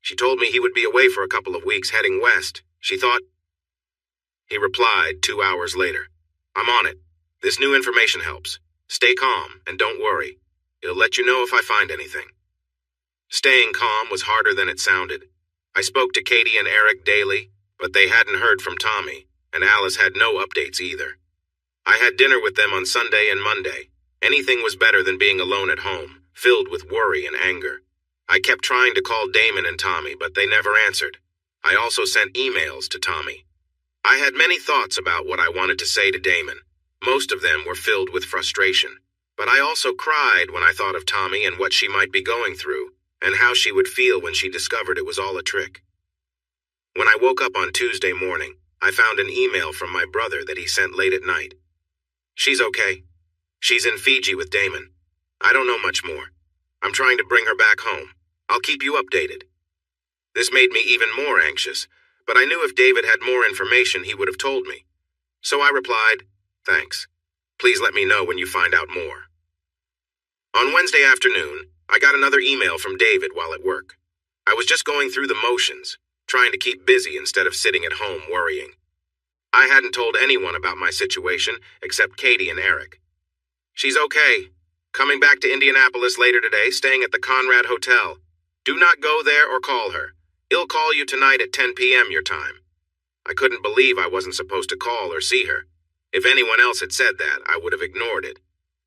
She told me he would be away for a couple of weeks heading west. She thought... He replied 2 hours later. "I'm on it. This new information helps. Stay calm and don't worry. I'll let you know if I find anything." Staying calm was harder than it sounded. I spoke to Katie and Eric daily, but they hadn't heard from Tommy, and Alice had no updates either. I had dinner with them on Sunday and Monday. Anything was better than being alone at home, filled with worry and anger. I kept trying to call Damon and Tommy, but they never answered. I also sent emails to Tommy. I had many thoughts about what I wanted to say to Damon. Most of them were filled with frustration. But I also cried when I thought of Tommy and what she might be going through, and how she would feel when she discovered it was all a trick. When I woke up on Tuesday morning, I found an email from my brother that he sent late at night. She's okay. She's in Fiji with Damon. I don't know much more. I'm trying to bring her back home. I'll keep you updated. This made me even more anxious, but I knew if David had more information, he would have told me. So I replied, "Thanks. Please let me know when you find out more." On Wednesday afternoon, I got another email from David while at work. I was just going through the motions, trying to keep busy instead of sitting at home worrying. I hadn't told anyone about my situation except Katie and Eric. She's okay. Coming back to Indianapolis later today, staying at the Conrad Hotel. Do not go there or call her. He'll call you tonight at 10 p.m. your time. I couldn't believe I wasn't supposed to call or see her. If anyone else had said that, I would have ignored it.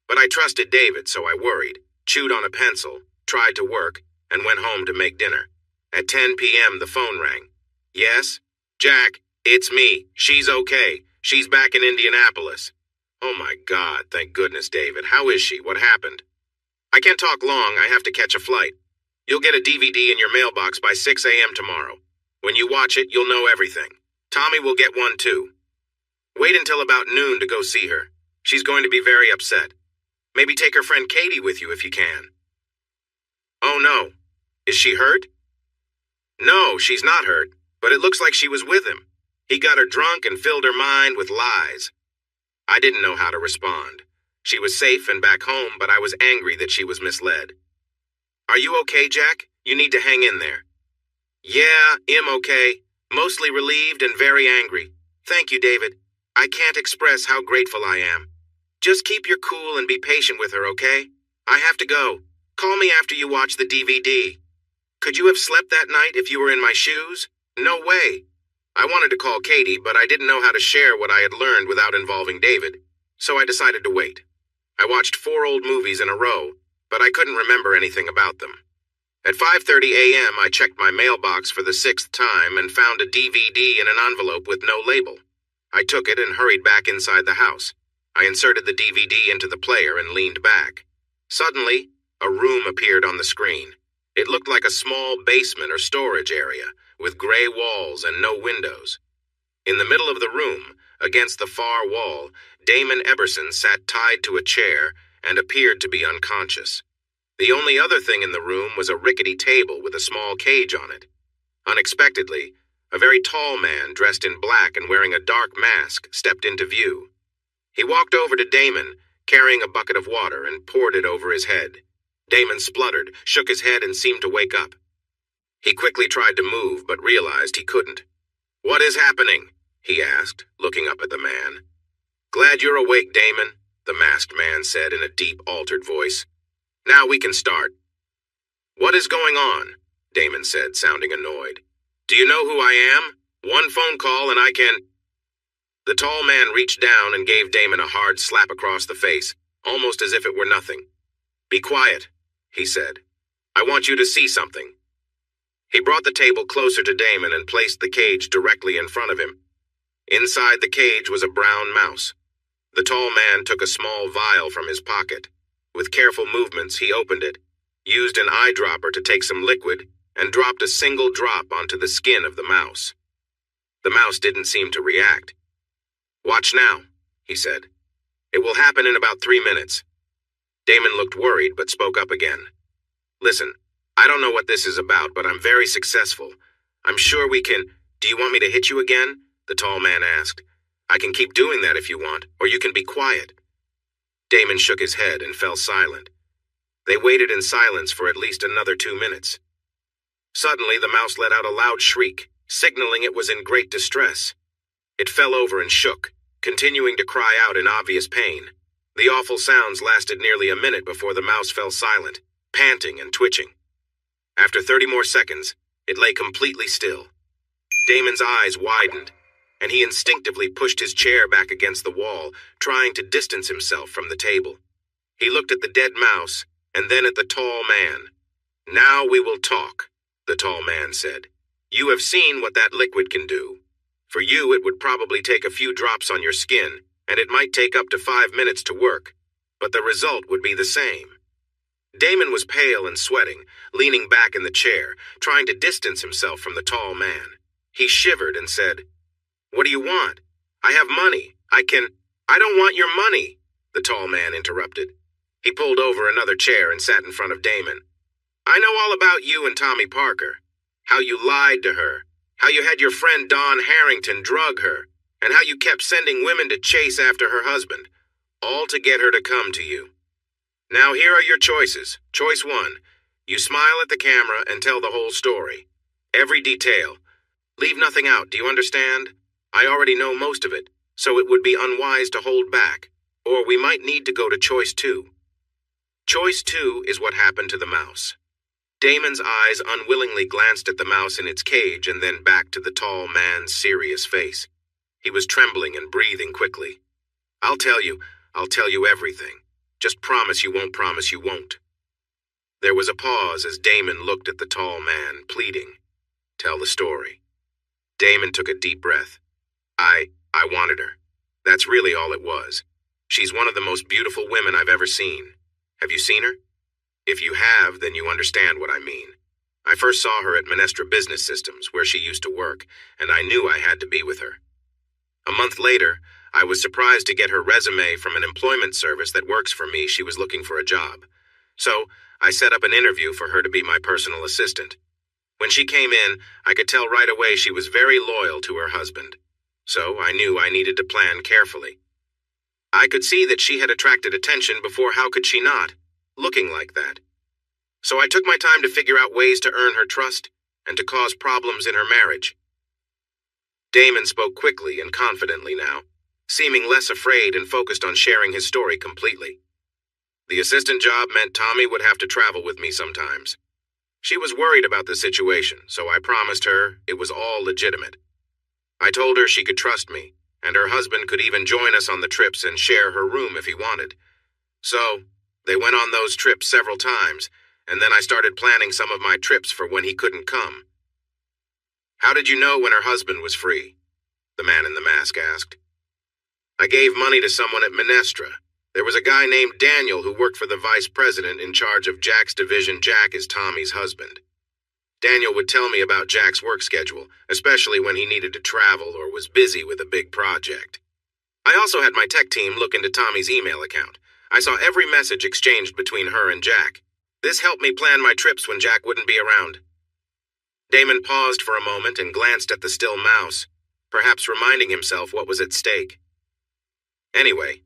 But I trusted David, so I worried, chewed on a pencil, tried to work, and went home to make dinner. At 10 p.m. the phone rang. "Yes? Jack, it's me. She's okay. She's back in Indianapolis." Oh my God, thank goodness, David. How is she? What happened? "I can't talk long. I have to catch a flight. You'll get a DVD in your mailbox by 6 a.m. tomorrow. When you watch it, you'll know everything. Tommy will get one too. Wait until about noon to go see her. She's going to be very upset. Maybe take her friend Katie with you if you can." "Oh no. Is she hurt?" "No, she's not hurt, but it looks like she was with him. He got her drunk and filled her mind with lies." I didn't know how to respond. She was safe and back home, but I was angry that she was misled. "Are you okay, Jack? You need to hang in there." "Yeah, I'm okay. Mostly relieved and very angry. Thank you, David. I can't express how grateful I am. Just keep your cool and be patient with her, okay? I have to go. Call me after you watch the DVD. Could you have slept that night if you were in my shoes? No way." I wanted to call Katie, but I didn't know how to share what I had learned without involving David, so I decided to wait. I watched 4 old movies in a row, but I couldn't remember anything about them. At 5:30 a.m., I checked my mailbox for the 6th time and found a DVD in an envelope with no label. I took it and hurried back inside the house. I inserted the DVD into the player and leaned back. Suddenly, a room appeared on the screen. It looked like a small basement or storage area, with gray walls and no windows. In the middle of the room, against the far wall, Damon Eberson sat tied to a chair and appeared to be unconscious. The only other thing in the room was a rickety table with a small cage on it. Unexpectedly, a very tall man dressed in black and wearing a dark mask stepped into view. He walked over to Damon, carrying a bucket of water, and poured it over his head. Damon spluttered, shook his head, and seemed to wake up. He quickly tried to move, but realized he couldn't. "What is happening?" he asked, looking up at the man. "Glad you're awake, Damon," the masked man said in a deep, altered voice. "Now we can start." "What is going on?" Damon said, sounding annoyed. "Do you know who I am? One phone call and I can—" The tall man reached down and gave Damon a hard slap across the face, almost as if it were nothing. "Be quiet," he said. "I want you to see something." He brought the table closer to Damon and placed the cage directly in front of him. Inside the cage was a brown mouse. The tall man took a small vial from his pocket. With careful movements, he opened it, used an eyedropper to take some liquid, and dropped a single drop onto the skin of the mouse. The mouse didn't seem to react. "Watch now," he said. "It will happen in about 3 minutes." Damon looked worried but spoke up again. "Listen, I don't know what this is about, but I'm very successful. I'm sure we can—" "Do you want me to hit you again?" the tall man asked. "I can keep doing that if you want, or you can be quiet." Damon shook his head and fell silent. They waited in silence for at least another 2 minutes. Suddenly, the mouse let out a loud shriek, signaling it was in great distress. It fell over and shook, continuing to cry out in obvious pain. The awful sounds lasted nearly a minute before the mouse fell silent, panting and twitching. After 30 more seconds, it lay completely still. Damon's eyes widened, and he instinctively pushed his chair back against the wall, trying to distance himself from the table. He looked at the dead mouse, and then at the tall man. "Now we will talk," the tall man said. "You have seen what that liquid can do. For you, it would probably take a few drops on your skin, and it might take up to 5 minutes to work, but the result would be the same." Damon was pale and sweating, leaning back in the chair, trying to distance himself from the tall man. He shivered and said, "What do you want? I have money. I don't want your money," the tall man interrupted. He pulled over another chair and sat in front of Damon. "I know all about you and Tommy Parker. How you lied to her, how you had your friend Don Harrington drug her, and how you kept sending women to chase after her husband, all to get her to come to you. Now here are your choices. Choice 1. You smile at the camera and tell the whole story. Every detail. Leave nothing out, do you understand? I already know most of it, so it would be unwise to hold back, or we might need to go to choice 2. Choice 2 is what happened to the mouse. Damon's eyes unwillingly glanced at the mouse in its cage and then back to the tall man's serious face. He was trembling and breathing quickly. I'll tell you everything. Just promise you won't. There was a pause as Damon looked at the tall man, pleading. Tell the story. Damon took a deep breath. I wanted her. That's really all it was. She's one of the most beautiful women I've ever seen. Have you seen her? If you have, then you understand what I mean. I first saw her at Minestra Business Systems, where she used to work, and I knew I had to be with her. A month later, I was surprised to get her resume from an employment service that works for me. She was looking for a job. So, I set up an interview for her to be my personal assistant. When she came in, I could tell right away she was very loyal to her husband. So, I knew I needed to plan carefully. I could see that she had attracted attention before. How could she not, looking like that? So I took my time to figure out ways to earn her trust and to cause problems in her marriage. Damon spoke quickly and confidently now, seeming less afraid and focused on sharing his story completely. The assistant job meant Tommy would have to travel with me sometimes. She was worried about the situation, so I promised her it was all legitimate. I told her she could trust me, and her husband could even join us on the trips and share her room if he wanted. So, they went on those trips several times, and then I started planning some of my trips for when he couldn't come. How did you know when her husband was free? The man in the mask asked. I gave money to someone at Minestra. There was a guy named Daniel who worked for the vice president in charge of Jack's division. Jack is Tommy's husband. Daniel would tell me about Jack's work schedule, especially when he needed to travel or was busy with a big project. I also had my tech team look into Tommy's email account. I saw every message exchanged between her and Jack. This helped me plan my trips when Jack wouldn't be around. Damon paused for a moment and glanced at the still mouse, perhaps reminding himself what was at stake. Anyway,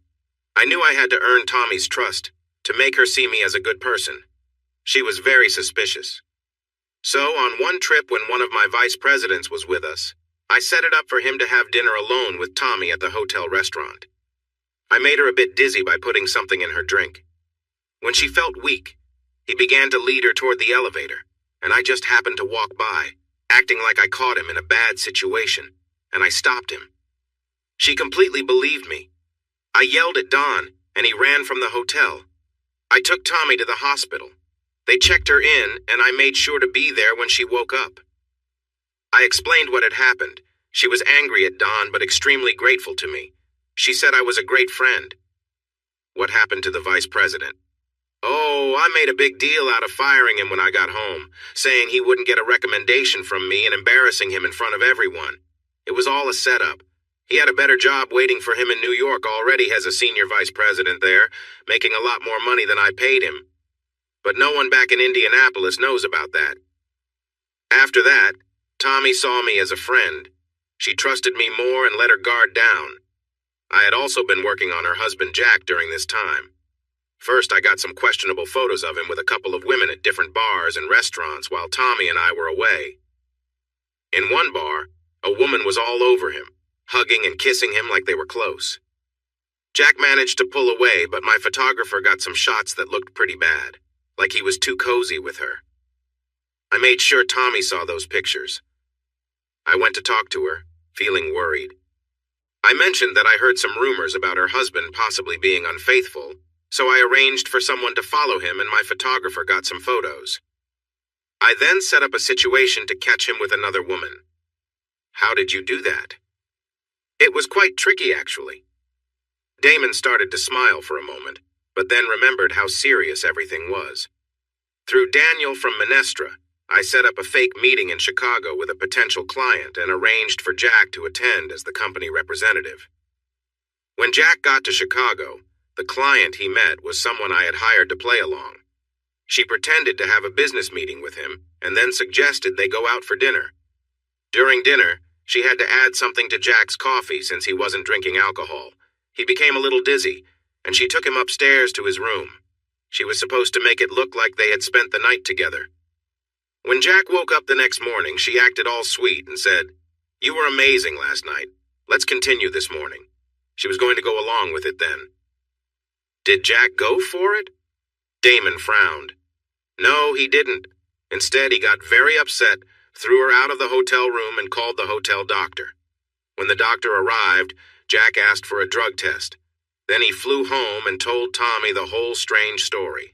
I knew I had to earn Tommy's trust, to make her see me as a good person. She was very suspicious. So, on one trip when one of my vice presidents was with us, I set it up for him to have dinner alone with Tommy at the hotel restaurant. I made her a bit dizzy by putting something in her drink. When she felt weak, he began to lead her toward the elevator, and I just happened to walk by, acting like I caught him in a bad situation, and I stopped him. She completely believed me. I yelled at Don, and he ran from the hotel. I took Tommy to the hospital. They checked her in, and I made sure to be there when she woke up. I explained what had happened. She was angry at Don, but extremely grateful to me. She said I was a great friend. What happened to the vice president? Oh, I made a big deal out of firing him when I got home, saying he wouldn't get a recommendation from me and embarrassing him in front of everyone. It was all a setup. He had a better job waiting for him in New York already as a senior vice president there, making a lot more money than I paid him. But no one back in Indianapolis knows about that. After that, Tommy saw me as a friend. She trusted me more and let her guard down. I had also been working on her husband Jack during this time. First, I got some questionable photos of him with a couple of women at different bars and restaurants while Tommy and I were away. In one bar, a woman was all over him, hugging and kissing him like they were close. Jack managed to pull away, but my photographer got some shots that looked pretty bad, like he was too cozy with her. I made sure Tommy saw those pictures. I went to talk to her, feeling worried. I mentioned that I heard some rumors about her husband possibly being unfaithful, so I arranged for someone to follow him and my photographer got some photos. I then set up a situation to catch him with another woman. How did you do that? It was quite tricky, actually. Damon started to smile for a moment, but then remembered how serious everything was. Through Daniel from Minestra, I set up a fake meeting in Chicago with a potential client and arranged for Jack to attend as the company representative. When Jack got to Chicago, the client he met was someone I had hired to play along. She pretended to have a business meeting with him and then suggested they go out for dinner. During dinner, she had to add something to Jack's coffee since he wasn't drinking alcohol. He became a little dizzy, and she took him upstairs to his room. She was supposed to make it look like they had spent the night together. When Jack woke up the next morning, she acted all sweet and said, "You were amazing last night. Let's continue this morning." She was going to go along with it then. Did Jack go for it? Damon frowned. No, he didn't. Instead, he got very upset, threw her out of the hotel room, and called the hotel doctor. When the doctor arrived, Jack asked for a drug test. Then he flew home and told Tommy the whole strange story.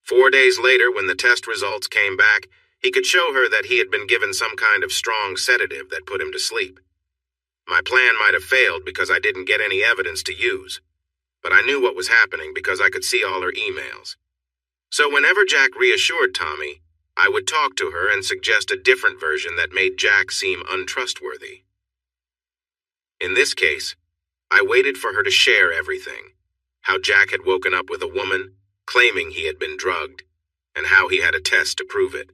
4 days later, when the test results came back, he could show her that he had been given some kind of strong sedative that put him to sleep. My plan might have failed because I didn't get any evidence to use, but I knew what was happening because I could see all her emails. So whenever Jack reassured Tommy, I would talk to her and suggest a different version that made Jack seem untrustworthy. In this case, I waited for her to share everything. How Jack had woken up with a woman, claiming he had been drugged, and how he had a test to prove it.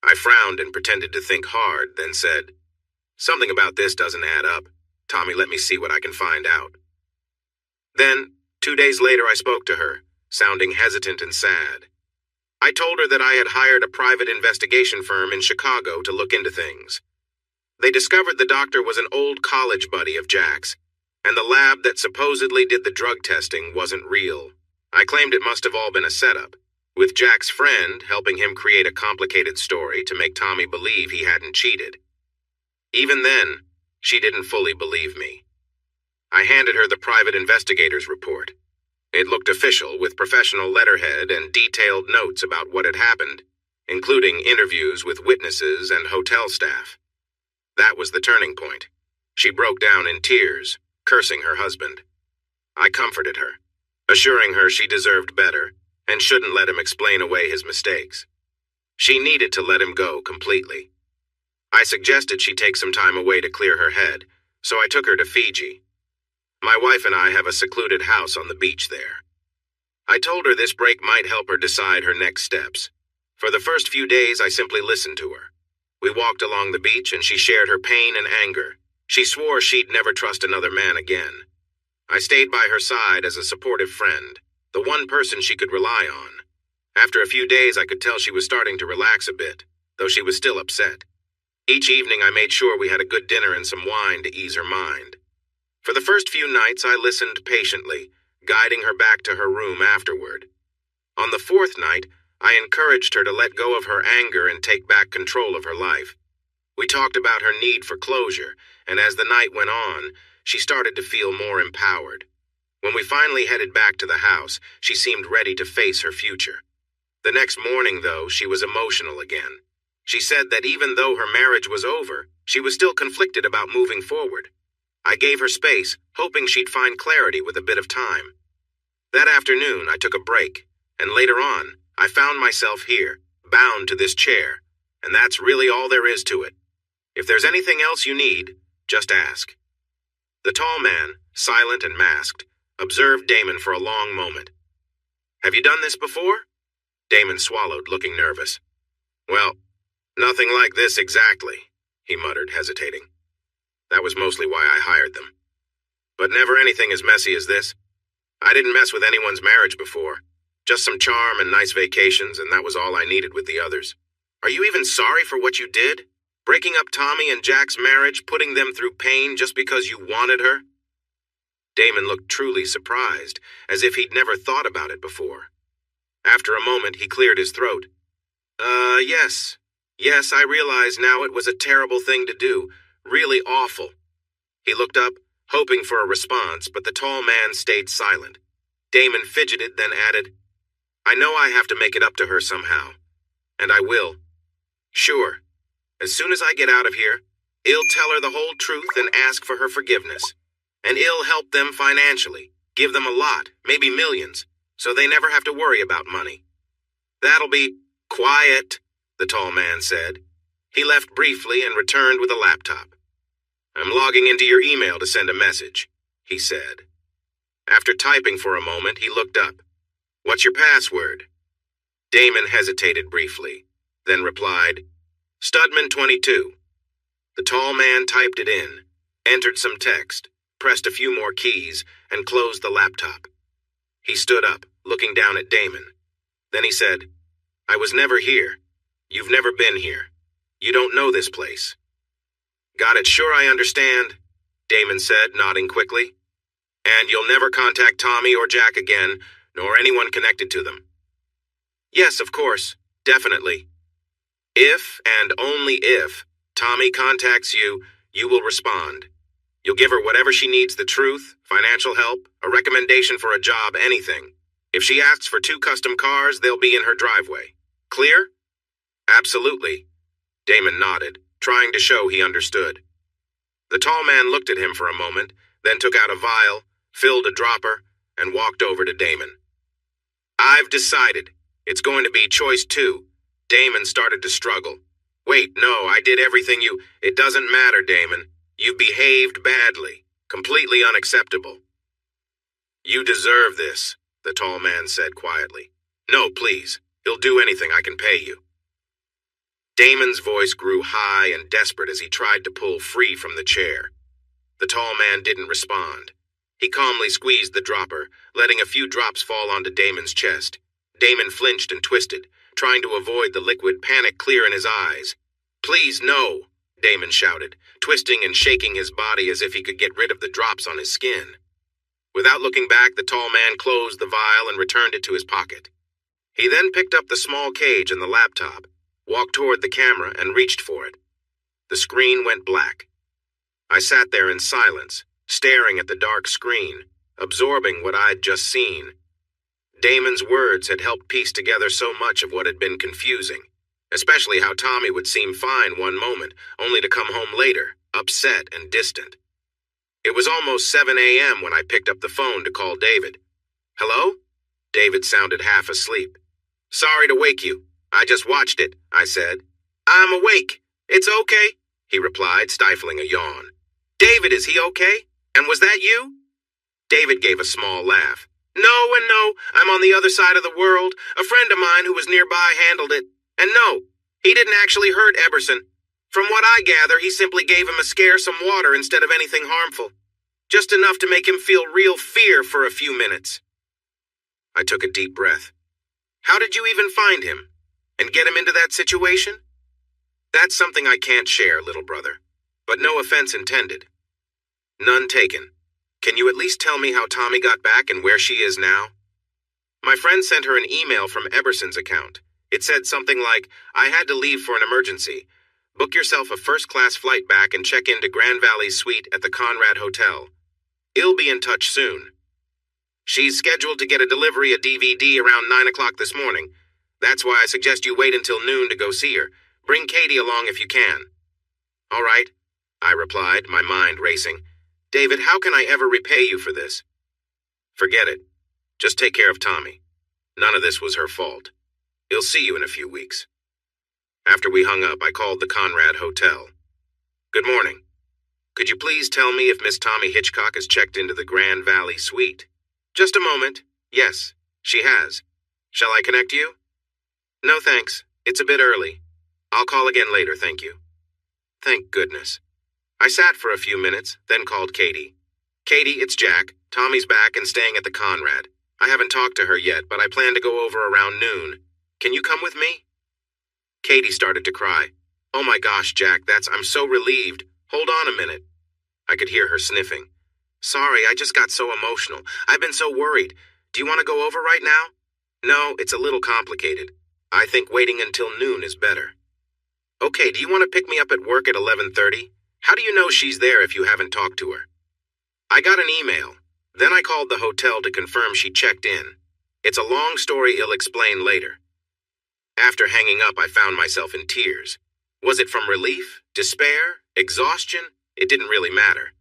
I frowned and pretended to think hard, then said, "Something about this doesn't add up. Tommy, let me see what I can find out." Then, 2 days later, I spoke to her, sounding hesitant and sad. I told her that I had hired a private investigation firm in Chicago to look into things. They discovered the doctor was an old college buddy of Jack's, and the lab that supposedly did the drug testing wasn't real. I claimed it must have all been a setup, with Jack's friend helping him create a complicated story to make Tommy believe he hadn't cheated. Even then, she didn't fully believe me. I handed her the private investigator's report. It looked official, with professional letterhead and detailed notes about what had happened, including interviews with witnesses and hotel staff. That was the turning point. She broke down in tears, cursing her husband. I comforted her, assuring her she deserved better and shouldn't let him explain away his mistakes. She needed to let him go completely. I suggested she take some time away to clear her head, so I took her to Fiji. My wife and I have a secluded house on the beach there. I told her this break might help her decide her next steps. For the first few days, I simply listened to her. We walked along the beach and she shared her pain and anger. She swore she'd never trust another man again. I stayed by her side as a supportive friend, the one person she could rely on. After a few days, I could tell she was starting to relax a bit, though she was still upset. Each evening, I made sure we had a good dinner and some wine to ease her mind. For the first few nights, I listened patiently, guiding her back to her room afterward. On the fourth night, I encouraged her to let go of her anger and take back control of her life. We talked about her need for closure, and as the night went on, she started to feel more empowered. When we finally headed back to the house, she seemed ready to face her future. The next morning, though, she was emotional again. She said that even though her marriage was over, she was still conflicted about moving forward. I gave her space, hoping she'd find clarity with a bit of time. That afternoon, I took a break, and later on, I found myself here, bound to this chair, and that's really all there is to it. If there's anything else you need, just ask. The tall man, silent and masked, observed Damon for a long moment. "Have you done this before?" Damon swallowed, looking nervous. "Well, nothing like this exactly," he muttered, hesitating. "That was mostly why I hired them. But never anything as messy as this. I didn't mess with anyone's marriage before. Just some charm and nice vacations, and that was all I needed with the others. Are you even sorry for what you did? Breaking up Tommy and Jack's marriage, putting them through pain just because you wanted her?" Damon looked truly surprised, as if he'd never thought about it before. After a moment, he cleared his throat. Yes. Yes, I realize now it was a terrible thing to do. Really awful." He looked up, hoping for a response, but the tall man stayed silent. Damon fidgeted, then added, I know I have to make it up to her somehow. And I will. Sure. As soon as I get out of here, I'll tell her the whole truth and ask for her forgiveness. And I'll help them financially, give them a lot, maybe millions, so they never have to worry about money. That'll be quiet, the tall man said. He left briefly and returned with a laptop. I'm logging into your email to send a message, he said. After typing for a moment, he looked up. What's your password? Damon hesitated briefly, then replied, Studman22. The tall man typed it in, entered some text, pressed a few more keys, and closed the laptop. He stood up, looking down at Damon. Then he said, I was never here. You've never been here. You don't know this place. Got it, sure I understand, Damon said, nodding quickly. And you'll never contact Tommy or Jack again, nor anyone connected to them. Yes, of course, definitely. If, and only if, Tommy contacts you, you will respond. You'll give her whatever she needs, the truth, financial help, a recommendation for a job, anything. If she asks for 2 custom cars, they'll be in her driveway. Clear? Absolutely. Damon nodded, trying to show he understood. The tall man looked at him for a moment, then took out a vial, filled a dropper, and walked over to Damon. I've decided. It's going to be choice 2. Damon started to struggle. Wait, no, I did everything you... It doesn't matter, Damon. You behaved badly. Completely unacceptable. You deserve this, the tall man said quietly. No, please. He'll do anything. I can pay you. Damon's voice grew high and desperate as he tried to pull free from the chair. The tall man didn't respond. He calmly squeezed the dropper, letting a few drops fall onto Damon's chest. Damon flinched and twisted, trying to avoid the liquid panic clear in his eyes. Please, no, Damon shouted, twisting and shaking his body as if he could get rid of the drops on his skin. Without looking back, the tall man closed the vial and returned it to his pocket. He then picked up the small cage and the laptop, walked toward the camera, and reached for it. The screen went black. I sat there in silence, staring at the dark screen, absorbing what I'd just seen. Damon's words had helped piece together so much of what had been confusing, especially how Tommy would seem fine one moment, only to come home later, upset and distant. It was almost 7 a.m. when I picked up the phone to call David. Hello? David sounded half asleep. Sorry to wake you. I just watched it, I said. I'm awake. It's okay, he replied, stifling a yawn. David, is he okay? And was that you? David gave a small laugh. No and no, I'm on the other side of the world. A friend of mine who was nearby handled it. And no, he didn't actually hurt Eberson. From what I gather, he simply gave him a scare, some water instead of anything harmful. Just enough to make him feel real fear for a few minutes. I took a deep breath. How did you even find him? And get him into that situation? That's something I can't share, little brother. But no offense intended. None taken. Can you at least tell me how Tommy got back and where she is now? My friend sent her an email from Eberson's account. It said something like, I had to leave for an emergency. Book yourself a first-class flight back and check into Grand Valley's suite at the Conrad Hotel. I'll be in touch soon. She's scheduled to get a delivery, a DVD, around 9 o'clock this morning. That's why I suggest you wait until noon to go see her. Bring Katie along if you can. All right, I replied, my mind racing. David, how can I ever repay you for this? Forget it. Just take care of Tommy. None of this was her fault. I'll see you in a few weeks. After we hung up, I called the Conrad Hotel. Good morning. Could you please tell me if Miss Tommy Hitchcock has checked into the Grand Valley suite? Just a moment. Yes, she has. Shall I connect you? No, thanks. It's a bit early. I'll call again later, thank you. Thank goodness. I sat for a few minutes, then called Katie. Katie, it's Jack. Tommy's back and staying at the Conrad. I haven't talked to her yet, but I plan to go over around noon. Can you come with me? Katie started to cry. Oh my gosh, Jack, I'm so relieved. Hold on a minute. I could hear her sniffing. Sorry, I just got so emotional. I've been so worried. Do you want to go over right now? No, it's a little complicated. I think waiting until noon is better. Okay, do you want to pick me up at work at 11:30? How do you know she's there if you haven't talked to her? I got an email. Then I called the hotel to confirm she checked in. It's a long story I'll explain later. After hanging up, I found myself in tears. Was it from relief, despair, exhaustion? It didn't really matter.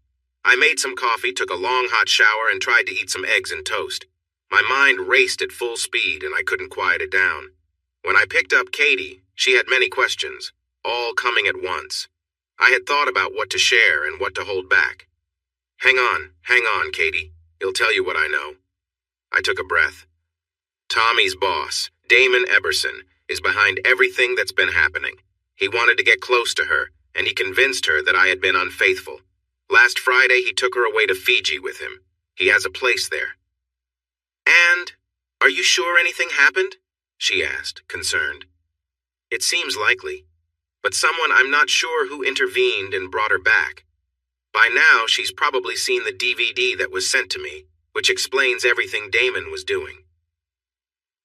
I made some coffee, took a long hot shower, and tried to eat some eggs and toast. My mind raced at full speed, and I couldn't quiet it down. When I picked up Katie, she had many questions, all coming at once. I had thought about what to share and what to hold back. Hang on, Katie. He'll tell you what I know. I took a breath. Tommy's boss, Damon Eberson, is behind everything that's been happening. He wanted to get close to her, and he convinced her that I had been unfaithful. Last Friday, he took her away to Fiji with him. He has a place there. And, are you sure anything happened? She asked, concerned. It seems likely, but someone I'm not sure who intervened and brought her back. By now, she's probably seen the DVD that was sent to me, which explains everything Damon was doing.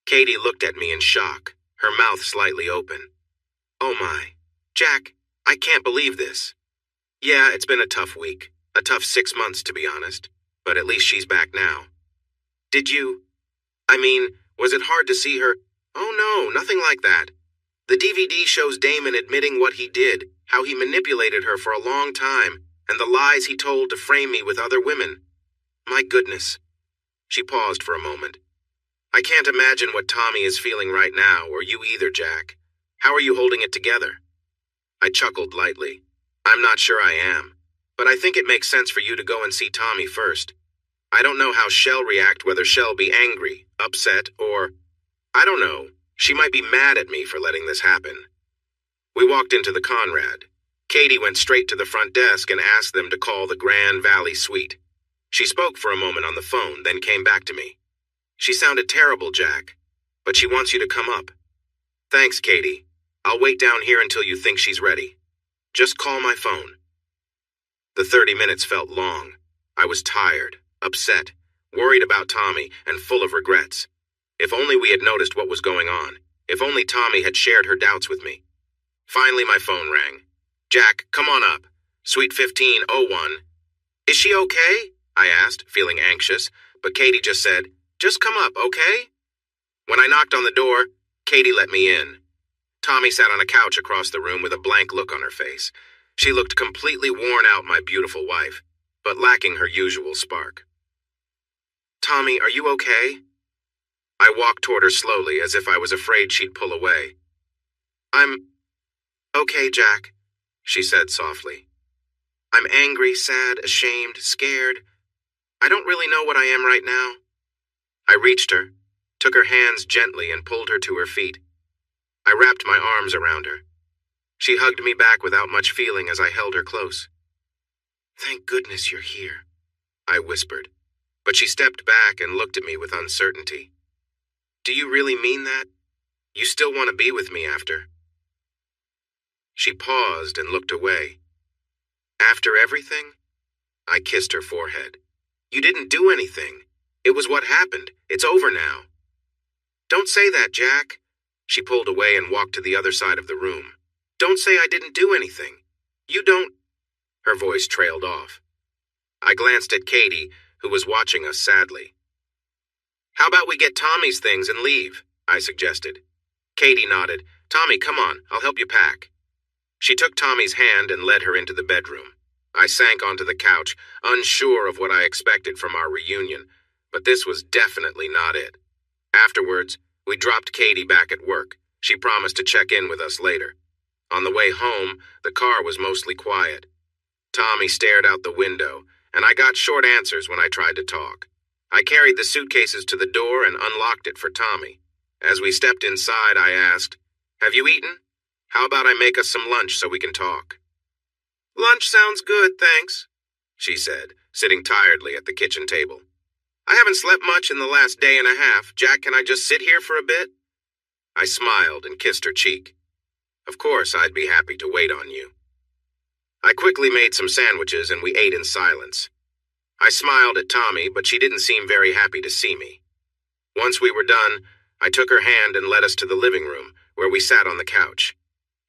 Katie looked at me in shock, her mouth slightly open. Oh my, Jack, I can't believe this. Yeah, it's been a tough week, a tough 6 months to be honest, but at least she's back now. Was it hard to see her? Oh no, nothing like that. The DVD shows Damon admitting what he did, how he manipulated her for a long time, and the lies he told to frame me with other women. My goodness. She paused for a moment. I can't imagine what Tommy is feeling right now, or you either, Jack. How are you holding it together? I chuckled lightly. I'm not sure I am, but I think it makes sense for you to go and see Tommy first. I don't know how Shell'll react, whether Shell'll be angry, upset, or... I don't know. She might be mad at me for letting this happen. We walked into the Conrad. Katie went straight to the front desk and asked them to call the Grand Valley Suite. She spoke for a moment on the phone, then came back to me. She sounded terrible, Jack, but she wants you to come up. Thanks, Katie. I'll wait down here until you think she's ready. Just call my phone. The 30 minutes felt long. I was tired, upset, worried about Tommy, and full of regrets. If only we had noticed what was going on. If only Tommy had shared her doubts with me. Finally, my phone rang. Jack, come on up. Suite 1501. Is she okay? I asked, feeling anxious, but Katie just said, just come up, okay? When I knocked on the door, Katie let me in. Tommy sat on a couch across the room with a blank look on her face. She looked completely worn out, my beautiful wife, but lacking her usual spark. Tommy, are you okay? I walked toward her slowly, as if I was afraid she'd pull away. I'm okay, Jack, she said softly. I'm angry, sad, ashamed, scared. I don't really know what I am right now. I reached her, took her hands gently, and pulled her to her feet. I wrapped my arms around her. She hugged me back without much feeling as I held her close. Thank goodness you're here, I whispered, but she stepped back and looked at me with uncertainty. Do you really mean that? You still want to be with me after? She paused and looked away. After everything? I kissed her forehead. You didn't do anything. It was what happened. It's over now. Don't say that, Jack. She pulled away and walked to the other side of the room. Don't say I didn't do anything. You don't... Her voice trailed off. I glanced at Katie, who was watching us sadly. How about we get Tommy's things and leave? I suggested. Katie nodded. Tommy, come on, I'll help you pack. She took Tommy's hand and led her into the bedroom. I sank onto the couch, unsure of what I expected from our reunion, but this was definitely not it. Afterwards, we dropped Katie back at work. She promised to check in with us later. On the way home, the car was mostly quiet. Tommy stared out the window, and I got short answers when I tried to talk. I carried the suitcases to the door and unlocked it for Tommy. As we stepped inside, I asked, Have you eaten? How about I make us some lunch so we can talk? Lunch sounds good, thanks, she said, sitting tiredly at the kitchen table. I haven't slept much in the last day and a half. Jack, can I just sit here for a bit? I smiled and kissed her cheek. Of course, I'd be happy to wait on you. I quickly made some sandwiches and we ate in silence. I smiled at Tommy, but she didn't seem very happy to see me. Once we were done, I took her hand and led us to the living room, where we sat on the couch.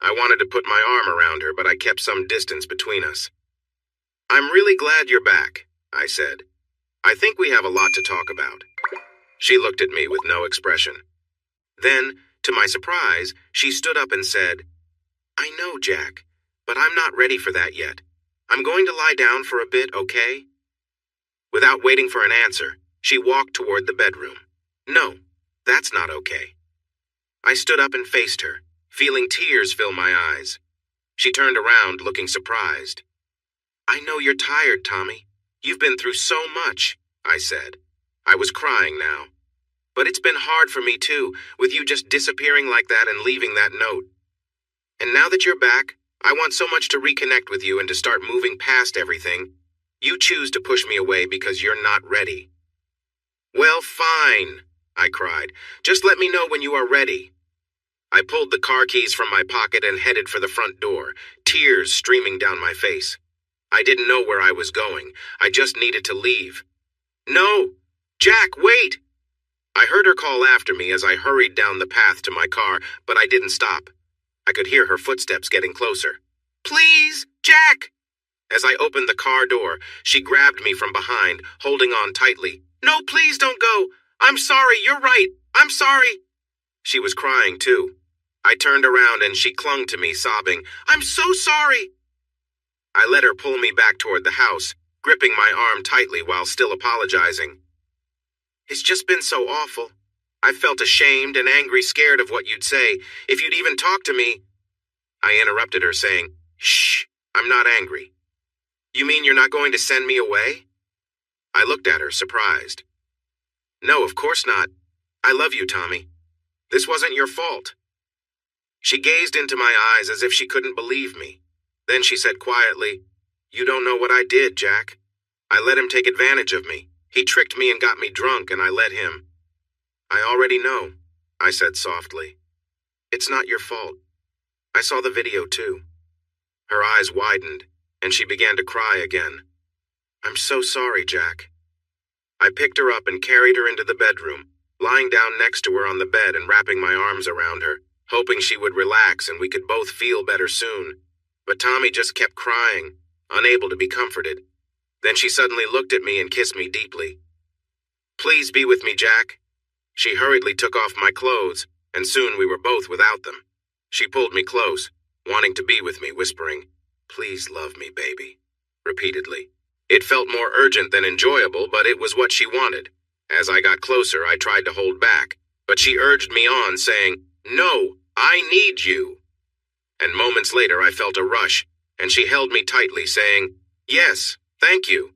I wanted to put my arm around her, but I kept some distance between us. I'm really glad you're back, I said. I think we have a lot to talk about. She looked at me with no expression. Then, to my surprise, she stood up and said, I know, Jack, but I'm not ready for that yet. I'm going to lie down for a bit, okay? Without waiting for an answer, she walked toward the bedroom. No, that's not okay. I stood up and faced her, feeling tears fill my eyes. She turned around, looking surprised. I know you're tired, Tommy. You've been through so much, I said. I was crying now. But it's been hard for me too, with you just disappearing like that and leaving that note. And now that you're back, I want so much to reconnect with you and to start moving past everything. You choose to push me away because you're not ready. Well, fine, I cried. Just let me know when you are ready. I pulled the car keys from my pocket and headed for the front door, tears streaming down my face. I didn't know where I was going. I just needed to leave. No! Jack, wait! I heard her call after me as I hurried down the path to my car, but I didn't stop. I could hear her footsteps getting closer. Please, Jack! As I opened the car door, she grabbed me from behind, holding on tightly. No, please don't go! I'm sorry, you're right! I'm sorry! She was crying, too. I turned around and she clung to me, sobbing, I'm so sorry! I let her pull me back toward the house, gripping my arm tightly while still apologizing. It's just been so awful. I felt ashamed and angry, scared of what you'd say, if you'd even talk to me. I interrupted her, saying, Shh, I'm not angry. You mean you're not going to send me away? I looked at her, surprised. No, of course not. I love you, Tommy. This wasn't your fault. She gazed into my eyes as if she couldn't believe me. Then she said quietly, You don't know what I did, Jack. I let him take advantage of me. He tricked me and got me drunk, and I let him. I already know, I said softly. It's not your fault. I saw the video too. Her eyes widened, and she began to cry again. I'm so sorry, Jack. I picked her up and carried her into the bedroom, lying down next to her on the bed and wrapping my arms around her, hoping she would relax and we could both feel better soon. But Tommy just kept crying, unable to be comforted. Then she suddenly looked at me and kissed me deeply. Please be with me, Jack. She hurriedly took off my clothes, and soon we were both without them. She pulled me close, wanting to be with me, whispering, Please love me, baby, repeatedly. It felt more urgent than enjoyable, but it was what she wanted. As I got closer, I tried to hold back, but she urged me on, saying, No, I need you. And moments later, I felt a rush, and she held me tightly, saying, Yes, thank you.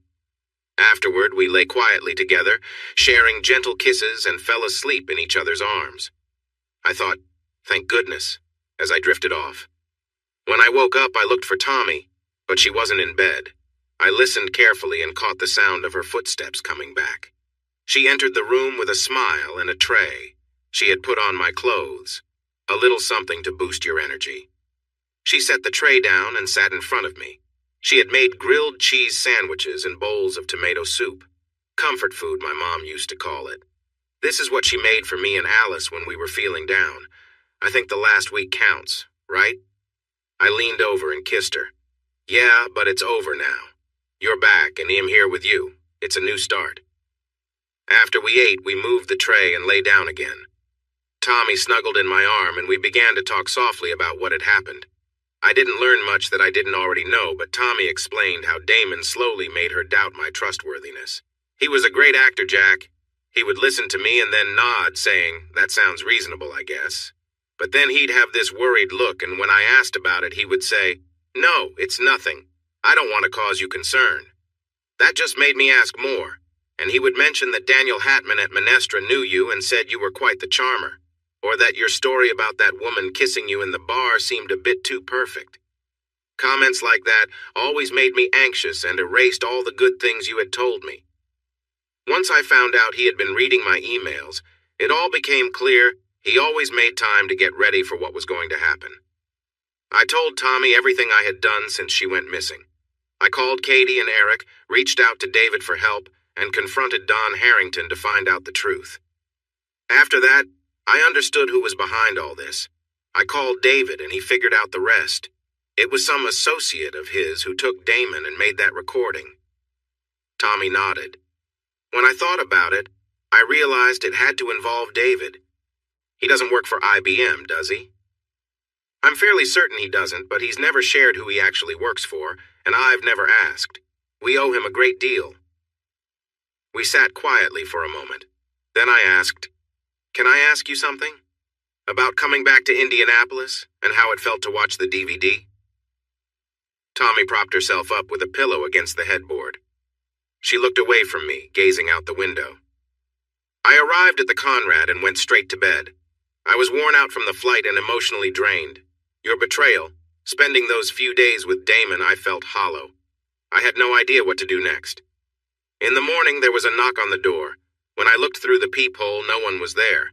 Afterward, we lay quietly together, sharing gentle kisses and fell asleep in each other's arms. I thought, thank goodness, as I drifted off. When I woke up, I looked for Tommy, but she wasn't in bed. I listened carefully and caught the sound of her footsteps coming back. She entered the room with a smile and a tray. She had put on my clothes, a little something to boost your energy. She set the tray down and sat in front of me. She had made grilled cheese sandwiches and bowls of tomato soup. Comfort food, my mom used to call it. This is what she made for me and Alice when we were feeling down. I think the last week counts, right? I leaned over and kissed her. Yeah, but it's over now. You're back and I'm here with you. It's a new start. After we ate, we moved the tray and lay down again. Tommy snuggled in my arm and we began to talk softly about what had happened. I didn't learn much that I didn't already know, but Tommy explained how Damon slowly made her doubt my trustworthiness. He was a great actor, Jack. He would listen to me and then nod, saying, That sounds reasonable, I guess. But then he'd have this worried look, and when I asked about it, he would say, No, it's nothing. I don't want to cause you concern. That just made me ask more, and he would mention that Daniel Hatman at Minestra knew you and said you were quite the charmer, or that your story about that woman kissing you in the bar seemed a bit too perfect. Comments like that always made me anxious and erased all the good things you had told me. Once I found out he had been reading my emails, it all became clear he always made time to get ready for what was going to happen. I told Tommy everything I had done since she went missing. I called Katie and Eric, reached out to David for help, and confronted Don Harrington to find out the truth. After that, I understood who was behind all this. I called David and he figured out the rest. It was some associate of his who took Damon and made that recording. Tommy nodded. When I thought about it, I realized it had to involve David. He doesn't work for IBM, does he? I'm fairly certain he doesn't, but he's never shared who he actually works for, and I've never asked. We owe him a great deal. We sat quietly for a moment. Then I asked, "Can I ask you something? About coming back to Indianapolis and how it felt to watch the DVD?" Tommy propped herself up with a pillow against the headboard. She looked away from me, gazing out the window. I arrived at the Conrad and went straight to bed. I was worn out from the flight and emotionally drained. Your betrayal, spending those few days with Damon, I felt hollow. I had no idea what to do next. In the morning, there was a knock on the door. When I looked through the peephole, no one was there.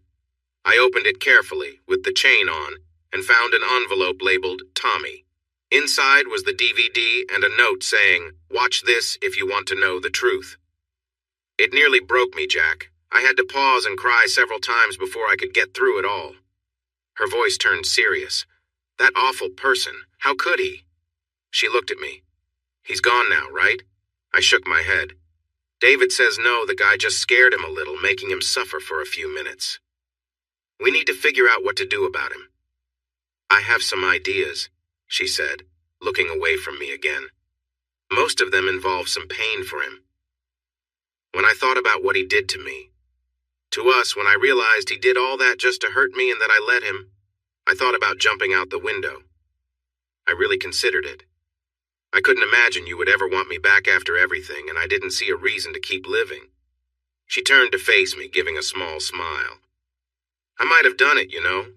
I opened it carefully, with the chain on, and found an envelope labeled Tommy. Inside was the DVD and a note saying, "Watch this if you want to know the truth." It nearly broke me, Jack. I had to pause and cry several times before I could get through it all. Her voice turned serious. That awful person, how could he? She looked at me. He's gone now, right? I shook my head. David says no, the guy just scared him a little, making him suffer for a few minutes. We need to figure out what to do about him. I have some ideas, she said, looking away from me again. Most of them involve some pain for him. When I thought about what he did to me, to us, when I realized he did all that just to hurt me and that I let him, I thought about jumping out the window. I really considered it. I couldn't imagine you would ever want me back after everything, and I didn't see a reason to keep living. She turned to face me, giving a small smile. I might have done it, you know.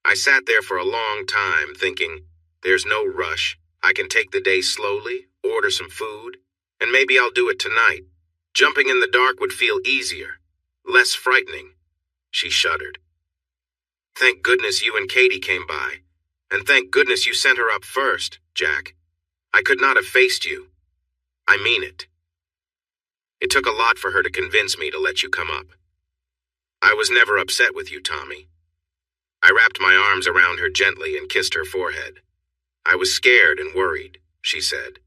I sat there for a long time, thinking, there's no rush. I can take the day slowly, order some food, and maybe I'll do it tonight. Jumping in the dark would feel easier, less frightening. She shuddered. Thank goodness you and Katie came by, and thank goodness you sent her up first, Jack. I could not have faced you. I mean it. It took a lot for her to convince me to let you come up. I was never upset with you, Tommy. I wrapped my arms around her gently and kissed her forehead. I was scared and worried, she said.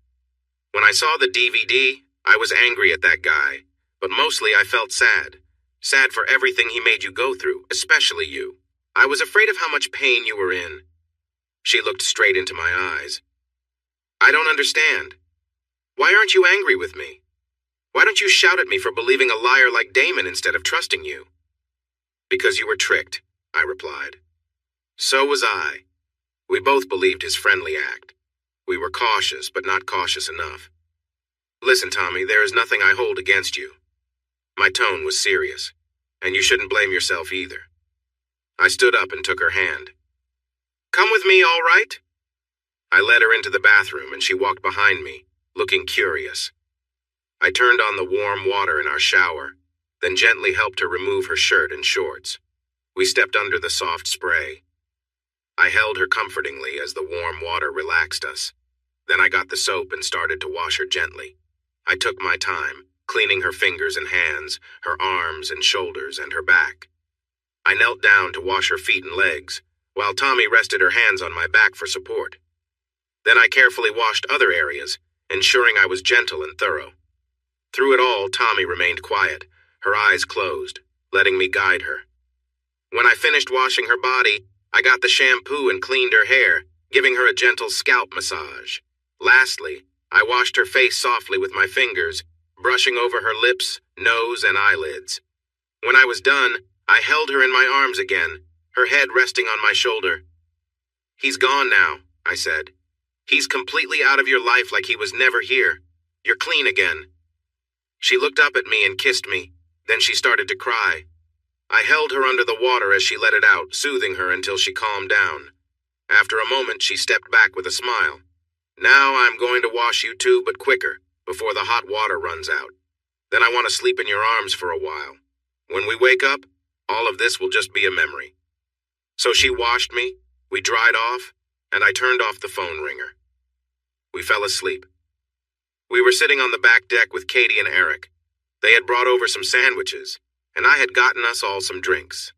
When I saw the DVD, I was angry at that guy, but mostly I felt sad. Sad for everything he made you go through, especially you. I was afraid of how much pain you were in. She looked straight into my eyes. I don't understand. Why aren't you angry with me? Why don't you shout at me for believing a liar like Damon instead of trusting you? Because you were tricked, I replied. So was I. We both believed his friendly act. We were cautious, but not cautious enough. Listen, Tommy, there is nothing I hold against you. My tone was serious, and you shouldn't blame yourself either. I stood up and took her hand. Come with me, all right? I led her into the bathroom, and she walked behind me, looking curious. I turned on the warm water in our shower, then gently helped her remove her shirt and shorts. We stepped under the soft spray. I held her comfortingly as the warm water relaxed us. Then I got the soap and started to wash her gently. I took my time, cleaning her fingers and hands, her arms and shoulders, and her back. I knelt down to wash her feet and legs, while Tommy rested her hands on my back for support. Then I carefully washed other areas, ensuring I was gentle and thorough. Through it all, Tommy remained quiet, her eyes closed, letting me guide her. When I finished washing her body, I got the shampoo and cleaned her hair, giving her a gentle scalp massage. Lastly, I washed her face softly with my fingers, brushing over her lips, nose, and eyelids. When I was done, I held her in my arms again, her head resting on my shoulder. He's gone now, I said. He's completely out of your life like he was never here. You're clean again. She looked up at me and kissed me. Then she started to cry. I held her under the water as she let it out, soothing her until she calmed down. After a moment, she stepped back with a smile. Now I'm going to wash you too, but quicker, before the hot water runs out. Then I want to sleep in your arms for a while. When we wake up, all of this will just be a memory. So she washed me, we dried off, and I turned off the phone ringer. We fell asleep. We were sitting on the back deck with Katie and Eric. They had brought over some sandwiches, and I had gotten us all some drinks.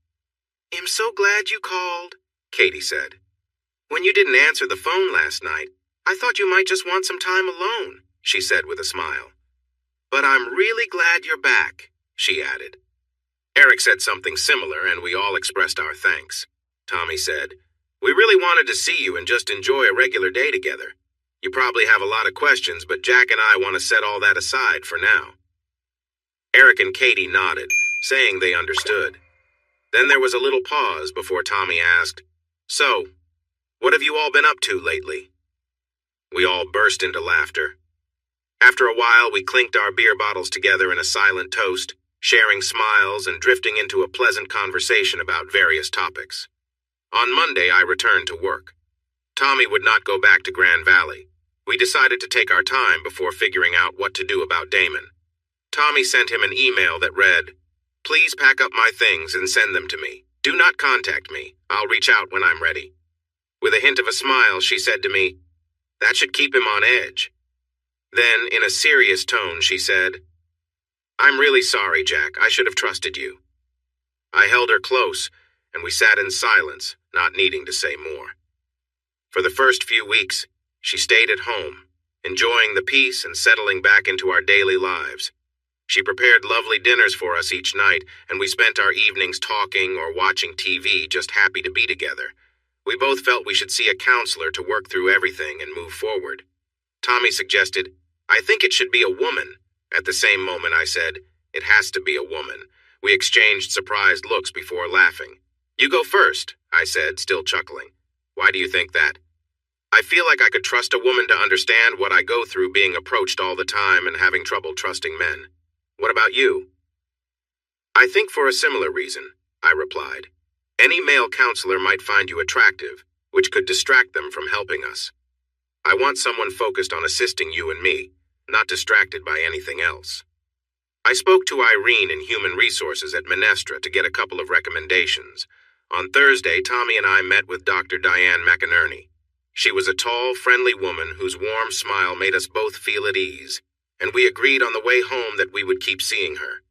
I'm so glad you called, Katie said. When you didn't answer the phone last night, I thought you might just want some time alone, she said with a smile. "But I'm really glad you're back," she added. Eric said something similar, and we all expressed our thanks. Tommy said, "We really wanted to see you and just enjoy a regular day together. You probably have a lot of questions, but Jack and I want to set all that aside for now." Eric and Katie nodded, saying they understood. Then there was a little pause before Tommy asked, "So, what have you all been up to lately?" We all burst into laughter. After a while, we clinked our beer bottles together in a silent toast, sharing smiles and drifting into a pleasant conversation about various topics. On Monday, I returned to work. Tommy would not go back to Grand Valley. We decided to take our time before figuring out what to do about Damon. Tommy sent him an email that read, "Please pack up my things and send them to me. Do not contact me. I'll reach out when I'm ready." With a hint of a smile, she said to me, "That should keep him on edge." Then, in a serious tone, she said, "I'm really sorry, Jack. I should have trusted you." I held her close, and we sat in silence, not needing to say more. For the first few weeks, she stayed at home, enjoying the peace and settling back into our daily lives. She prepared lovely dinners for us each night, and we spent our evenings talking or watching TV, just happy to be together. We both felt we should see a counselor to work through everything and move forward. Tommy suggested, "I think it should be a woman." At the same moment, I said, "It has to be a woman." We exchanged surprised looks before laughing. "You go first," I said, still chuckling. "Why do you think that?" "I feel like I could trust a woman to understand what I go through being approached all the time and having trouble trusting men. What about you?" "I think for a similar reason," I replied. "Any male counselor might find you attractive, which could distract them from helping us. I want someone focused on assisting you and me, not distracted by anything else." I spoke to Irene in Human Resources at Minestra to get a couple of recommendations. On Thursday, Tommy and I met with Dr. Diane McInerney. She was a tall, friendly woman whose warm smile made us both feel at ease, and we agreed on the way home that we would keep seeing her.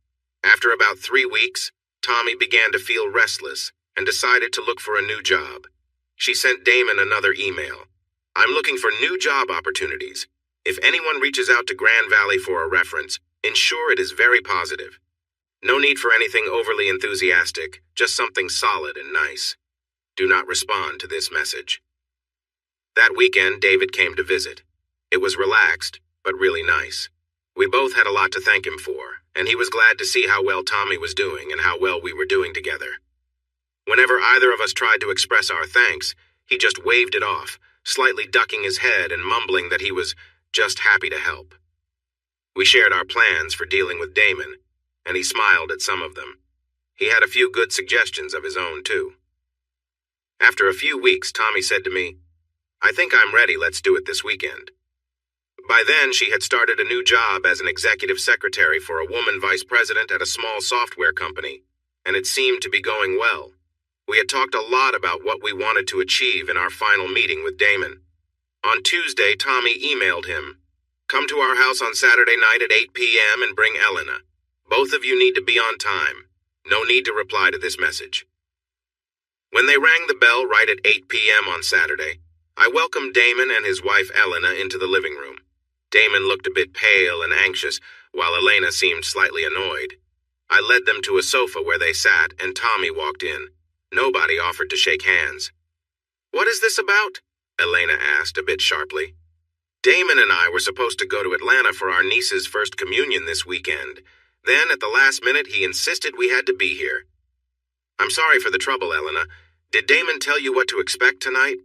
After about 3 weeks, Tommy began to feel restless and decided to look for a new job. She sent Damon another email. "I'm looking for new job opportunities. If anyone reaches out to Grand Valley for a reference, ensure it is very positive. No need for anything overly enthusiastic, just something solid and nice. Do not respond to this message." That weekend, David came to visit. It was relaxed, but really nice. We both had a lot to thank him for, and he was glad to see how well Tommy was doing and how well we were doing together. Whenever either of us tried to express our thanks, he just waved it off, slightly ducking his head and mumbling that he was just happy to help. We shared our plans for dealing with Damon, and he smiled at some of them. He had a few good suggestions of his own, too. After a few weeks, Tommy said to me, "I think I'm ready, let's do it this weekend." By then, she had started a new job as an executive secretary for a woman vice president at a small software company, and it seemed to be going well. We had talked a lot about what we wanted to achieve in our final meeting with Damon. On Tuesday, Tommy emailed him, "Come to our house on Saturday night at 8 p.m. and bring Elena. Both of you need to be on time. No need to reply to this message." When they rang the bell right at 8 p.m. on Saturday, I welcomed Damon and his wife Elena into the living room. Damon looked a bit pale and anxious, while Elena seemed slightly annoyed. I led them to a sofa where they sat, and Tommy walked in. Nobody offered to shake hands. "What is this about?" Elena asked a bit sharply. "Damon and I were supposed to go to Atlanta for our niece's first communion this weekend. Then, at the last minute, he insisted we had to be here." "I'm sorry for the trouble, Elena. Did Damon tell you what to expect tonight?"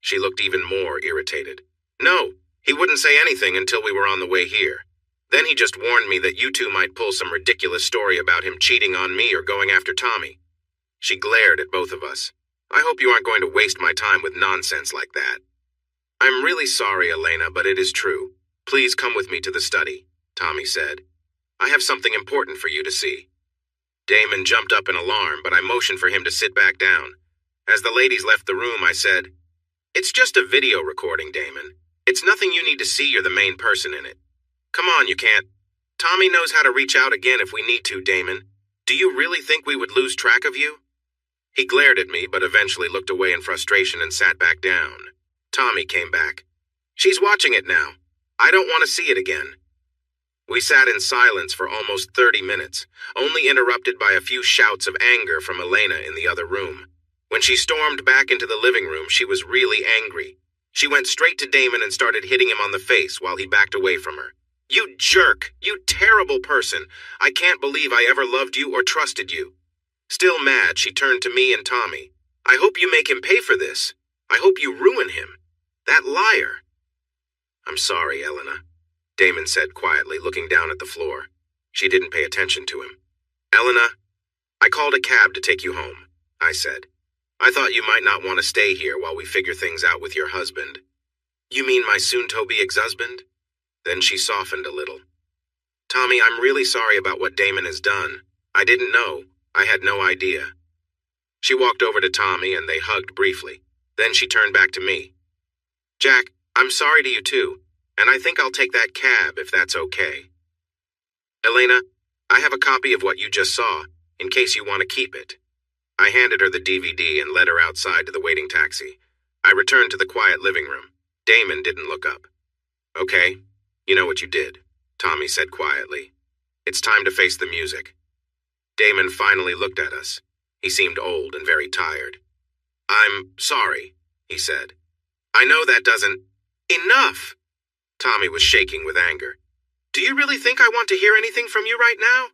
She looked even more irritated. "No, he wouldn't say anything until we were on the way here. Then he just warned me that you two might pull some ridiculous story about him cheating on me or going after Tommy." She glared at both of us. "I hope you aren't going to waste my time with nonsense like that." "I'm really sorry, Elena, but it is true. Please come with me to the study," Tommy said. "I have something important for you to see." Damon jumped up in alarm, but I motioned for him to sit back down. As the ladies left the room, I said, "It's just a video recording, Damon. It's nothing you need to see. You're the main person in it. Come on, you can't. Tommy knows how to reach out again if we need to, Damon. Do you really think we would lose track of you?" He glared at me, but eventually looked away in frustration and sat back down. Tommy came back. "She's watching it now. I don't want to see it again." We sat in silence for almost 30 minutes, only interrupted by a few shouts of anger from Elena in the other room. When she stormed back into the living room, she was really angry. She went straight to Damon and started hitting him on the face while he backed away from her. "You jerk! You terrible person! I can't believe I ever loved you or trusted you." Still mad, she turned to me and Tommy. "I hope you make him pay for this. I hope you ruin him. That liar." "I'm sorry, Elena," Damon said quietly, looking down at the floor. She didn't pay attention to him. "Elena, I called a cab to take you home," I said. "I thought you might not want to stay here while we figure things out with your husband." "You mean my soon-to-be ex-husband?" Then she softened a little. "Tommy, I'm really sorry about what Damon has done. I didn't know. I had no idea." She walked over to Tommy and they hugged briefly. Then she turned back to me. "Jack, I'm sorry to you too, and I think I'll take that cab if that's okay. Elena, I have a copy of what you just saw, in case you want to keep it." I handed her the DVD and led her outside to the waiting taxi. I returned to the quiet living room. Damon didn't look up. "Okay, you know what you did," Tommy said quietly. "It's time to face the music." Damon finally looked at us. He seemed old and very tired. "I'm sorry," he said. "I know that doesn't—" "Enough!" Tommy was shaking with anger. "Do you really think I want to hear anything from you right now?"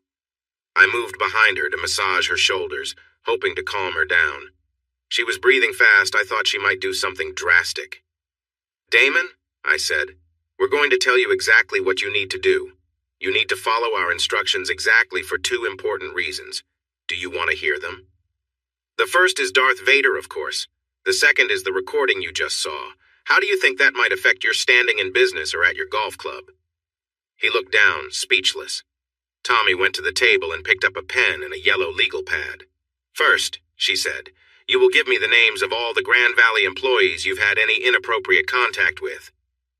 I moved behind her to massage her shoulders, hoping to calm her down. She was breathing fast. I thought she might do something drastic. "Damon," I said, "we're going to tell you exactly what you need to do. You need to follow our instructions exactly for 2 important reasons. Do you want to hear them?" "The first is Darth Vader, of course. The second is the recording you just saw. How do you think that might affect your standing in business or at your golf club?" He looked down, speechless. Tommy went to the table and picked up a pen and a yellow legal pad. "First," she said, "you will give me the names of all the Grand Valley employees you've had any inappropriate contact with."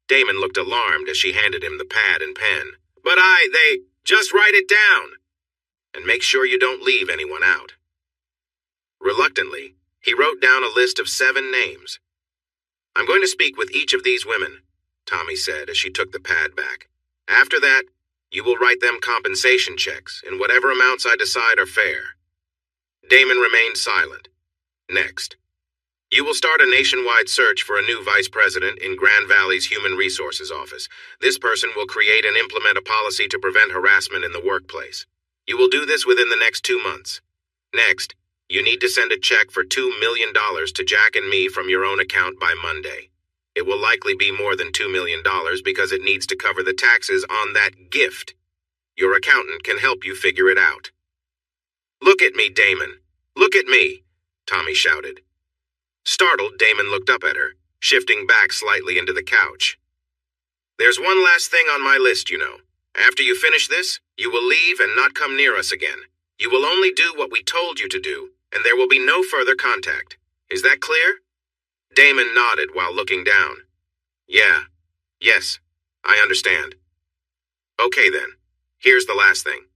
Damon looked alarmed as she handed him the pad and pen. "But just write it down. And make sure you don't leave anyone out." Reluctantly, he wrote down a list of 7 names. "I'm going to speak with each of these women," Tommy said as she took the pad back. "After that, you will write them compensation checks in whatever amounts I decide are fair." Damon remained silent. "Next, you will start a nationwide search for a new vice president in Grand Valley's Human Resources Office. This person will create and implement a policy to prevent harassment in the workplace. You will do this within the next 2 months. Next, you need to send a check for $2 million to Jack and me from your own account by Monday. It will likely be more than $2 million because it needs to cover the taxes on that gift. Your accountant can help you figure it out." "Look at me, Damon. Look at me," Tommy shouted. Startled, Damon looked up at her, shifting back slightly into the couch. "There's one last thing on my list, you know. After you finish this, you will leave and not come near us again. You will only do what we told you to do, and there will be no further contact. Is that clear?" Damon nodded while looking down. Yes, I understand." "Okay then, here's the last thing."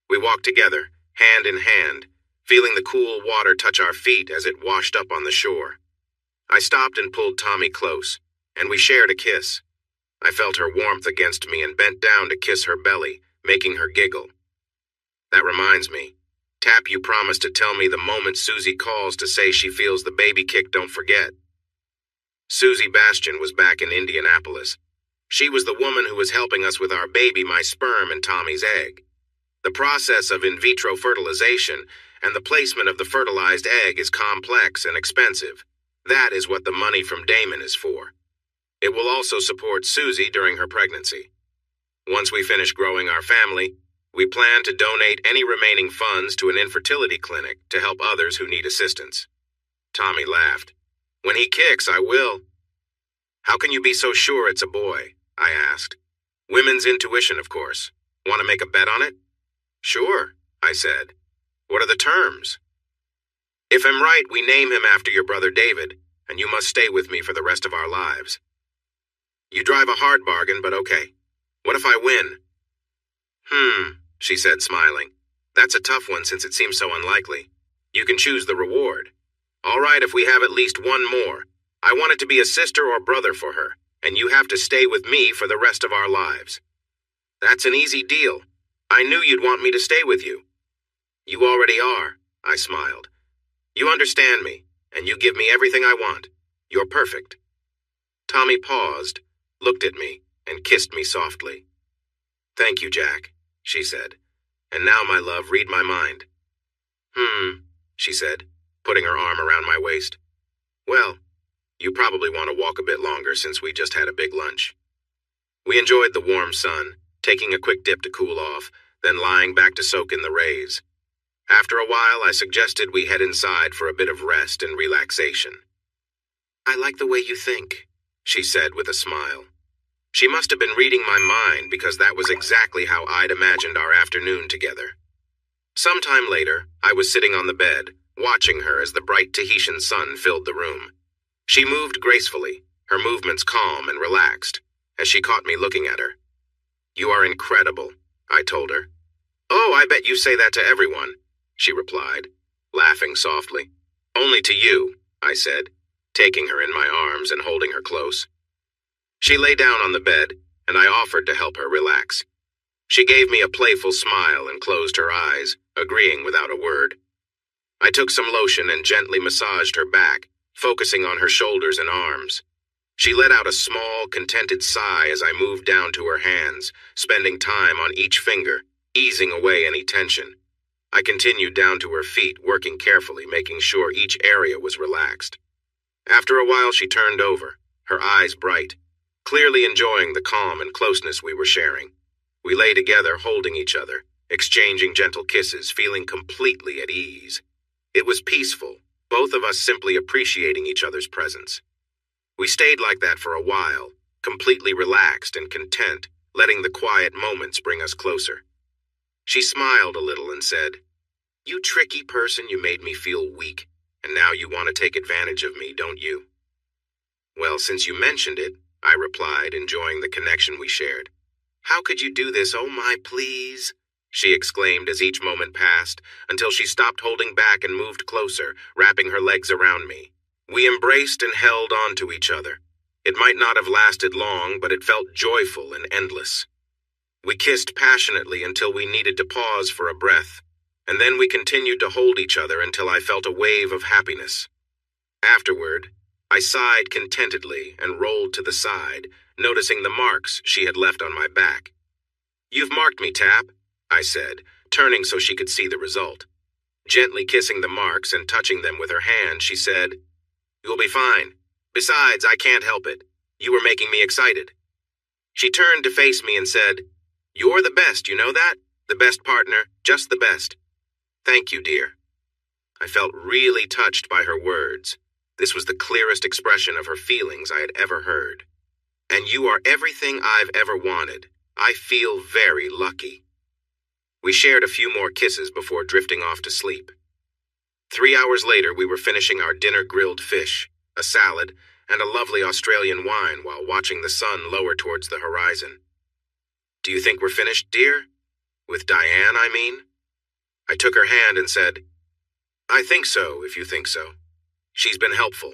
We walked together, hand in hand, feeling the cool water touch our feet as it washed up on the shore. I stopped and pulled Tommy close, and we shared a kiss. I felt her warmth against me and bent down to kiss her belly, making her giggle. "That reminds me. Tap, you promised to tell me the moment Susie calls to say she feels the baby kick, don't forget." Susie Bastian was back in Indianapolis. She was the woman who was helping us with our baby, my sperm and Tommy's egg. The process of in vitro fertilization and the placement of the fertilized egg is complex and expensive. That is what the money from Damon is for. It will also support Susie during her pregnancy. Once we finish growing our family, we plan to donate any remaining funds to an infertility clinic to help others who need assistance. Tommy laughed. "When he kicks, I will." "How can you be so sure it's a boy?" I asked. "Women's intuition, of course. Want to make a bet on it?" "Sure," I said. "What are the terms?" "If I'm right, we name him after your brother David, and you must stay with me for the rest of our lives." "You drive a hard bargain, but okay. What if I win?" She said, smiling. "That's a tough one since it seems so unlikely. You can choose the reward. All right, if we have at least one more. I want it to be a sister or brother for her, and you have to stay with me for the rest of our lives." That's an easy deal. I knew you'd want me to stay with you. You already are, I smiled. You understand me, and you give me everything I want. You're perfect. Tommy paused, looked at me, and kissed me softly. Thank you, Jack, she said. And now, my love, read my mind. She said, putting her arm around my waist. Well, you probably want to walk a bit longer since we just had a big lunch. We enjoyed the warm sun, taking a quick dip to cool off, then lying back to soak in the rays. After a while, I suggested we head inside for a bit of rest and relaxation. I like the way you think, she said with a smile. She must have been reading my mind because that was exactly how I'd imagined our afternoon together. Sometime later, I was sitting on the bed, watching her as the bright Tahitian sun filled the room. She moved gracefully, her movements calm and relaxed, as she caught me looking at her. You are incredible, I told her. Oh, I bet you say that to everyone, she replied, laughing softly. Only to you, I said, taking her in my arms and holding her close. She lay down on the bed, and I offered to help her relax. She gave me a playful smile and closed her eyes, agreeing without a word. I took some lotion and gently massaged her back, focusing on her shoulders and arms. She let out a small, contented sigh as I moved down to her hands, spending time on each finger, easing away any tension. I continued down to her feet, working carefully, making sure each area was relaxed. After a while, she turned over, her eyes bright, clearly enjoying the calm and closeness we were sharing. We lay together, holding each other, exchanging gentle kisses, feeling completely at ease. It was peaceful, both of us simply appreciating each other's presence. We stayed like that for a while, completely relaxed and content, letting the quiet moments bring us closer. She smiled a little and said, You tricky person, you made me feel weak, and now you want to take advantage of me, don't you? Well, since you mentioned it, I replied, enjoying the connection we shared. How could you do this, oh my, please? She exclaimed as each moment passed, until she stopped holding back and moved closer, wrapping her legs around me. We embraced and held on to each other. It might not have lasted long, but it felt joyful and endless. We kissed passionately until we needed to pause for a breath, and then we continued to hold each other until I felt a wave of happiness. Afterward, I sighed contentedly and rolled to the side, noticing the marks she had left on my back. You've marked me, Tap, I said, turning so she could see the result. Gently kissing the marks and touching them with her hand, she said, You'll be fine. Besides, I can't help it. You were making me excited. She turned to face me and said, You're the best, you know that? The best partner, just the best. Thank you, dear. I felt really touched by her words. This was the clearest expression of her feelings I had ever heard. And you are everything I've ever wanted. I feel very lucky. We shared a few more kisses before drifting off to sleep. 3 hours later, we were finishing our dinner: grilled fish, a salad, and a lovely Australian wine while watching the sun lower towards the horizon. Do you think we're finished, dear? With Diane, I mean? I took her hand and said, I think so, if you think so. She's been helpful,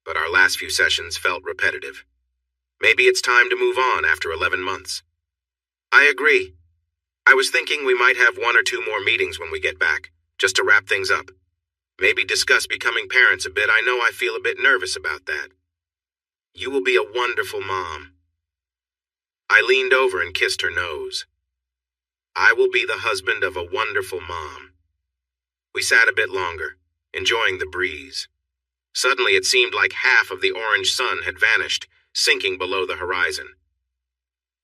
but our last few sessions felt repetitive. Maybe it's time to move on after 11 months. I agree. I was thinking we might have 1 or 2 more meetings when we get back, just to wrap things up. Maybe discuss becoming parents a bit. I know I feel a bit nervous about that. You will be a wonderful mom. I leaned over and kissed her nose. I will be the husband of a wonderful mom. We sat a bit longer, enjoying the breeze. Suddenly it seemed like half of the orange sun had vanished, sinking below the horizon.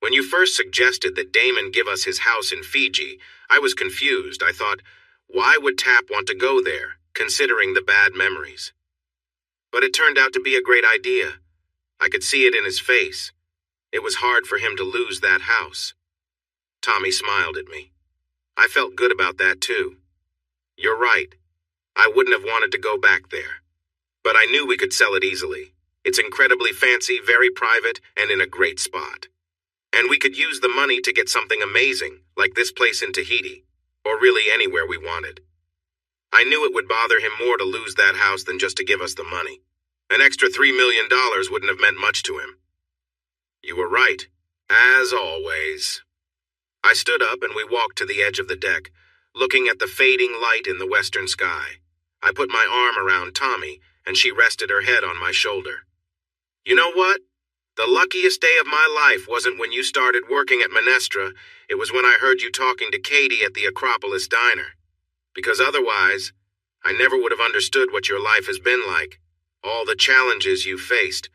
When you first suggested that Damon give us his house in Fiji, I was confused. I thought, why would Tap want to go there, considering the bad memories? But it turned out to be a great idea. I could see it in his face. It was hard for him to lose that house. Tommy smiled at me. I felt good about that too. You're right. I wouldn't have wanted to go back there. But I knew we could sell it easily. It's incredibly fancy, very private, and in a great spot. And we could use the money to get something amazing, like this place in Tahiti, or really anywhere we wanted. I knew it would bother him more to lose that house than just to give us the money. An extra $3 million wouldn't have meant much to him. You were right, as always. I stood up and we walked to the edge of the deck, looking at the fading light in the western sky. I put my arm around Tommy, and she rested her head on my shoulder. You know what? The luckiest day of my life wasn't when you started working at Menestra, it was when I heard you talking to Katie at the Acropolis Diner. Because otherwise, I never would have understood what your life has been like, all the challenges you faced.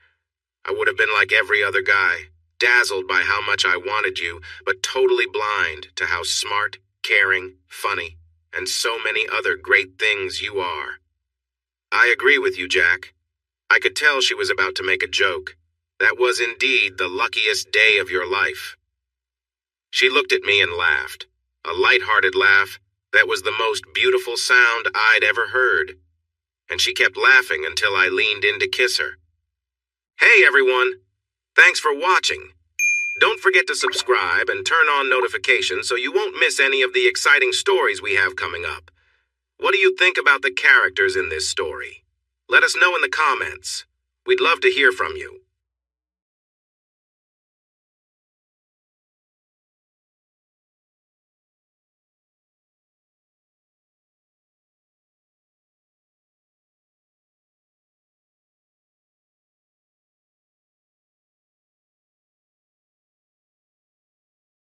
I would have been like every other guy, dazzled by how much I wanted you, but totally blind to how smart, caring, funny, and so many other great things you are. I agree with you, Jack. I could tell she was about to make a joke. That was indeed the luckiest day of your life. She looked at me and laughed, a light-hearted laugh that was the most beautiful sound I'd ever heard. And she kept laughing until I leaned in to kiss her. Hey, everyone! Thanks for watching. Don't forget to subscribe and turn on notifications so you won't miss any of the exciting stories we have coming up. What do you think about the characters in this story? Let us know in the comments. We'd love to hear from you.